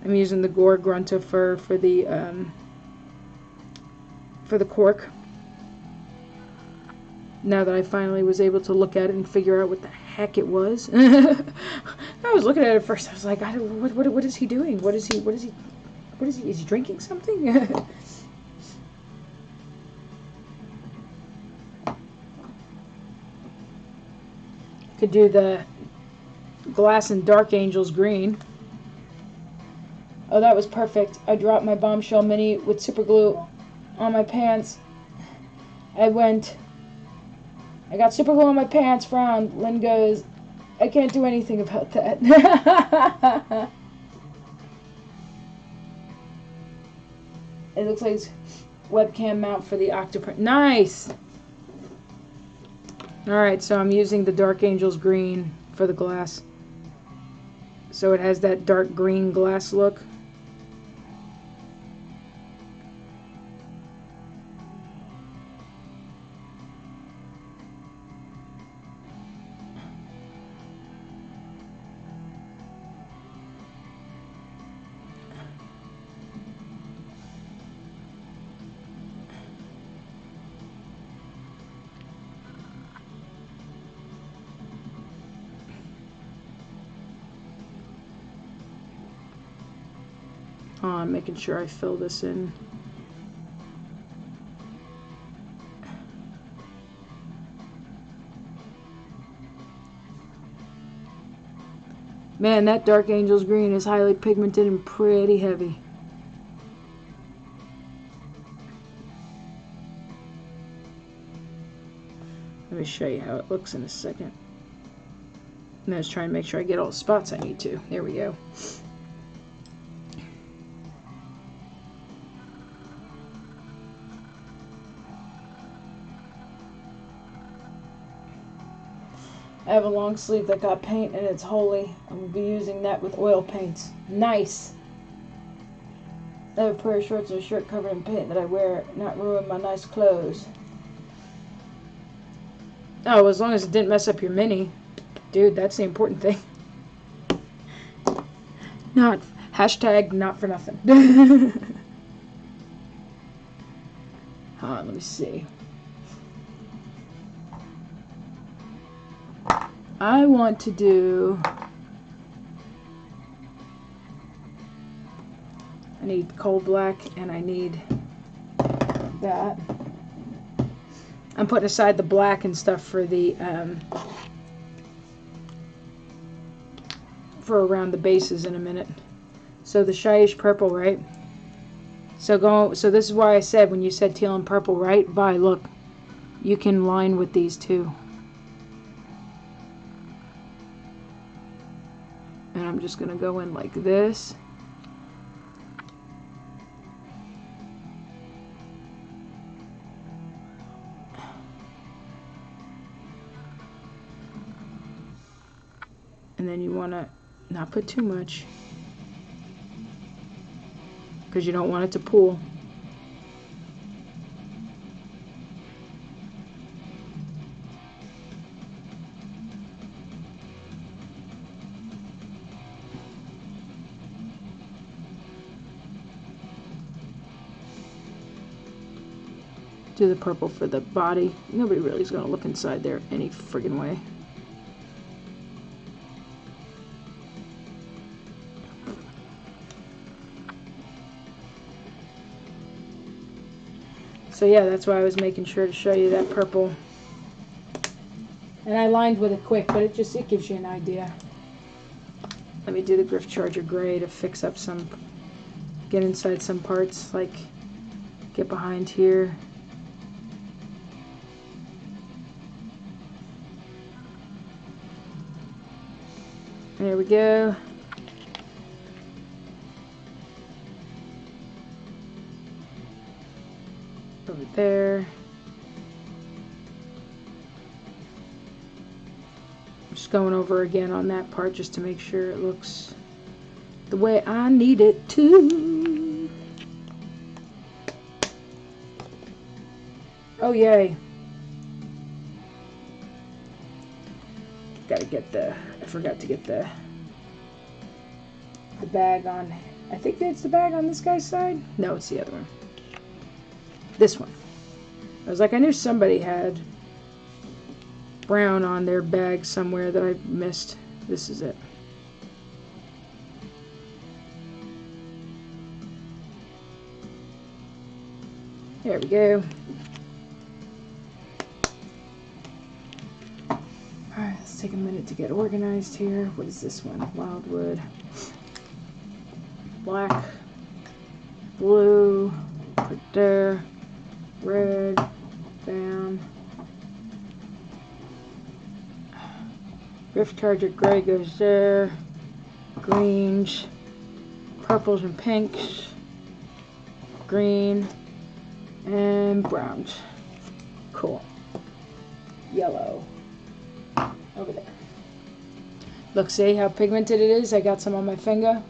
I'm using the Gore Grunta fur for the cork. Now that I finally was able to look at it and figure out what the heck it was. I was looking at it first. I was like, what is he doing? Is he drinking something? Could do the glass and Dark Angels green. Oh, that was perfect. I dropped my Bombshell Mini with super glue on my pants. I got super glue on my pants, frowned. Lynn goes, I can't do anything about that. It looks like it's webcam mount for the Octoprint. Nice! Alright, so I'm using the Dark Angels green for the glass. So it has that dark green glass look. Oh, I'm making sure I fill this in. Man, that Dark Angels green is highly pigmented and pretty heavy. Let me show you how it looks in a second. I'm just trying to make sure I get all the spots I need to. There we go. I have a long sleeve that got paint and it's holy. I'm going to be using that with oil paints. Nice! I have a pair of shorts and a shirt covered in paint that I wear, not ruin my nice clothes. Oh, as long as it didn't mess up your mini. Dude, that's the important thing. Not, hashtag not for nothing. Hold on, let me see. I want to do... I need coal black and I need that. I'm putting aside the black and stuff for the for around the bases in a minute. So the shyish purple, right? So this is why I said when you said teal and purple, right? Vi, look, you can line with these two. And I'm just gonna go in like this. And then you want to not put too much because you don't want it to pool. Do the purple for the body. Nobody really is going to look inside there any friggin' way. So yeah, that's why I was making sure to show you that purple. And I lined with it quick, but it gives you an idea. Let me do the Griff Charger gray to fix up some, get inside some parts, like get behind here. There we go. Over there. I'm just going over again on that part just to make sure it looks the way I need it to. Oh yay. Gotta get the, I forgot to get the bag on, I think that's the bag on this guy's side. No, it's the other one. This one. I was like, I knew somebody had brown on their bag somewhere that I missed. This is it. There we go. Alright, let's take a minute to get organized here. What is this one? Wildwood. Black. Blue. Put there. Red. Bam. Griff Charger gray goes there. Greens. Purples and pinks. Green. And browns. Cool. Yellow. Over there. Look, see how pigmented it is? I got some on my finger.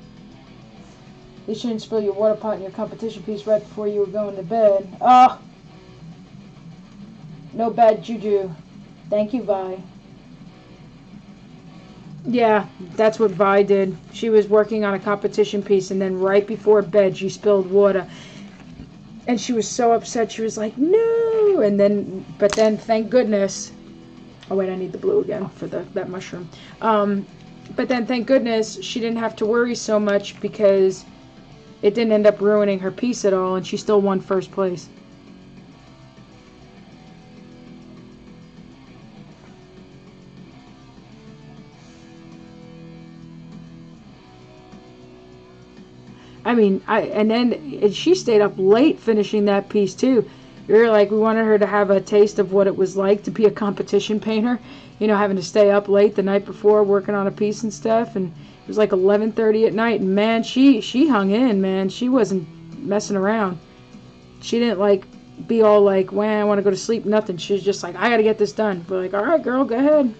You shouldn't spill your water pot in your competition piece right before you were going to bed. Oh! No bad juju. Thank you, Vi. Yeah, that's what Vi did. She was working on a competition piece, and then right before bed, she spilled water. And she was so upset. She was like, no! And then, but then, thank goodness. Oh, wait, I need the blue again for that mushroom. But then, thank goodness, she didn't have to worry so much because it didn't end up ruining her piece at all, and she still won first place. I mean, and then she stayed up late finishing that piece too. We were like, we wanted her to have a taste of what it was like to be a competition painter. You know, having to stay up late the night before working on a piece and stuff. And it was like 11:30 at night. And man, she hung in, man. She wasn't messing around. She didn't like be all like, well, I want to go to sleep, nothing. She was just like, I got to get this done. We're like, all right, girl, go ahead.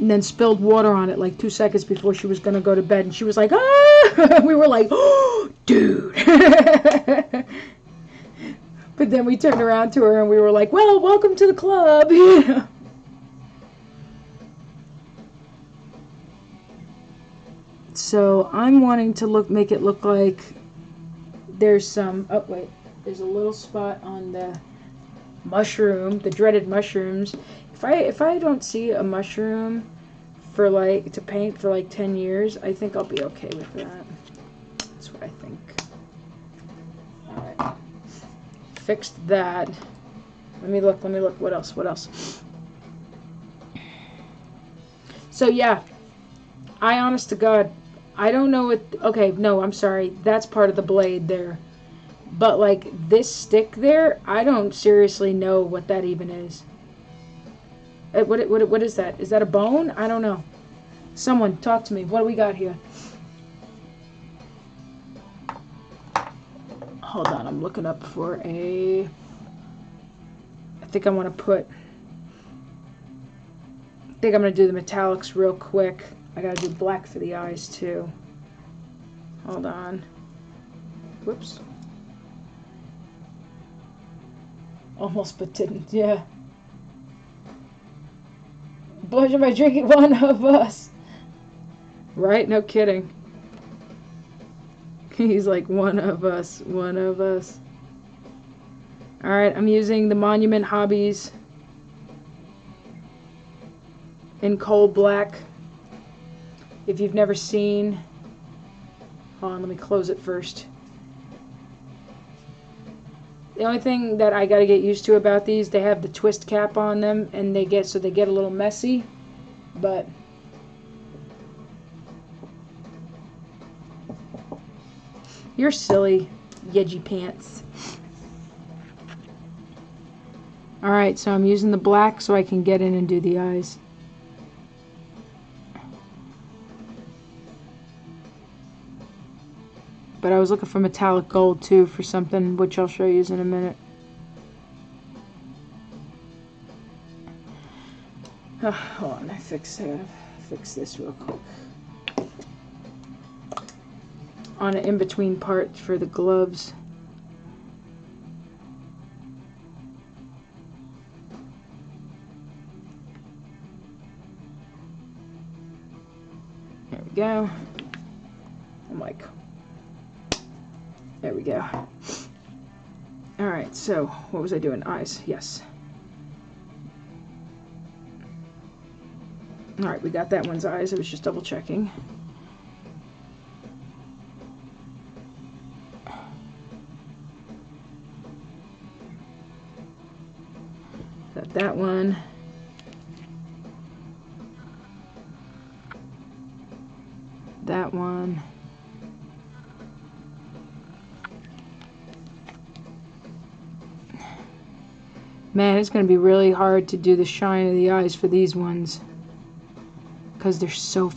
and then spilled water on it like 2 seconds before she was going to go to bed. And she was like, ah! We were like, oh, dude. But then we turned around to her and we were like, well, welcome to the club. So I'm wanting to make it look like there's some, oh wait, there's a little spot on the mushroom, the dreaded mushrooms. If I don't see a mushroom for like to paint for like 10 years, I think I'll be okay with that. That's what I think. Alright. Fixed that. Let me look. What else? So yeah, I honest to God, I don't know what, okay, no, I'm sorry. That's part of the blade there. But like this stick there, I don't seriously know what that even is. What is that? Is that a bone? I don't know. Someone talk to me. What do we got here? Hold on, I'm looking up for a... I think I'm going to do the metallics real quick. I got to do black for the eyes too. Hold on. Whoops. Almost but didn't, yeah. Pleasure by drinking one of us. Right? No kidding. He's like, one of us. Alright, I'm using the Monument Hobbies in coal black. If you've never seen... Hold on, let me close it first. The only thing that I gotta get used to about these, they have the twist cap on them, and they get a little messy, but you're silly, Yedgy Pants. Alright, so I'm using the black so I can get in and do the eyes. But I was looking for metallic gold too for something, which I'll show you in a minute. Hold on, I fix this real quick. On an in-between part for the gloves. There we go. I'm like... There we go. Alright, so what was I doing? Eyes, yes. Alright, we got that one's eyes. I was just double checking. Got that one. That one. Man, it's going to be really hard to do the shine of the eyes for these ones. Because they're so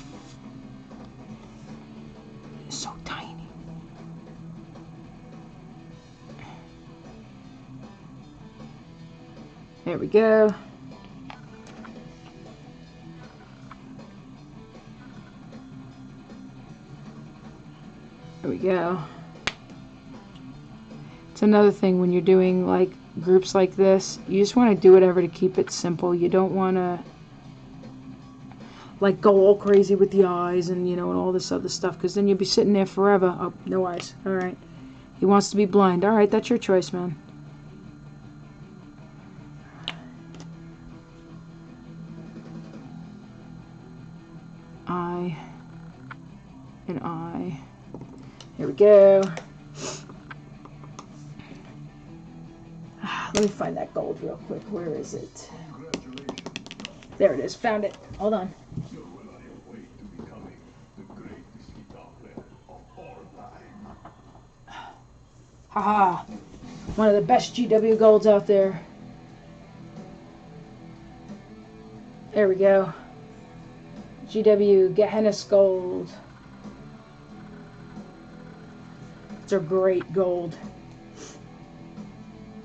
tiny. There we go. There we go. It's another thing when you're doing like groups like this, you just want to do whatever to keep it simple. You don't want to like go all crazy with the eyes and you know and all this other stuff, because then you'll be sitting there forever. Oh, no eyes. Alright. He wants to be blind. Alright, that's your choice, man. Eye and eye. Here we go. Let me find that gold real quick. Where is it? There it is. Found it. Hold on. Haha. One of the best GW golds out there. There we go. GW Gehenna's gold. It's a great gold.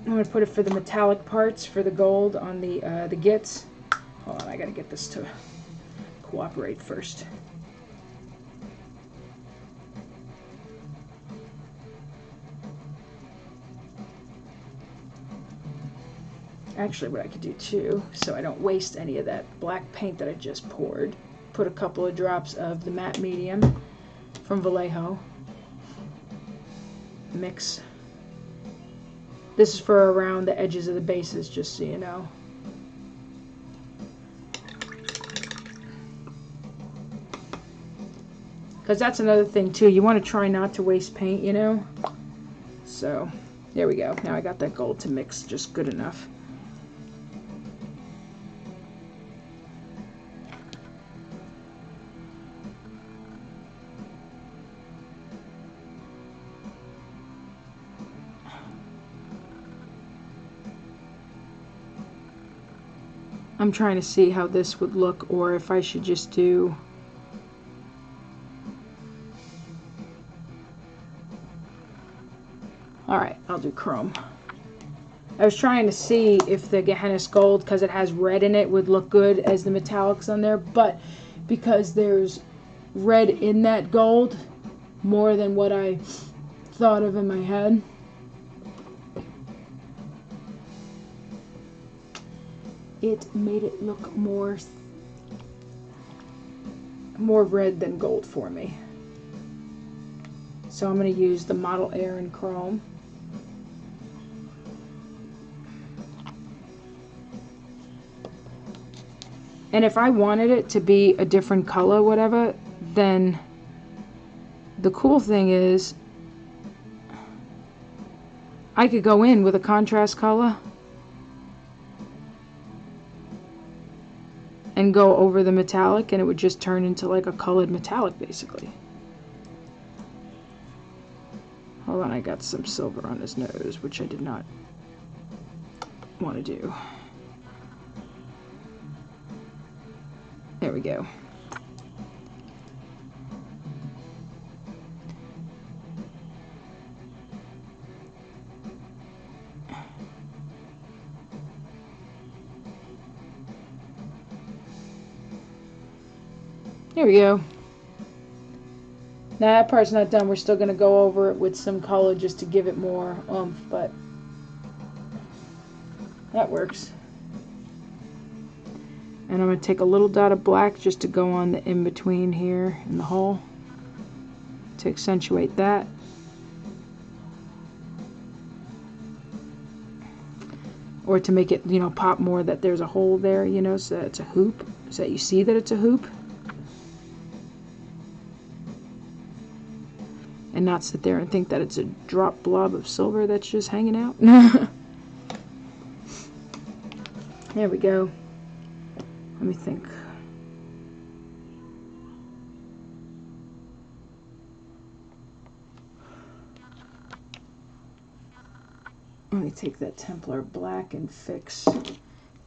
I'm going to put it for the metallic parts for the gold on the Gits. Hold on, I got to get this to cooperate first. Actually, what I could do too, so I don't waste any of that black paint that I just poured, put a couple of drops of the matte medium from Vallejo. Mix. This is for around the edges of the bases, just so you know. Because that's another thing too, you want to try not to waste paint, you know. So, there we go. Now I got that gold to mix just good enough. I'm trying to see how this would look, or if I should just do alright, I'll do chrome. I was trying to see if the Gehenna's gold, because it has red in it, would look good as the metallics on there, but because there's red in that gold more than what I thought of in my head, it made it look more red than gold for me. So I'm going to use the Model Air in chrome. And if I wanted it to be a different color, whatever, then the cool thing is I could go in with a contrast color and go over the metallic, and it would just turn into like a colored metallic basically. Hold on, I got some silver on his nose, which I did not want to do. There we go. There we go. Now that part's not done. We're still going to go over it with some color just to give it more oomph, but that works. And I'm going to take a little dot of black just to go on the in-between here in the hole to accentuate that. Or to make it, you know, pop more that there's a hole there, you know, so that it's a hoop, so that you see that it's a hoop. And not sit there and think that it's a drop blob of silver that's just hanging out. There we go. Let me think. Let me take that Templar black and fix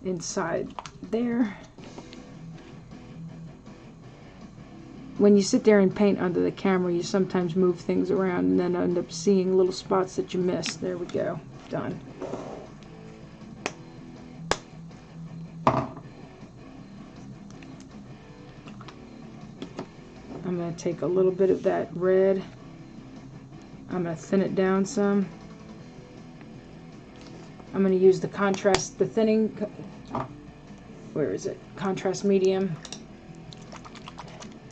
inside there. When you sit there and paint under the camera, you sometimes move things around and then end up seeing little spots that you missed. There we go. Done. I'm going to take a little bit of that red. I'm going to thin it down some. I'm going to use the contrast, the thinning, where is it? Contrast medium.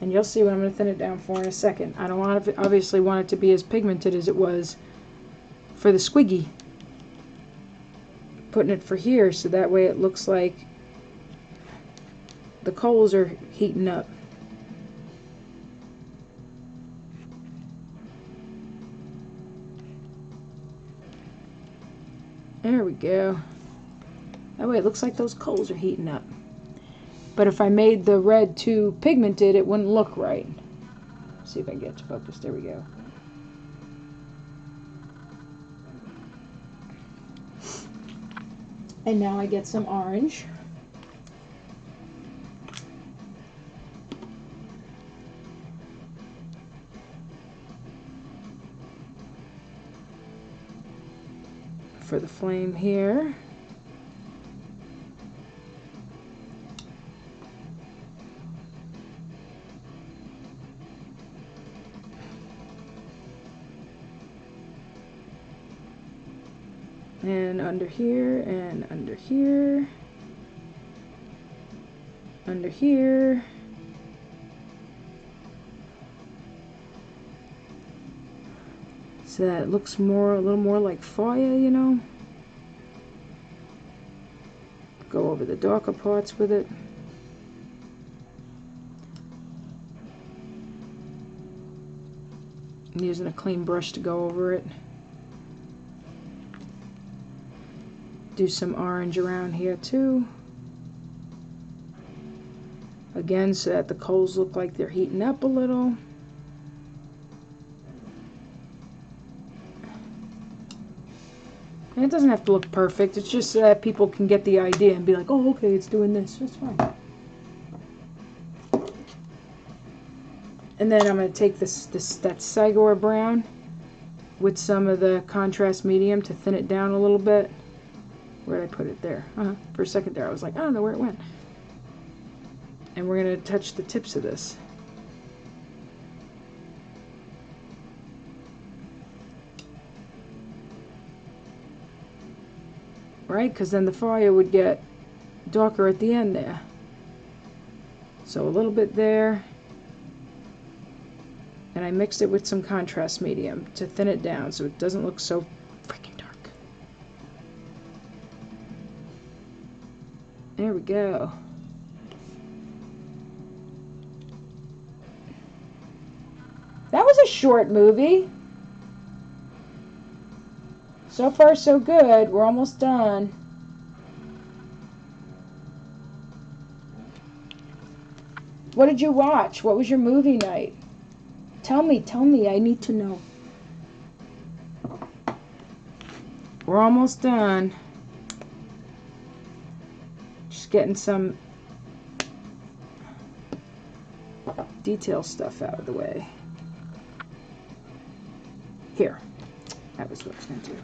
And you'll see what I'm going to thin it down for in a second. I don't want to, obviously want it to be as pigmented as it was for the squiggy. Putting it for here so that way it looks like the coals are heating up. There we go. That way it looks like those coals are heating up. But if I made the red too pigmented, it wouldn't look right. Let's see if I can get it to focus. There we go. And now I get some orange. For the flame here. one under here and under here. Under here. So that it looks more, a little more like foil, you know. Go over the darker parts with it. I'm using a clean brush to go over it. Do some orange around here too. Again, so that the coals look like they're heating up a little. And it doesn't have to look perfect, it's just so that people can get the idea and be like, oh, okay, it's doing this, that's fine. And then I'm going to take that Sigor brown with some of the contrast medium to thin it down a little bit. Where did I put it? There. For a second there I was like, I don't know where it went. And we're going to touch the tips of this. Right? Because then the fire would get darker at the end there. So a little bit there. And I mixed it with some contrast medium to thin it down so it doesn't look so freaking dark. There we go. That was a short movie. So far so good. We're almost done. What did you watch? What was your movie night? Tell me, I need to know. We're almost done. Just getting some detail stuff out of the way. Here. That was what I was going to do.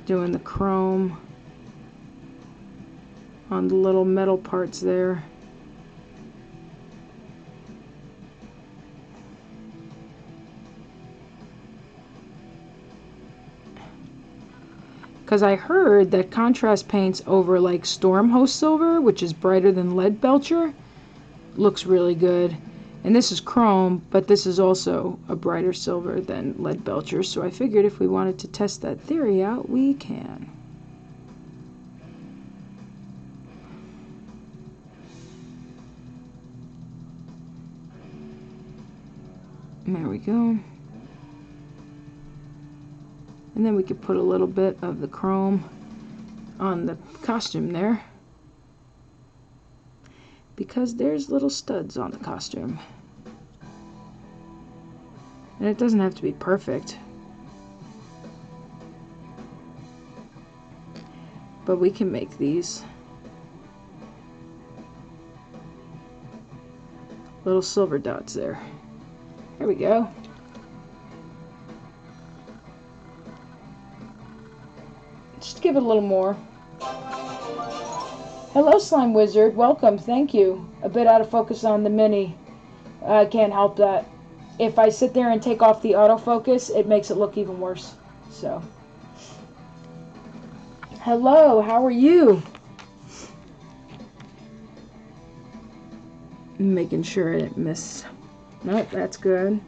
Doing the chrome on the little metal parts there. Because I heard that contrast paints over like Stormhost Silver, which is brighter than Lead Belcher, looks really good. And this is chrome, but this is also a brighter silver than Lead Belcher, so I figured if we wanted to test that theory out, we can. There we go. And then we could put a little bit of the chrome on the costume there, because there's little studs on the costume. And it doesn't have to be perfect, but we can make these little silver dots there. There we go. Just give it a little more. Hello, Slime Wizard. Welcome. Thank you. A bit out of focus on the mini. I can't help that. If I sit there and take off the autofocus, it makes it look even worse. So, hello. How are you? Making sure I didn't miss. Nope, that's good.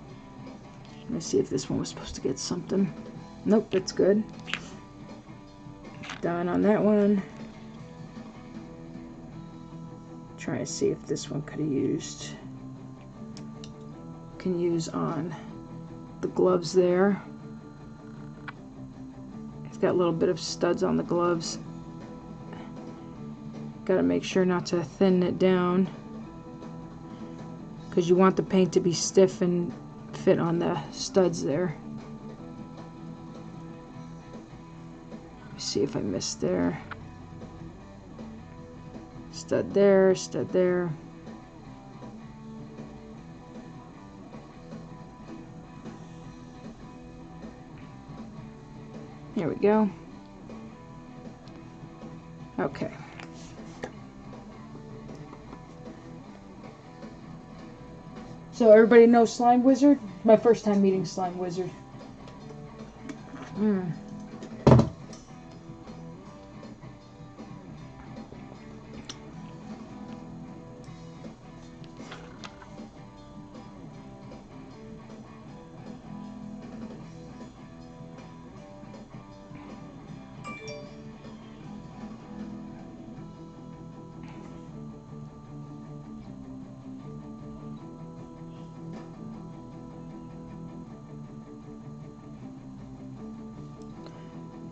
Let me see if this one was supposed to get something. Nope, that's good. Done on that one. Trying to see if this one could have used. Can use on the gloves there. It's got a little bit of studs on the gloves. Got to make sure not to thin it down, because you want the paint to be stiff and fit on the studs there. Let me see if I missed there. Stud there, stud there. There we go. Okay. So everybody knows Slime Wizard? My first time meeting Slime Wizard.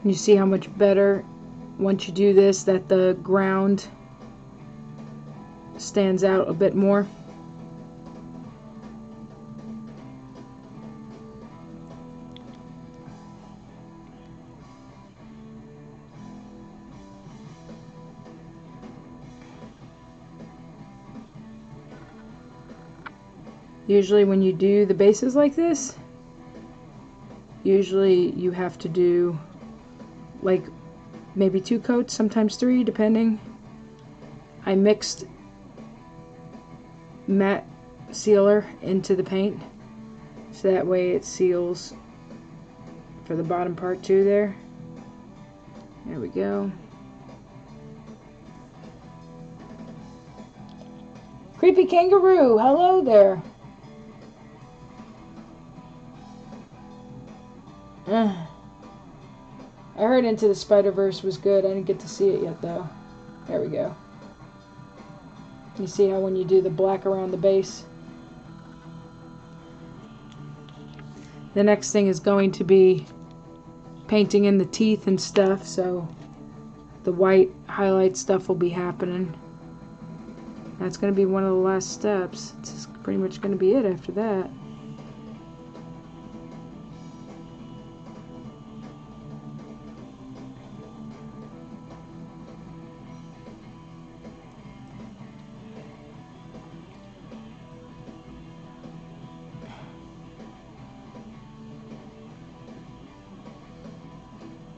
You see how much better, once you do this, that the ground stands out a bit more. Usually when you do the bases like this, usually you have to do like maybe 2 coats, sometimes 3, depending. I mixed matte sealer into the paint, so that way it seals for the bottom part too there. There we go. Creepy Kangaroo, hello there. I heard Into the Spider-Verse was good. I didn't get to see it yet though. There we go. You see how when you do the black around the base? The next thing is going to be painting in the teeth and stuff, so the white highlight stuff will be happening. That's going to be one of the last steps. It's pretty much going to be it after that.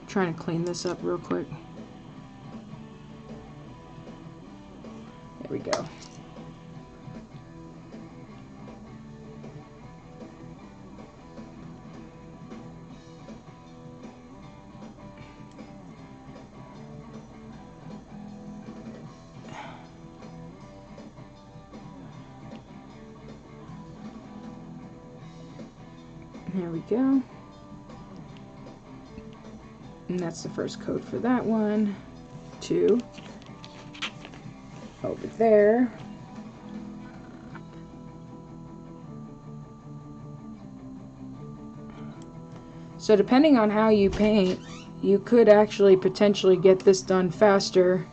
Trying to clean this up real quick. There we go. There we go. And that's the first coat for that one. 2 over there. So depending on how you paint, you could actually potentially get this done faster.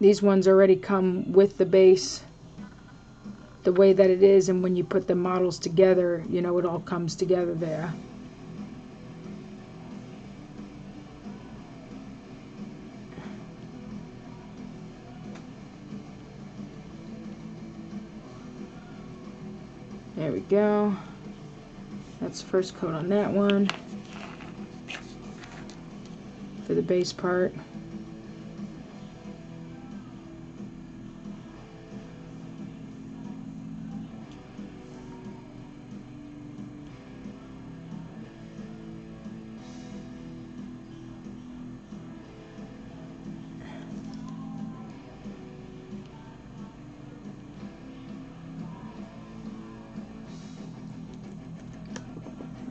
These ones already come with the base the way that it is, and when you put the models together, you know, it all comes together there. There we go. That's the first coat on that one for the base part.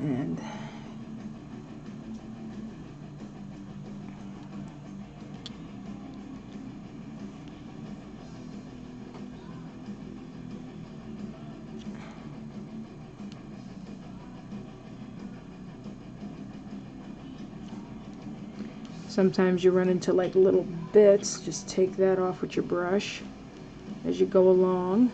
And sometimes you run into like little bits. Just take that off with your brush as you go along.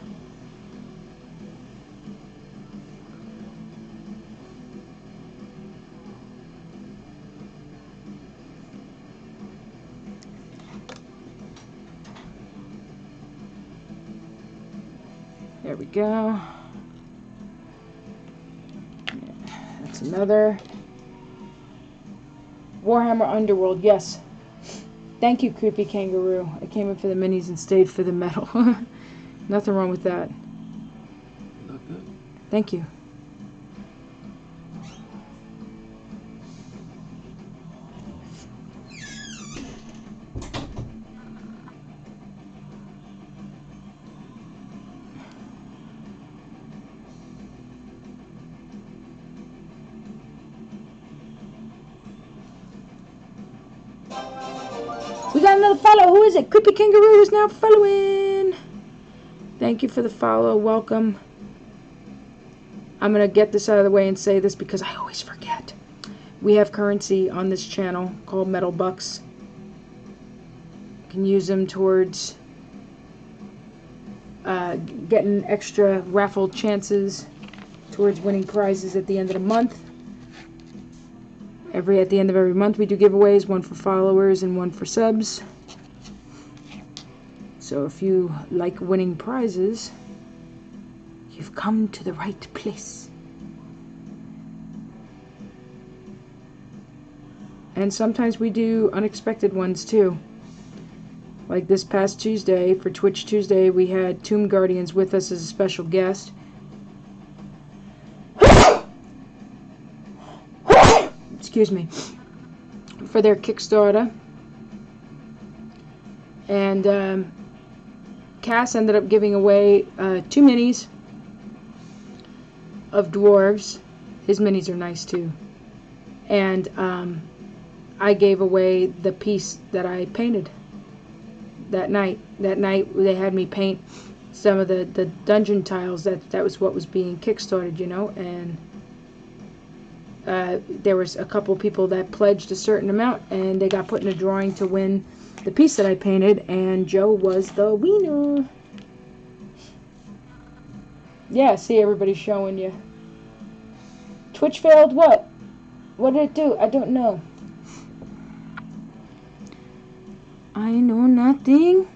go. That's another. Warhammer Underworld, yes. Thank you, Creepy Kangaroo. I came in for the minis and stayed for the metal. Nothing wrong with that. You look good. Thank you. We got another follow. Who is it? Creepy Kangaroo is now following. Thank you for the follow. Welcome. I'm going to get this out of the way and say this because I always forget. We have currency on this channel called Metal Bucks. You can use them towards getting extra raffle chances towards winning prizes at the end of the month. At the end of every month we do giveaways, one for followers and one for subs. So if you like winning prizes, you've come to the right place. And sometimes we do unexpected ones too. Like this past Tuesday, for Twitch Tuesday, we had Tomb Guardians with us as a special guest. Excuse me. For their Kickstarter. And Cass ended up giving away 2 minis of dwarves. His minis are nice too. And I gave away the piece that I painted that night. That night they had me paint some of the dungeon tiles. That was what was being kickstarted, you know. And there was a couple people that pledged a certain amount, and they got put in a drawing to win the piece that I painted, and Joe was the winner. Yeah, see, everybody's showing you. Twitch failed what? What did it do? I don't know. I know nothing.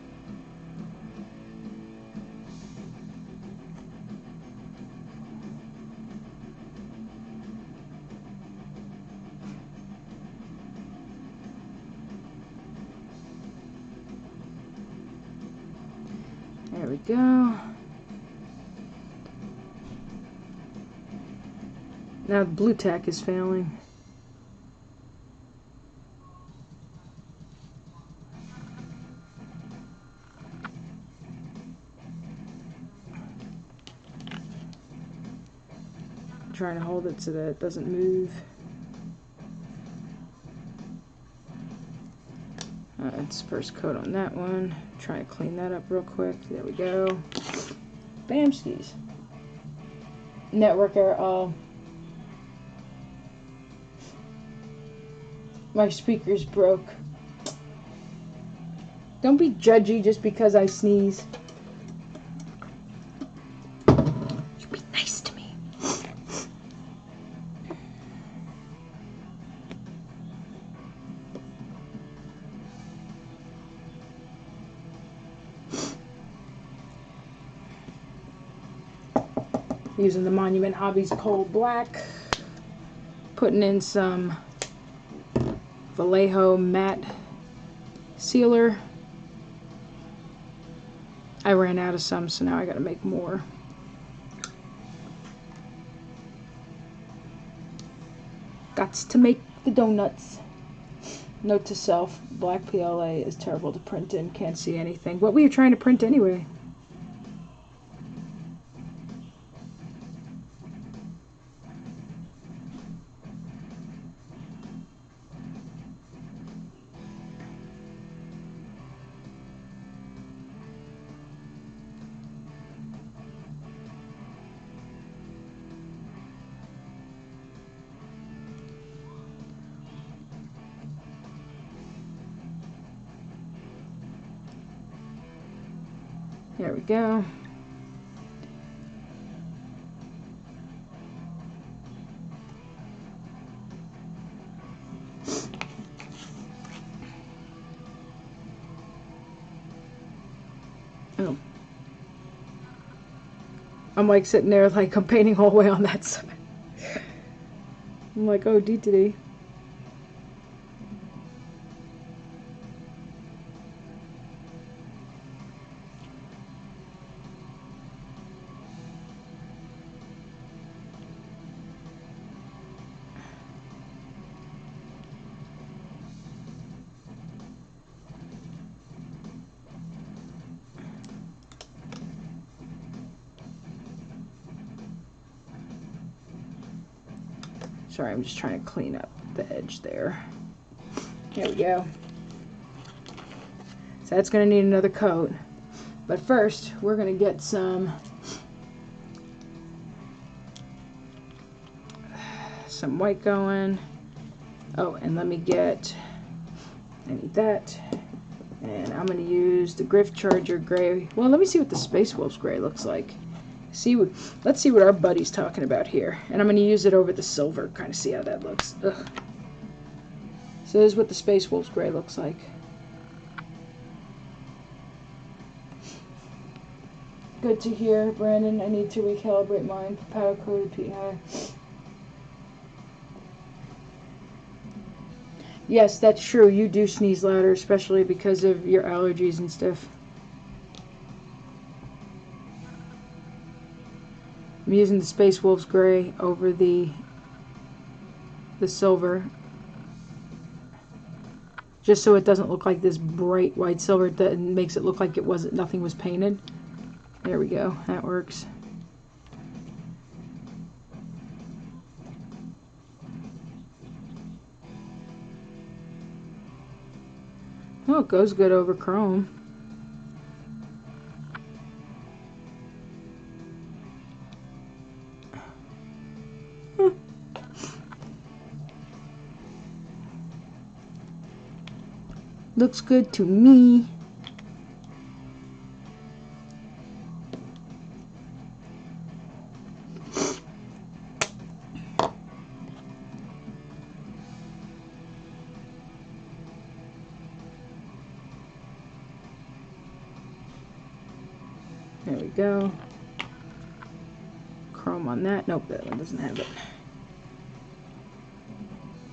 There we go. Now the blue tack is failing. I'm trying to hold it so that it doesn't move. That's first coat on that one. Try to clean that up real quick. There we go. Bamskis. Network error. My speaker's broke. Don't be judgy just because I sneeze. You be nice to me. Using the Monument Hobbies Cold Black. Putting in some Vallejo matte sealer. I ran out of some, so now I gotta make more. Gots to make the donuts. Note to self, black PLA is terrible to print in, can't see anything. What were you trying to print anyway? There we go. Oh. I'm like sitting there like I'm painting all the way on that side. I'm like, oh, D-to-D. Sorry, I'm just trying to clean up the edge there. There we go. So that's going to need another coat. But first, we're going to get some white going. Oh, and let me get, I need that. And I'm going to use the Griff Charger Gray. Well, let me see what the Space Wolves Gray looks like. Let's see what our buddy's talking about here. And I'm going to use it over the silver, kind of see how that looks. Ugh. So this is what the Space Wolves Gray looks like. Good to hear, Brandon. I need to recalibrate mine. Powder coated PI. Yes, that's true. You do sneeze louder, especially because of your allergies and stuff. I'm using the Space Wolves Gray over the silver, just so it doesn't look like this bright white silver that makes it look like nothing was painted. There we go. That works. Oh, it goes good over chrome. Looks good to me. There we go. Chrome on that. Nope, that one doesn't have it.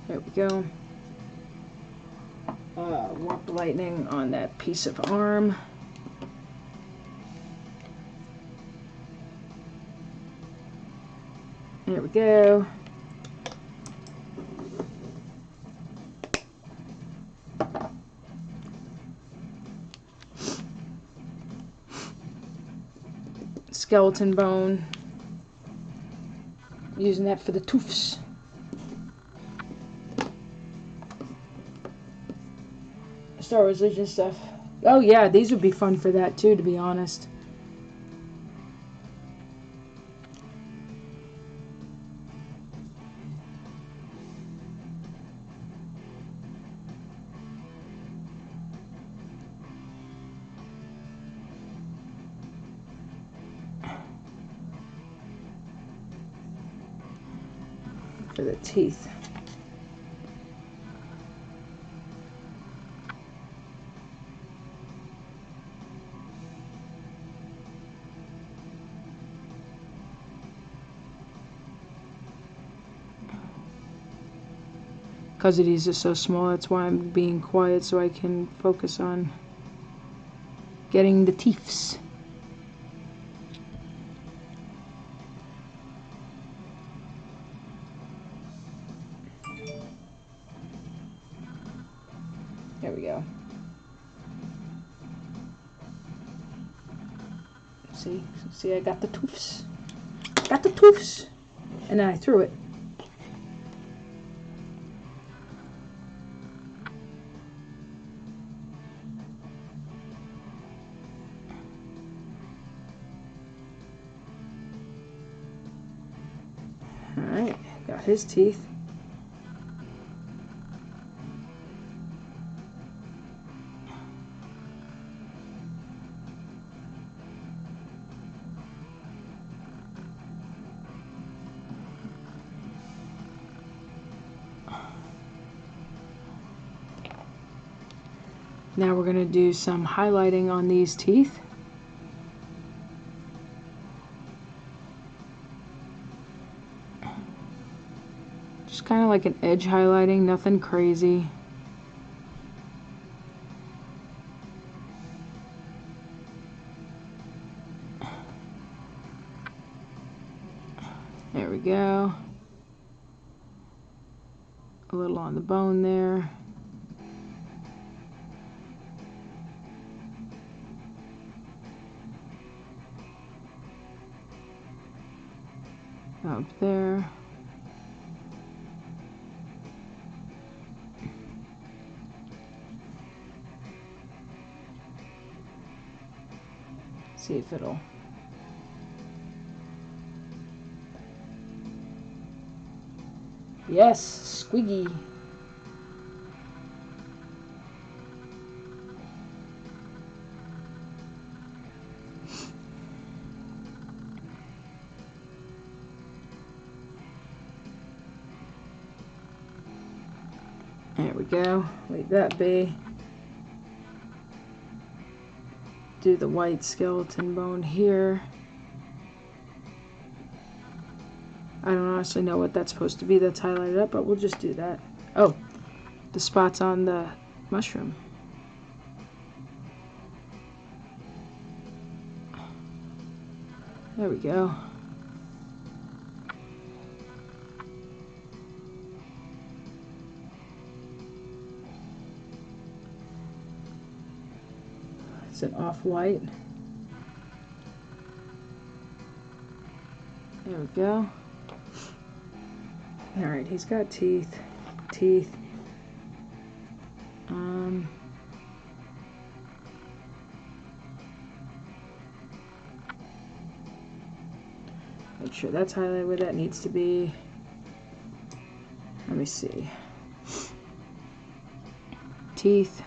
There we go. Warp lightning on that piece of arm. There we go. Skeleton bone. Using that for the toofs. Star Wars Legion stuff. Oh yeah, these would be fun for that too, to be honest. For the teeth. Because these are so small, that's why I'm being quiet, so I can focus on getting the teeths. There we go. See, I got the toofs. Got the toofs! And then I threw it. Alright, got his teeth. Now we're going to do some highlighting on these teeth. Just kind of like an edge highlighting, nothing crazy. There we go. A little on the bone there. Up there. See if it'll. Yes, squiggy. There we go. Leave that be. Do the white skeleton bone here. I don't honestly know what that's supposed to be that's highlighted up, but we'll just do that. Oh, the spots on the mushroom. There we go. It's an off-white. There we go. Alright, he's got teeth. Make sure that's highlighted where that needs to be. Let me see. Teeth.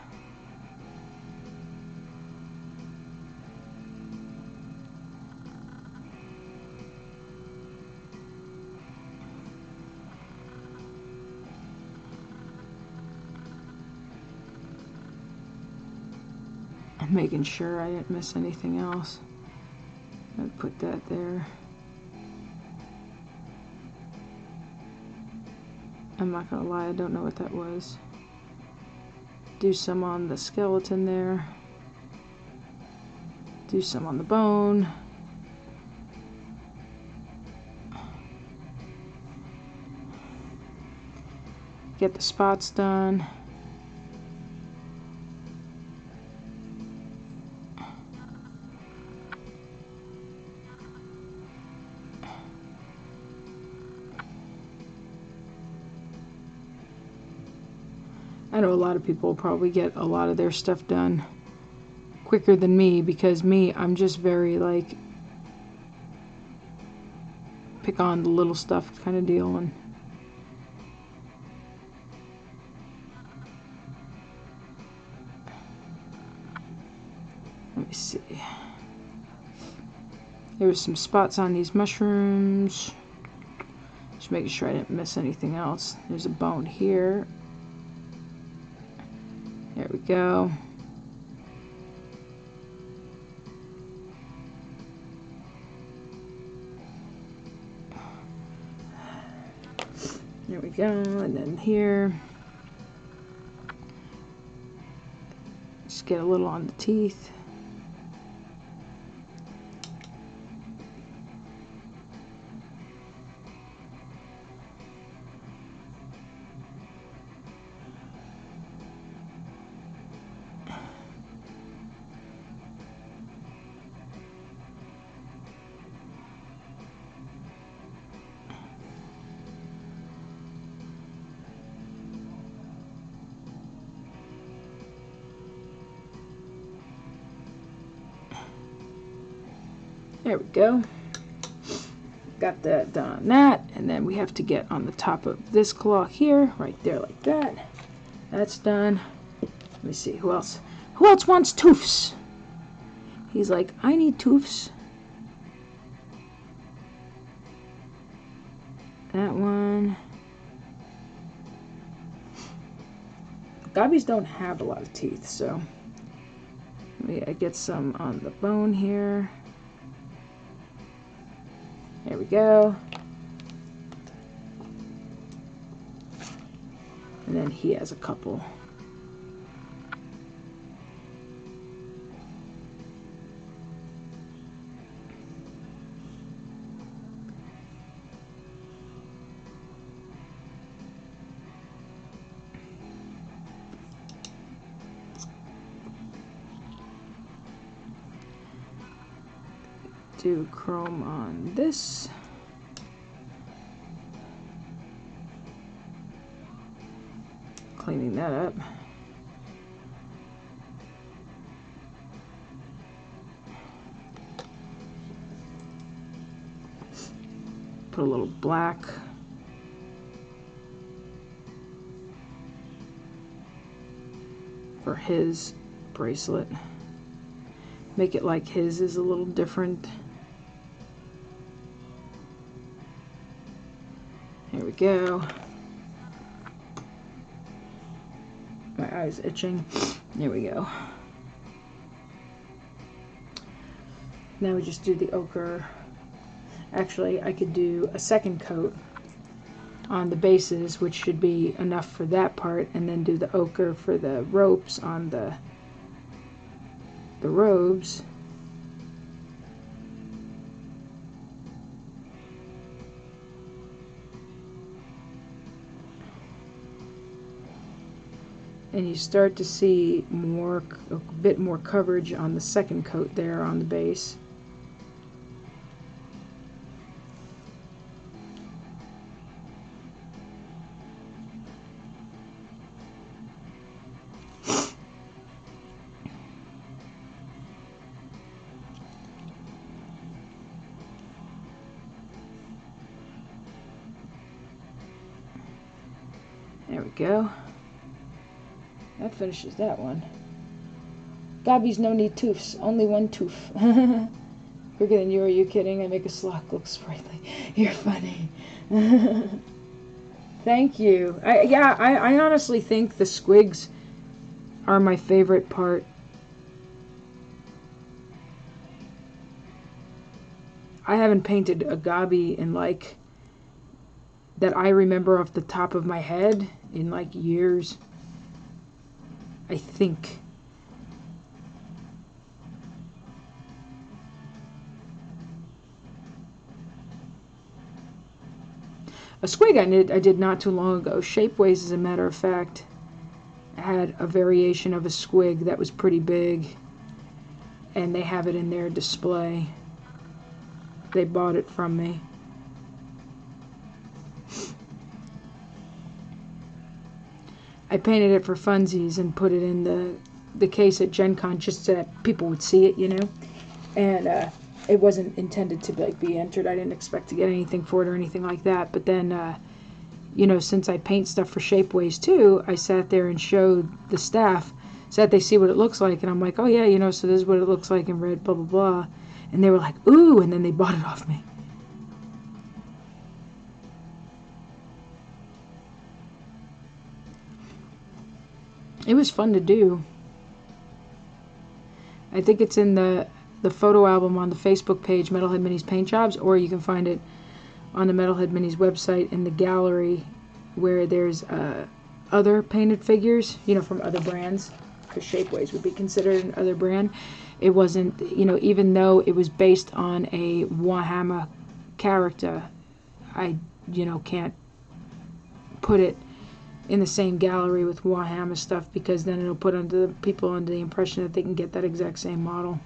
I'm making sure I didn't miss anything else. I'd put that there. I'm not gonna lie, I don't know what that was. Do some on the skeleton there. Do some on the bone. Get the spots done. I know a lot of people probably get a lot of their stuff done quicker than me, because I'm just very like pick on the little stuff kind of deal. And let me see. There was some spots on these mushrooms. Just making sure I didn't miss anything else. There's a bone here. There we go. There we go. And then here. Just get a little on the teeth. There we go. Got that done on that. And then we have to get on the top of this claw here, right there like that. That's done. Let me see, who else? Who else wants toofs? He's like, I need toofs. That one. Gobbies don't have a lot of teeth, so I get some on the bone here. There we go. And then he has a couple. Do chrome on this. Cleaning that up. Put a little black. For his bracelet. Make it like his is a little different. Here we go. My eye's itching. There we go. Now we just do the ochre. Actually, I could do a second coat on the bases, which should be enough for that part, and then do the ochre for the ropes on the robes. And you start to see a bit more coverage on the second coat there on the base. There we go. That finishes that one. Gobbies no need toofs, only one tooth. Quicker than you, are you kidding? I make a slock look sprightly. You're funny. Thank you. I honestly think the squigs are my favorite part. I haven't painted a gobby in like, that I remember off the top of my head in like years. I think. A squig I did not too long ago. Shapeways, as a matter of fact, had a variation of a squig that was pretty big, and they have it in their display. They bought it from me. I painted it for funsies and put it in the case at Gen Con just so that people would see it, you know. And it wasn't intended to like be entered. I didn't expect to get anything for it or anything like that. But then, you know, since I paint stuff for Shapeways too, I sat there and showed the staff so that they see what it looks like. And I'm like, oh yeah, you know, so this is what it looks like in red, blah, blah, blah. And they were like, ooh, and then they bought it off me. It was fun to do. I think it's in the photo album on the Facebook page, Metalhead Minis Paint Jobs, or you can find it on the Metalhead Minis website in the gallery where there's other painted figures, you know, from other brands, because Shapeways would be considered an other brand. It wasn't, you know, even though it was based on a Warhammer character, I, you know, can't put it in the same gallery with Warhammer stuff, because then it'll put people under the impression that they can get that exact same model.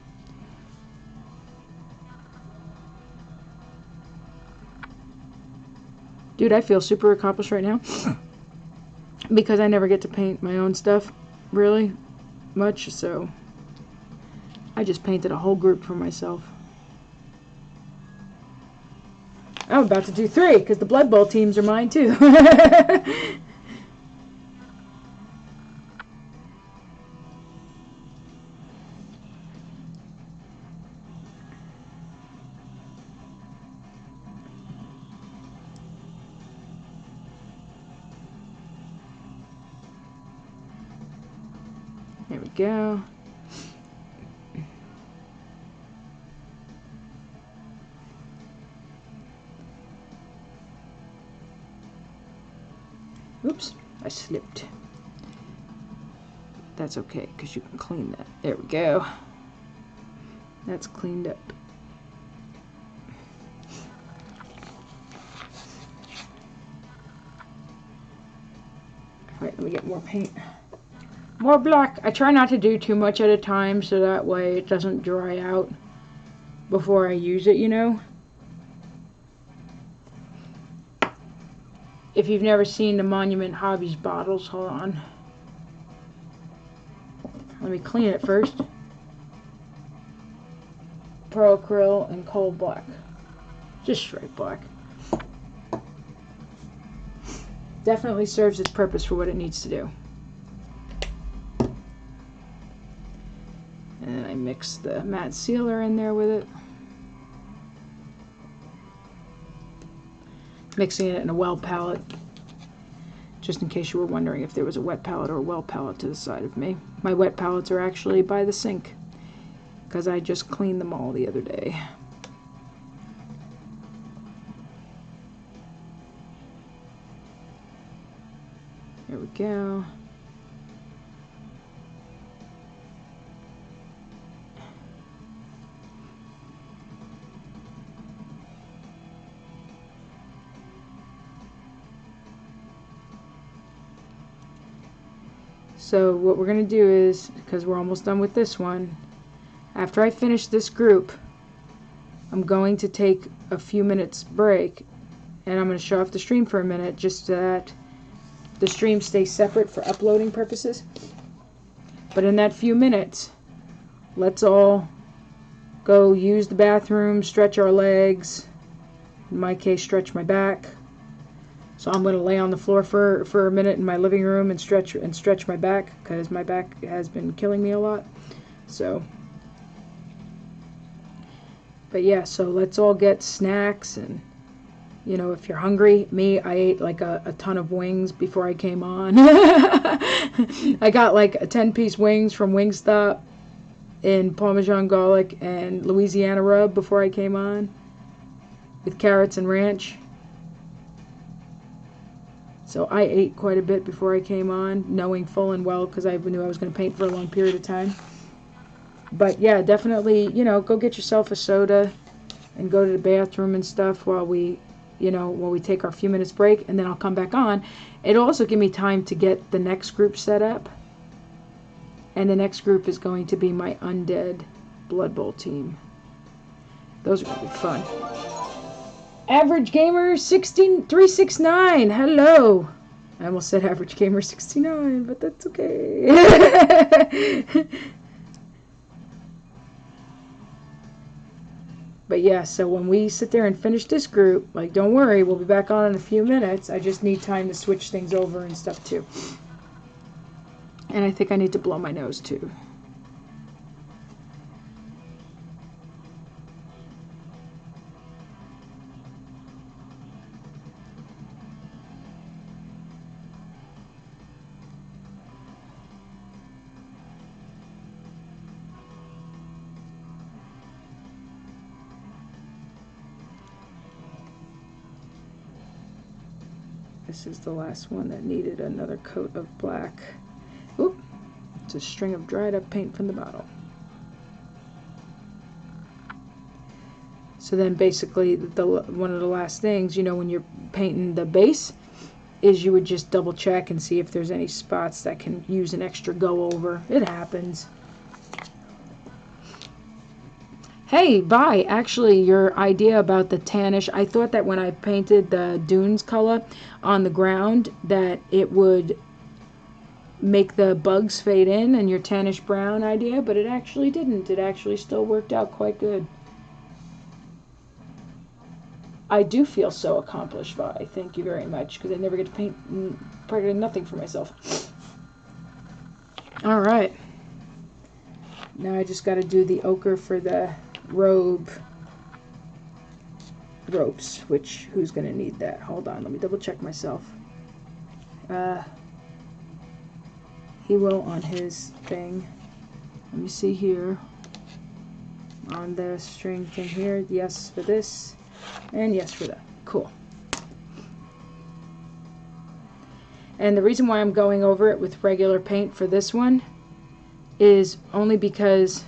Dude, I feel super accomplished right now because I never get to paint my own stuff really much, so I just painted a whole group for myself. I'm about to do 3 because the Blood Bowl teams are mine too. There we go. Oops, I slipped. That's okay, because you can clean that. There we go. That's cleaned up. Alright, let me get more paint. More black. I try not to do too much at a time so that way it doesn't dry out before I use it, you know. If you've never seen the Monument Hobbies bottles, hold on. Let me clean it first. Pearl Acryl and Coal Black. Just straight black. Definitely serves its purpose for what it needs to do. And then I mix the matte sealer in there with it. Mixing it in a well palette. Just in case you were wondering if there was a wet palette or a well palette to the side of me. My wet palettes are actually by the sink, because I just cleaned them all the other day. There we go. So what we're going to do is, because we're almost done with this one, after I finish this group, I'm going to take a few minutes break, and I'm going to shut off the stream for a minute just so that the stream stays separate for uploading purposes. But in that few minutes, let's all go use the bathroom, stretch our legs, in my case stretch my back. So I'm going to lay on the floor for a minute in my living room and stretch my back, because my back has been killing me a lot. So, but yeah, so let's all get snacks, and you know, if you're hungry, I ate like a ton of wings before I came on. I got like a 10-piece wings from Wingstop in Parmesan garlic and Louisiana rub before I came on, with carrots and ranch. So I ate quite a bit before I came on, knowing full and well, because I knew I was going to paint for a long period of time. But yeah, definitely, you know, go get yourself a soda and go to the bathroom and stuff while we take our few minutes break, and then I'll come back on. It'll also give me time to get the next group set up. And the next group is going to be my Undead Blood Bowl team. Those are going to be fun. Average Gamer 16369, hello. I almost said Average Gamer 69, but that's okay. But yeah, so when we sit there and finish this group, like, don't worry, we'll be back on in a few minutes. I just need time to switch things over and stuff too. And I think I need to blow my nose too. This is the last one that needed another coat of black. Oop, it's a string of dried up paint from the bottle. So then basically one of the last things, you know, when you're painting the base, is you would just double check and see if there's any spots that can use an extra go over. It happens. Hey, bye. Actually, your idea about the tannish, I thought that when I painted the dunes color on the ground that it would make the bugs fade in and your tannish brown idea, but it actually didn't. It actually still worked out quite good. I do feel so accomplished, Vi. Thank you very much, because I never get to paint practically nothing for myself. All right. Now I just got to do the ochre for the ropes, which who's going to need that? Hold on, let me double check myself. He will on his thing. Let me see here. On the string thing here, yes for this, and yes for that. Cool. And the reason why I'm going over it with regular paint for this one is only because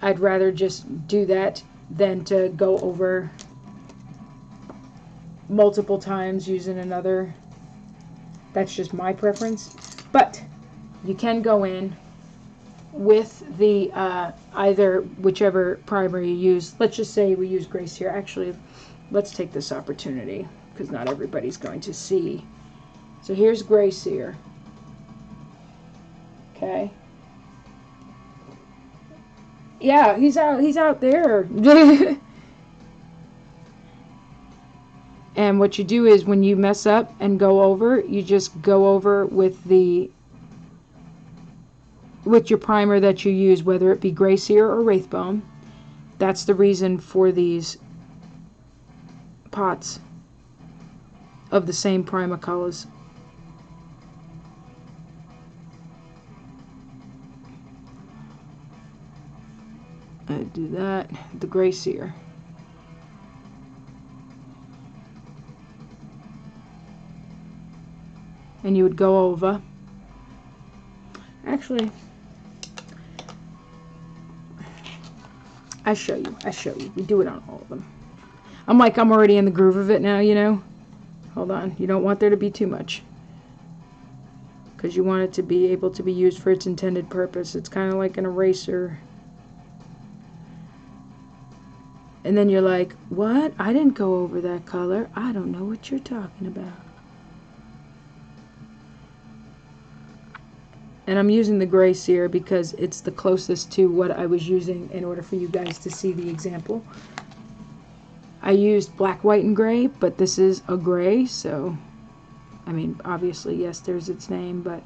I'd rather just do that than to go over multiple times using another. That's just my preference. But you can go in with the either whichever primer you use. Let's just say we use Gray Sear. Actually, let's take this opportunity because not everybody's going to see. So here's Gray Sear. Okay. Yeah, he's out there. And what you do is when you mess up and go over, you just go over with your primer that you use, whether it be Gray Sear or Wraithbone. That's the reason for these pots of the same primer colors. I do that, the Gray Sear. And you would go over. Actually, I show you. We do it on all of them. I'm already in the groove of it now, you know. Hold on. You don't want there to be too much, because you want it to be able to be used for its intended purpose. It's kind of like an eraser. And then you're like, what? I didn't go over that color. I don't know what you're talking about. And I'm using the Gray Sear because it's the closest to what I was using in order for you guys to see the example. I used black, white, and gray, but this is a gray, so, I mean, obviously, yes, there's its name, but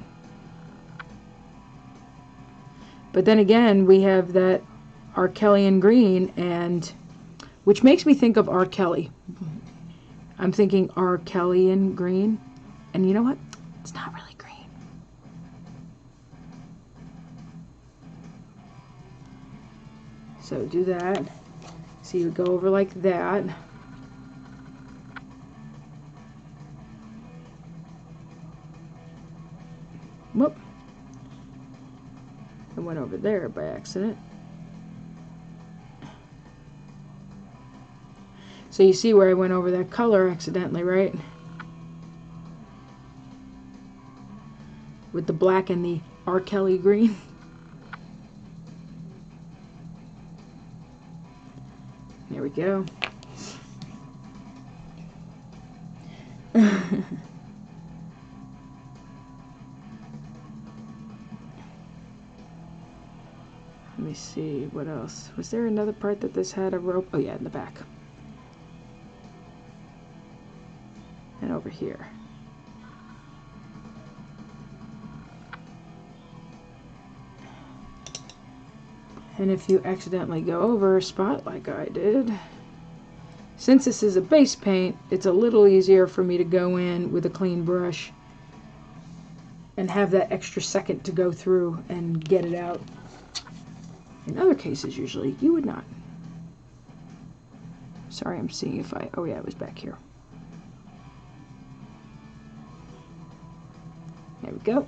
then again, we have that Arkelian green, and which makes me think of R. Kelly. I'm thinking Arkelian green, and you know what? It's not really green. So do that. So you would go over like that. Whoop. I went over there by accident. So you see where I went over that color accidentally, right? With the black and the R. Kelly green. There we go. Let me see, what else? Was there another part that this had a rope? Oh yeah, in the back. And over here. And if you accidentally go over a spot like I did, since this is a base paint, it's a little easier for me to go in with a clean brush and have that extra second to go through and get it out. In other cases, usually, you would not. Sorry, I'm seeing if I... Oh yeah, it was back here. There we go.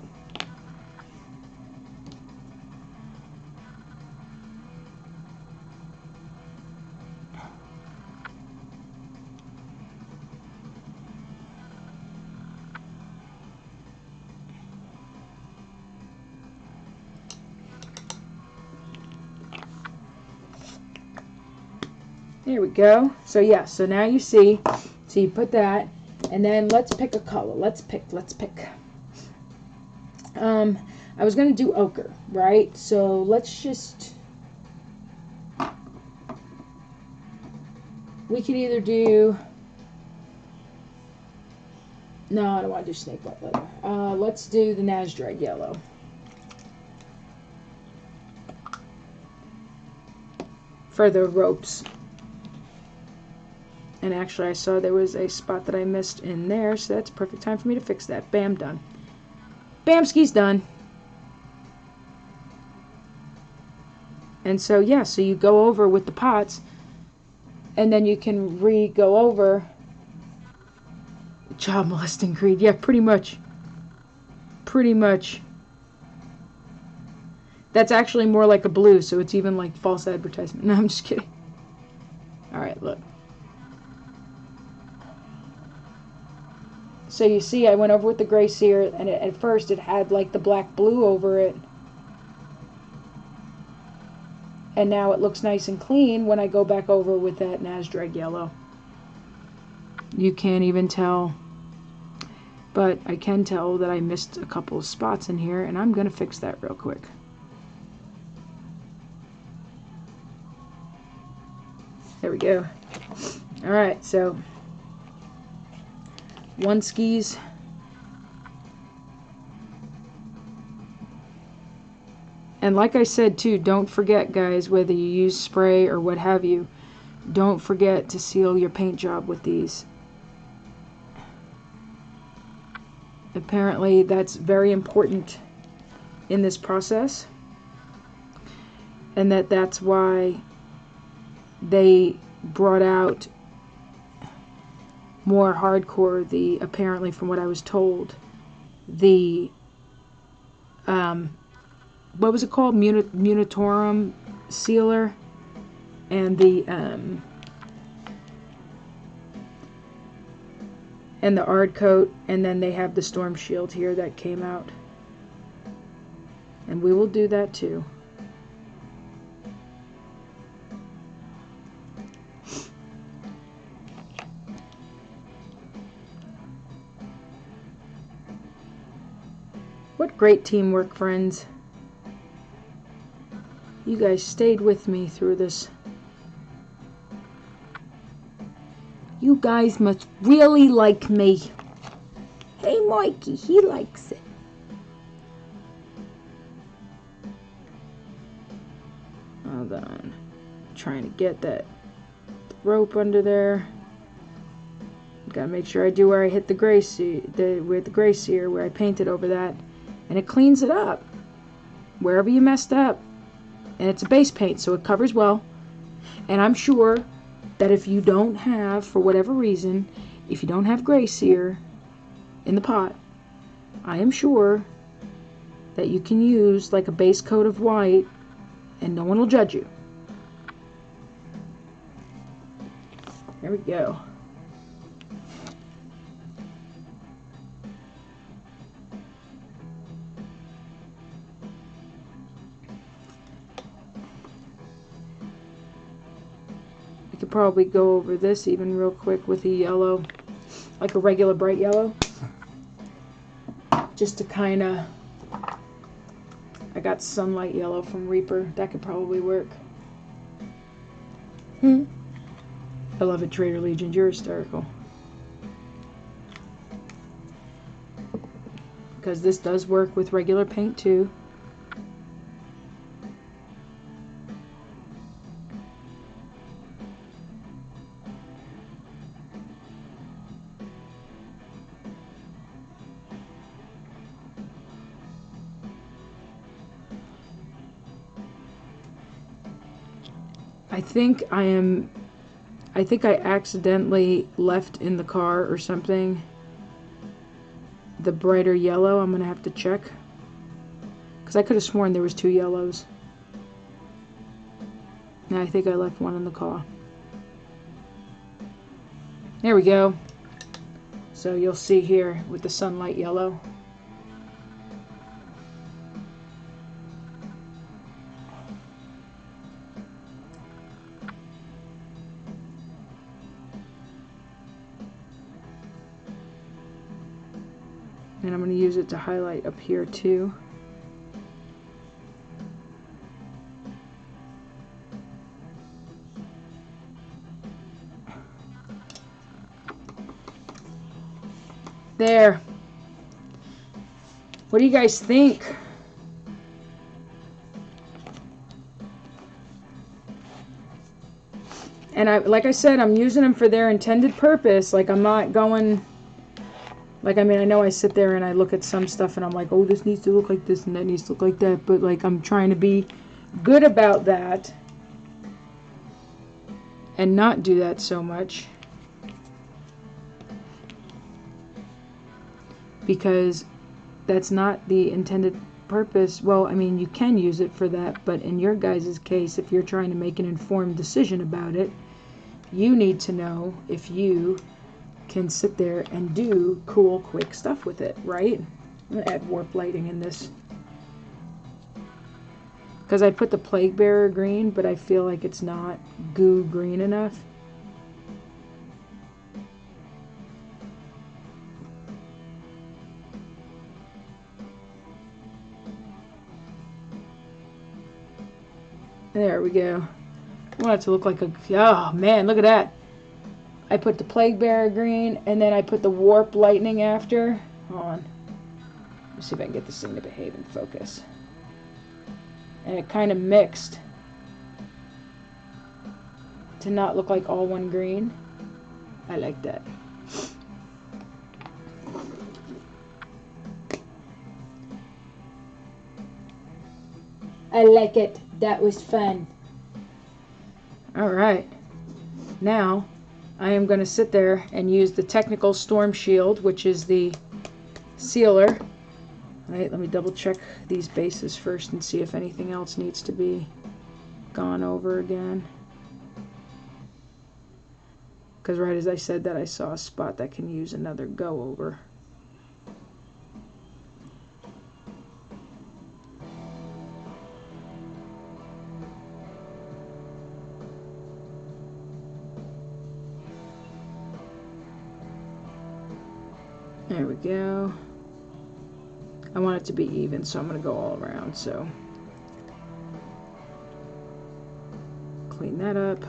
There we go. So yeah, so now you see, so you put that, and then let's pick a color. Let's pick. I was going to do ochre, right? So let's just, we could either do, no, I don't want to do snake white leather. Let's do the Nazdreg yellow. For the ropes. And actually I saw there was a spot that I missed in there, so that's a perfect time for me to fix that. Bam, done. Bamski's done. And so yeah, so you go over with the pots, and then you can go over child molesting creed. Yeah, pretty much. pretty much, that's actually more like a blue, so it's even like false advertisement. No, I'm just kidding. Alright, look. So you see, I went over with the gray sear, and at first it had like the black blue over it. And now it looks nice and clean when I go back over with that Nasdrag yellow. You can't even tell. But I can tell that I missed a couple of spots in here, and I'm going to fix that real quick. There we go. Alright, so one skis. And like I said too, don't forget guys, whether you use spray or what have you, don't forget to seal your paint job with these. Apparently that's very important in this process, and that's why they brought out more hardcore, the, apparently from what I was told, the what was it called, Munitorum sealer, and the Ard coat, and then they have the Storm Shield here that came out, and we will do that too. What great teamwork, friends. You guys stayed with me through this. You guys must really like me. Hey, Mikey, he likes it. Hold on. Trying to get that rope under there. Gotta make sure I do where I hit the gray with the gray sear, where I painted over that, and it cleans it up wherever you messed up. And it's a base paint, so it covers well. And I'm sure that if you don't have, for whatever reason, if you don't have gray sear in the pot, I am sure that you can use like a base coat of white and no one will judge you. There we go. I could probably go over this even real quick with a yellow, like a regular bright yellow, just to kind of, I got sunlight yellow from Reaper, that could probably work. I love it, Trader Legion, you're hysterical. Because this does work with regular paint too. I think I accidentally left in the car or something the brighter yellow. I'm gonna have to check, because I could have sworn there was two yellows. Now I think I left one in the car. There we go. So you'll see here with the sunlight yellow. And I'm going to use it to highlight up here too. There. What do you guys think? And like I said, I'm using them for their intended purpose. Like, I'm not going... Like, I mean, I know I sit there and I look at some stuff and I'm like, oh, this needs to look like this and that needs to look like that. But, like, I'm trying to be good about that and not do that so much. Because that's not the intended purpose. Well, I mean, you can use it for that, but in your guys' case, if you're trying to make an informed decision about it, you need to know if you can sit there and do cool, quick stuff with it, right? I'm going to add warp lighting in this. Because I put the Plague Bearer green, but I feel like it's not goo green enough. There we go. I want it to look like a... Oh, man, look at that. I put the Plague Bearer green, and then I put the Warp Lightning after. Hold on. Let's see if I can get this thing to behave and focus. And it kind of mixed to not look like all one green. I like that. I like it. That was fun. Alright. Now, I am going to sit there and use the Technical Storm Shield, which is the sealer. Alright, let me double check these bases first and see if anything else needs to be gone over again. Because right as I said that, I saw a spot that can use another go over. There we go. I want it to be even, so I'm going to go all around. So clean that up.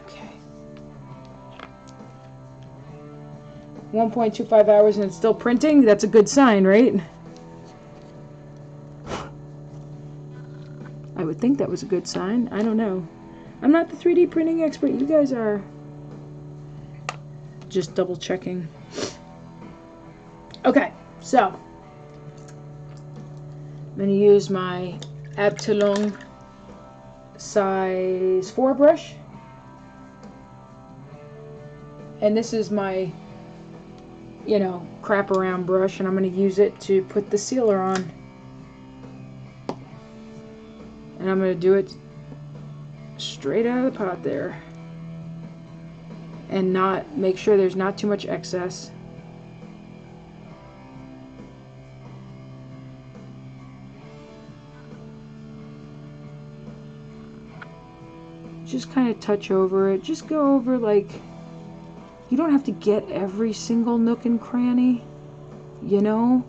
Okay. 1.25 hours and it's still printing. That's a good sign, right? I would think that was a good sign. I don't know. I'm not the 3D printing expert. You guys are. Just double checking. Okay, so I'm going to use my Adepticon size 4 brush. And this is my, you know, crap around brush, and I'm going to use it to put the sealer on. And I'm going to do it straight out of the pot there. And not make sure there's not too much excess. Just kind of touch over it. Just go over, like, you don't have to get every single nook and cranny, you know?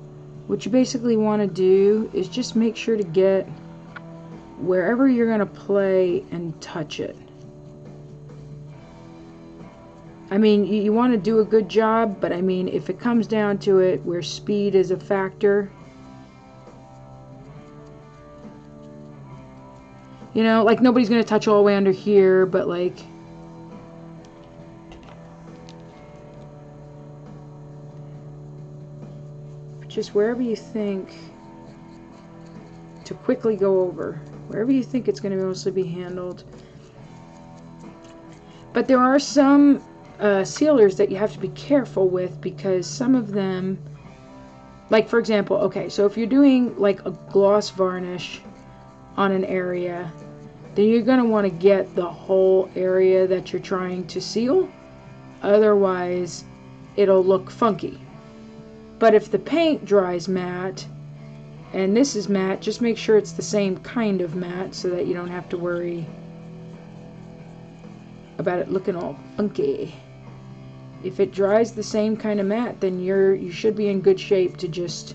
What you basically want to do is just make sure to get wherever you're going to play and touch it. I mean, you want to do a good job, but I mean, if it comes down to it, where speed is a factor, you know, like nobody's going to touch all the way under here, but like, just wherever you think to quickly go over, wherever you think it's going to mostly be handled. But there are some sealers that you have to be careful with, because some of them, like for example, okay, so if you're doing like a gloss varnish on an area, then you're going to want to get the whole area that you're trying to seal, otherwise it'll look funky. But if the paint dries matte and this is matte, just make sure it's the same kind of matte so that you don't have to worry about it looking all funky. If it dries the same kind of matte, then you should be in good shape to just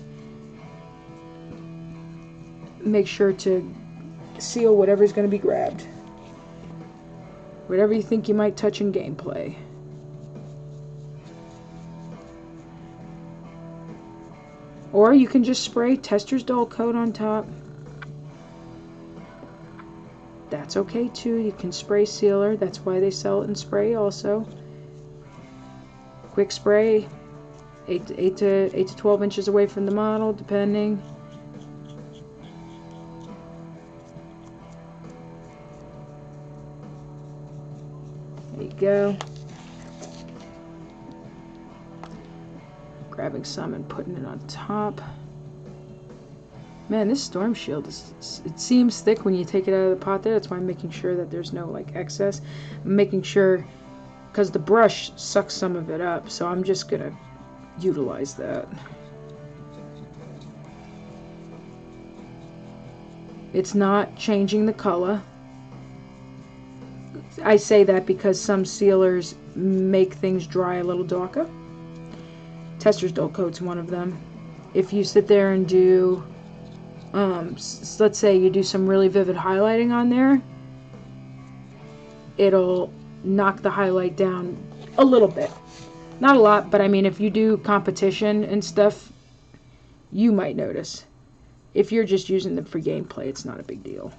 make sure to seal whatever's going to be grabbed. Whatever you think you might touch in gameplay. Or you can just spray Tester's Dull Coat on top. That's okay too. You can spray sealer. That's why they sell it in spray also. Quick spray, 8 to 12 inches away from the model, depending. There you go. Grabbing some and putting it on top. Man, this storm shield it seems thick when you take it out of the pot there. That's why I'm making sure that there's no like excess. I'm making sure, because the brush sucks some of it up, so I'm just gonna utilize that. It's not changing the color. I say that because some sealers make things dry a little darker. Tester's Dull Coat's one of them. If you sit there and do, let's say you do some really vivid highlighting on there, it'll knock the highlight down a little bit. Not a lot, but I mean, if you do competition and stuff, you might notice. If you're just using them for gameplay, it's not a big deal.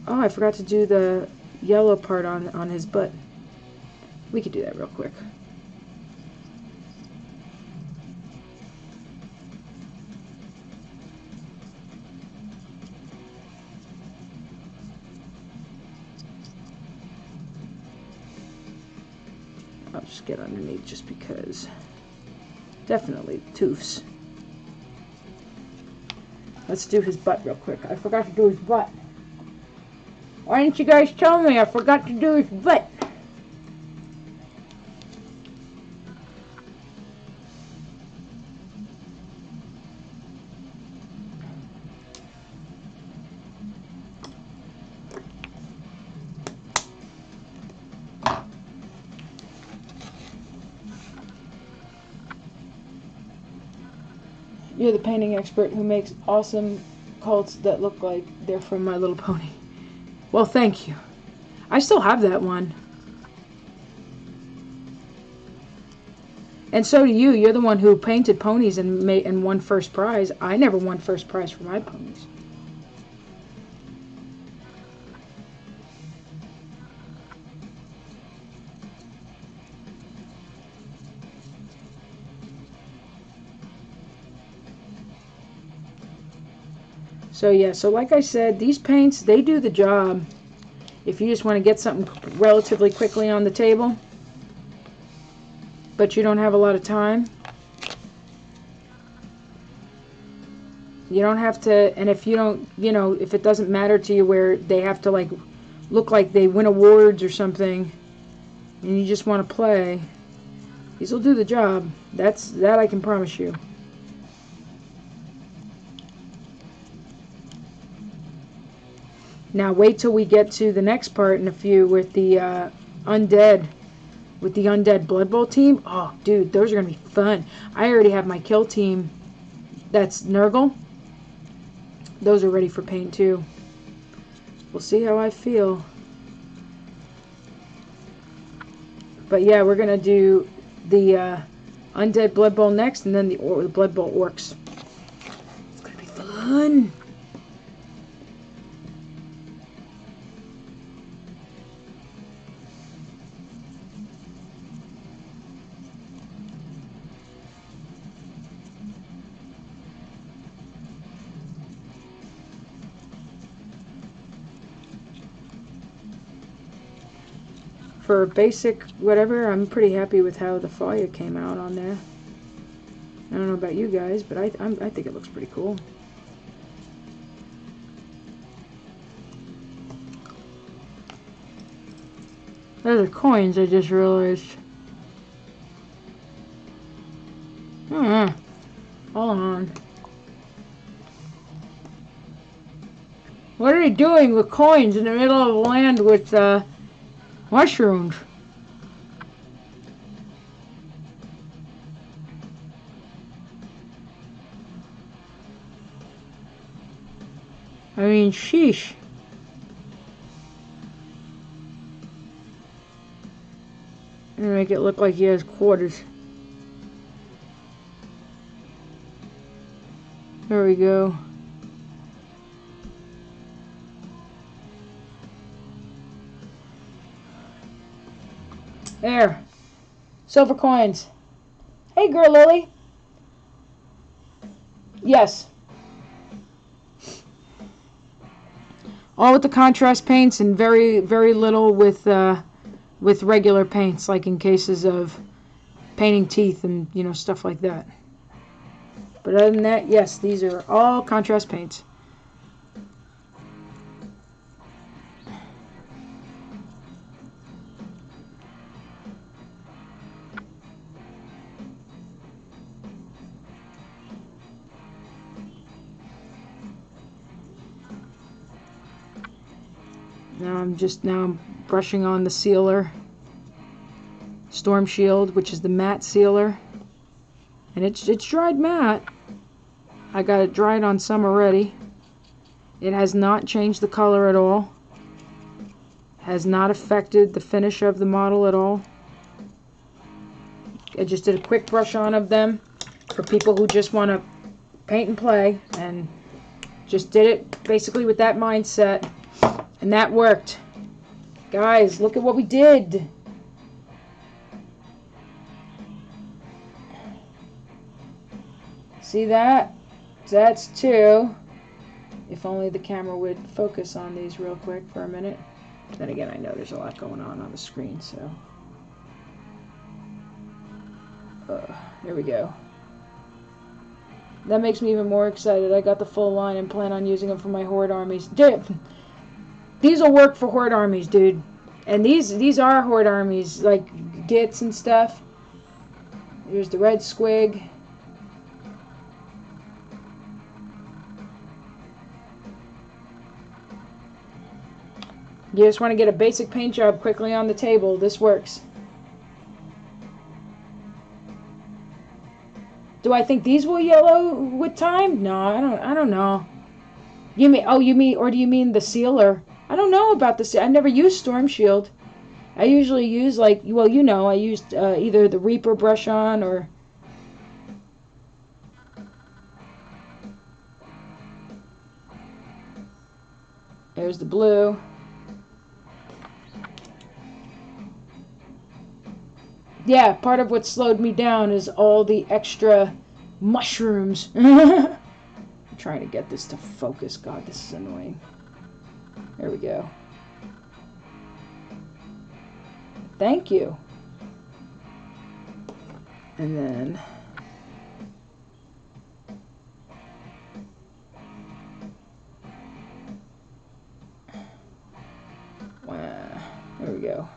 Oh, I forgot to do the yellow part on his butt. We could do that real quick. I'll just get underneath just because. Definitely toofs. Let's do his butt real quick. I forgot to do his butt. Why didn't you guys tell me I forgot to do his butt? You're the painting expert who makes awesome cults that look like they're from My Little Pony. Well, thank you. I still have that one. And so do you. You're the one who painted ponies and won first prize. I never won first prize for my ponies. So yeah, so like I said, these paints, they do the job. If you just want to get something relatively quickly on the table, but you don't have a lot of time, you don't have to, and if you don't, you know, if it doesn't matter to you where they have to like look like they win awards or something, and you just want to play, these will do the job. That I can promise you. Now wait till we get to the next part in a few with the undead Blood Bowl team. Oh, dude, those are gonna be fun. I already have my kill team. That's Nurgle. Those are ready for paint too. We'll see how I feel. But yeah, we're gonna do the undead Blood Bowl next, and then the Blood Bowl orcs. It's gonna be fun. For basic whatever, I'm pretty happy with how the fire came out on there. I don't know about you guys, but I think it looks pretty cool. Those are coins, I just realized. Hold on. What are they doing with coins in the middle of the land with mushrooms? I mean, sheesh. And make it look like he has quarters. There we go. There. Silver coins. Hey, girl Lily. Yes. All with the contrast paints and very, very little with regular paints, like in cases of painting teeth and, you know, stuff like that. But other than that, yes, these are all contrast paints. Now I'm brushing on the sealer, Storm Shield, which is the matte sealer, and it's dried matte. I got it dried on some already. It has not changed the color at all. Has not affected the finish of the model at all. I just did a quick brush on of them for people who just want to paint and play, and just did it basically with that mindset. And that worked. Guys, look at what we did. See that? That's 2. If only the camera would focus on these real quick for a minute. Then again, I know there's a lot going on the screen, so. There we go. That makes me even more excited. I got the full line and plan on using them for my Horde armies. These will work for Horde armies, dude. And these are Horde armies, like Gits and stuff. Here's the red squig. You just want to get a basic paint job quickly on the table. This works. Do I think these will yellow with time? No, I don't know. You mean, oh, or do you mean the sealer? I don't know about the sealer. I never used Storm Shield. I usually use, like, well, you know, I used either the Reaper brush on or... There's the blue. Yeah, part of what slowed me down is all the extra mushrooms. I'm trying to get this to focus. God, this is annoying. There we go. Thank you. And then... wow, there we go.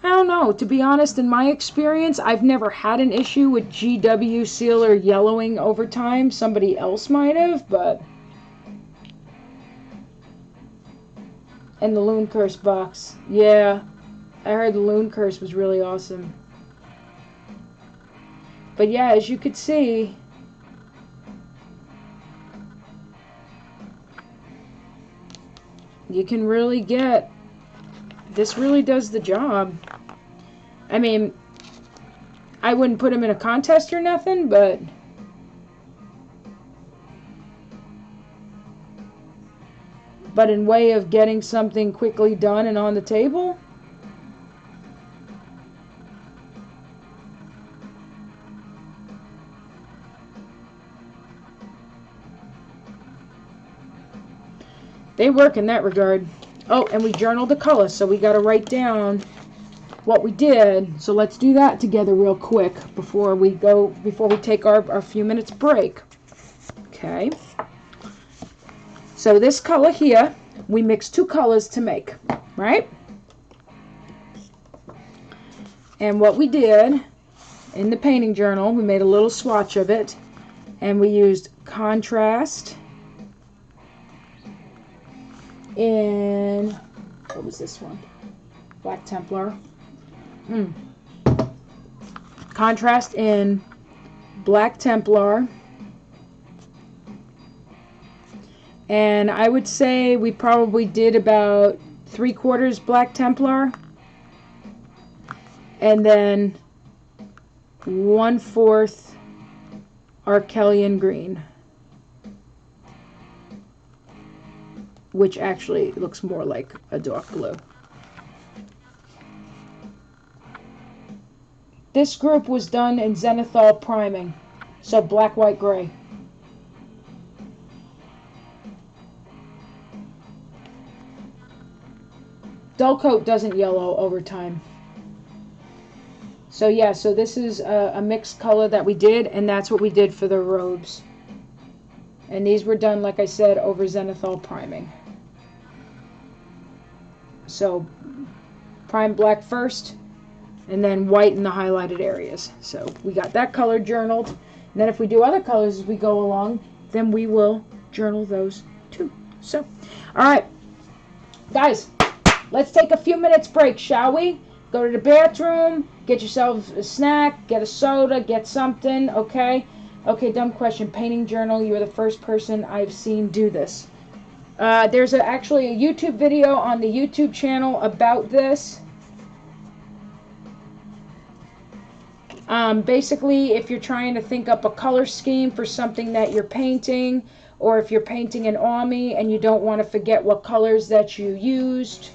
I don't know. To be honest, in my experience, I've never had an issue with GW sealer yellowing over time. Somebody else might have, but... And the Loon Curse box. Yeah, I heard the Loon Curse was really awesome. But yeah, as you could see... you can really get... this really does the job. I mean, I wouldn't put them in a contest or nothing, but... but in way of getting something quickly done and on the table... they work in that regard. Oh, and we journaled the color, so we got to write down what we did. So let's do that together real quick before we take our few minutes break. Okay. So this color here, we mixed 2 colors to make, right? And what we did in the painting journal, we made a little swatch of it, and we used contrast in, what was this one? Black Templar. Contrast in Black Templar. And I would say we probably did about 3/4 Black Templar. And then 1/4 Arkelian green. Which actually looks more like a dark blue. This group was done in Zenithal priming, so black, white, gray. dull coat doesn't yellow over time. So yeah, so this is a mixed color that we did, and that's what we did for the robes. And these were done, like I said, over Zenithal priming. So prime black first, and then white in the highlighted areas. So we got that color journaled. And then if we do other colors as we go along, then we will journal those too. So, all right, guys, let's take a few minutes break, shall we? Go to the bathroom, get yourself a snack, get a soda, get something, okay? Okay, dumb question. Painting journal, you're the first person I've seen do this. There's actually a YouTube video on the YouTube channel about this. Basically, if you're trying to think up a color scheme for something that you're painting, or if you're painting an army and you don't want to forget what colors that you used,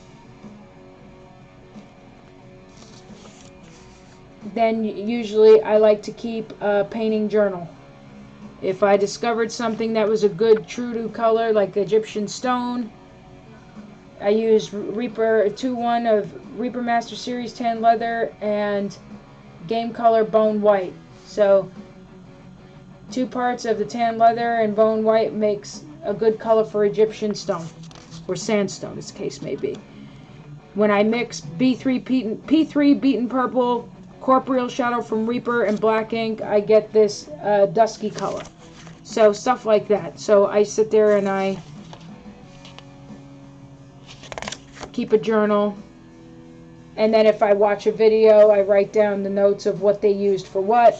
then usually I like to keep a painting journal. If I discovered something that was a good true to color, like Egyptian stone, I used Reaper 2-1 of Reaper Master Series tan leather and game color bone white. So 2 parts of the tan leather and bone white makes a good color for Egyptian stone, or sandstone as the case may be. When I mix P3 beaten purple, corporeal shadow from Reaper, and black ink, I get this dusky color. So stuff like that. So I sit there and I keep a journal, and then if I watch a video, I write down the notes of what they used for what.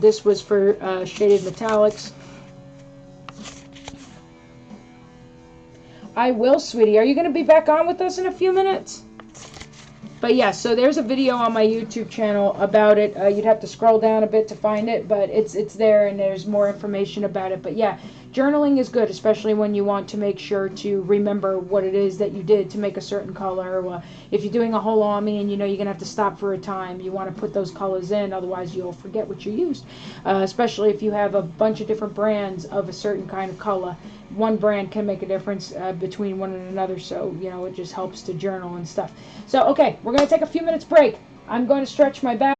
This was for shaded metallics. I will, sweetie. Are you going to be back on with us in a few minutes? But yeah, so there's a video on my YouTube channel about it. You'd have to scroll down a bit to find it, but it's there, and there's more information about it. But yeah, journaling is good, especially when you want to make sure to remember what it is that you did to make a certain color. If you're doing a whole army and you know you're going to have to stop for a time, you want to put those colors in, otherwise you'll forget what you used. Especially if you have a bunch of different brands of a certain kind of color. One brand can make a difference between one and another, so you know it just helps to journal and stuff. So okay, we're going to take a few minutes break. I'm going to stretch my back.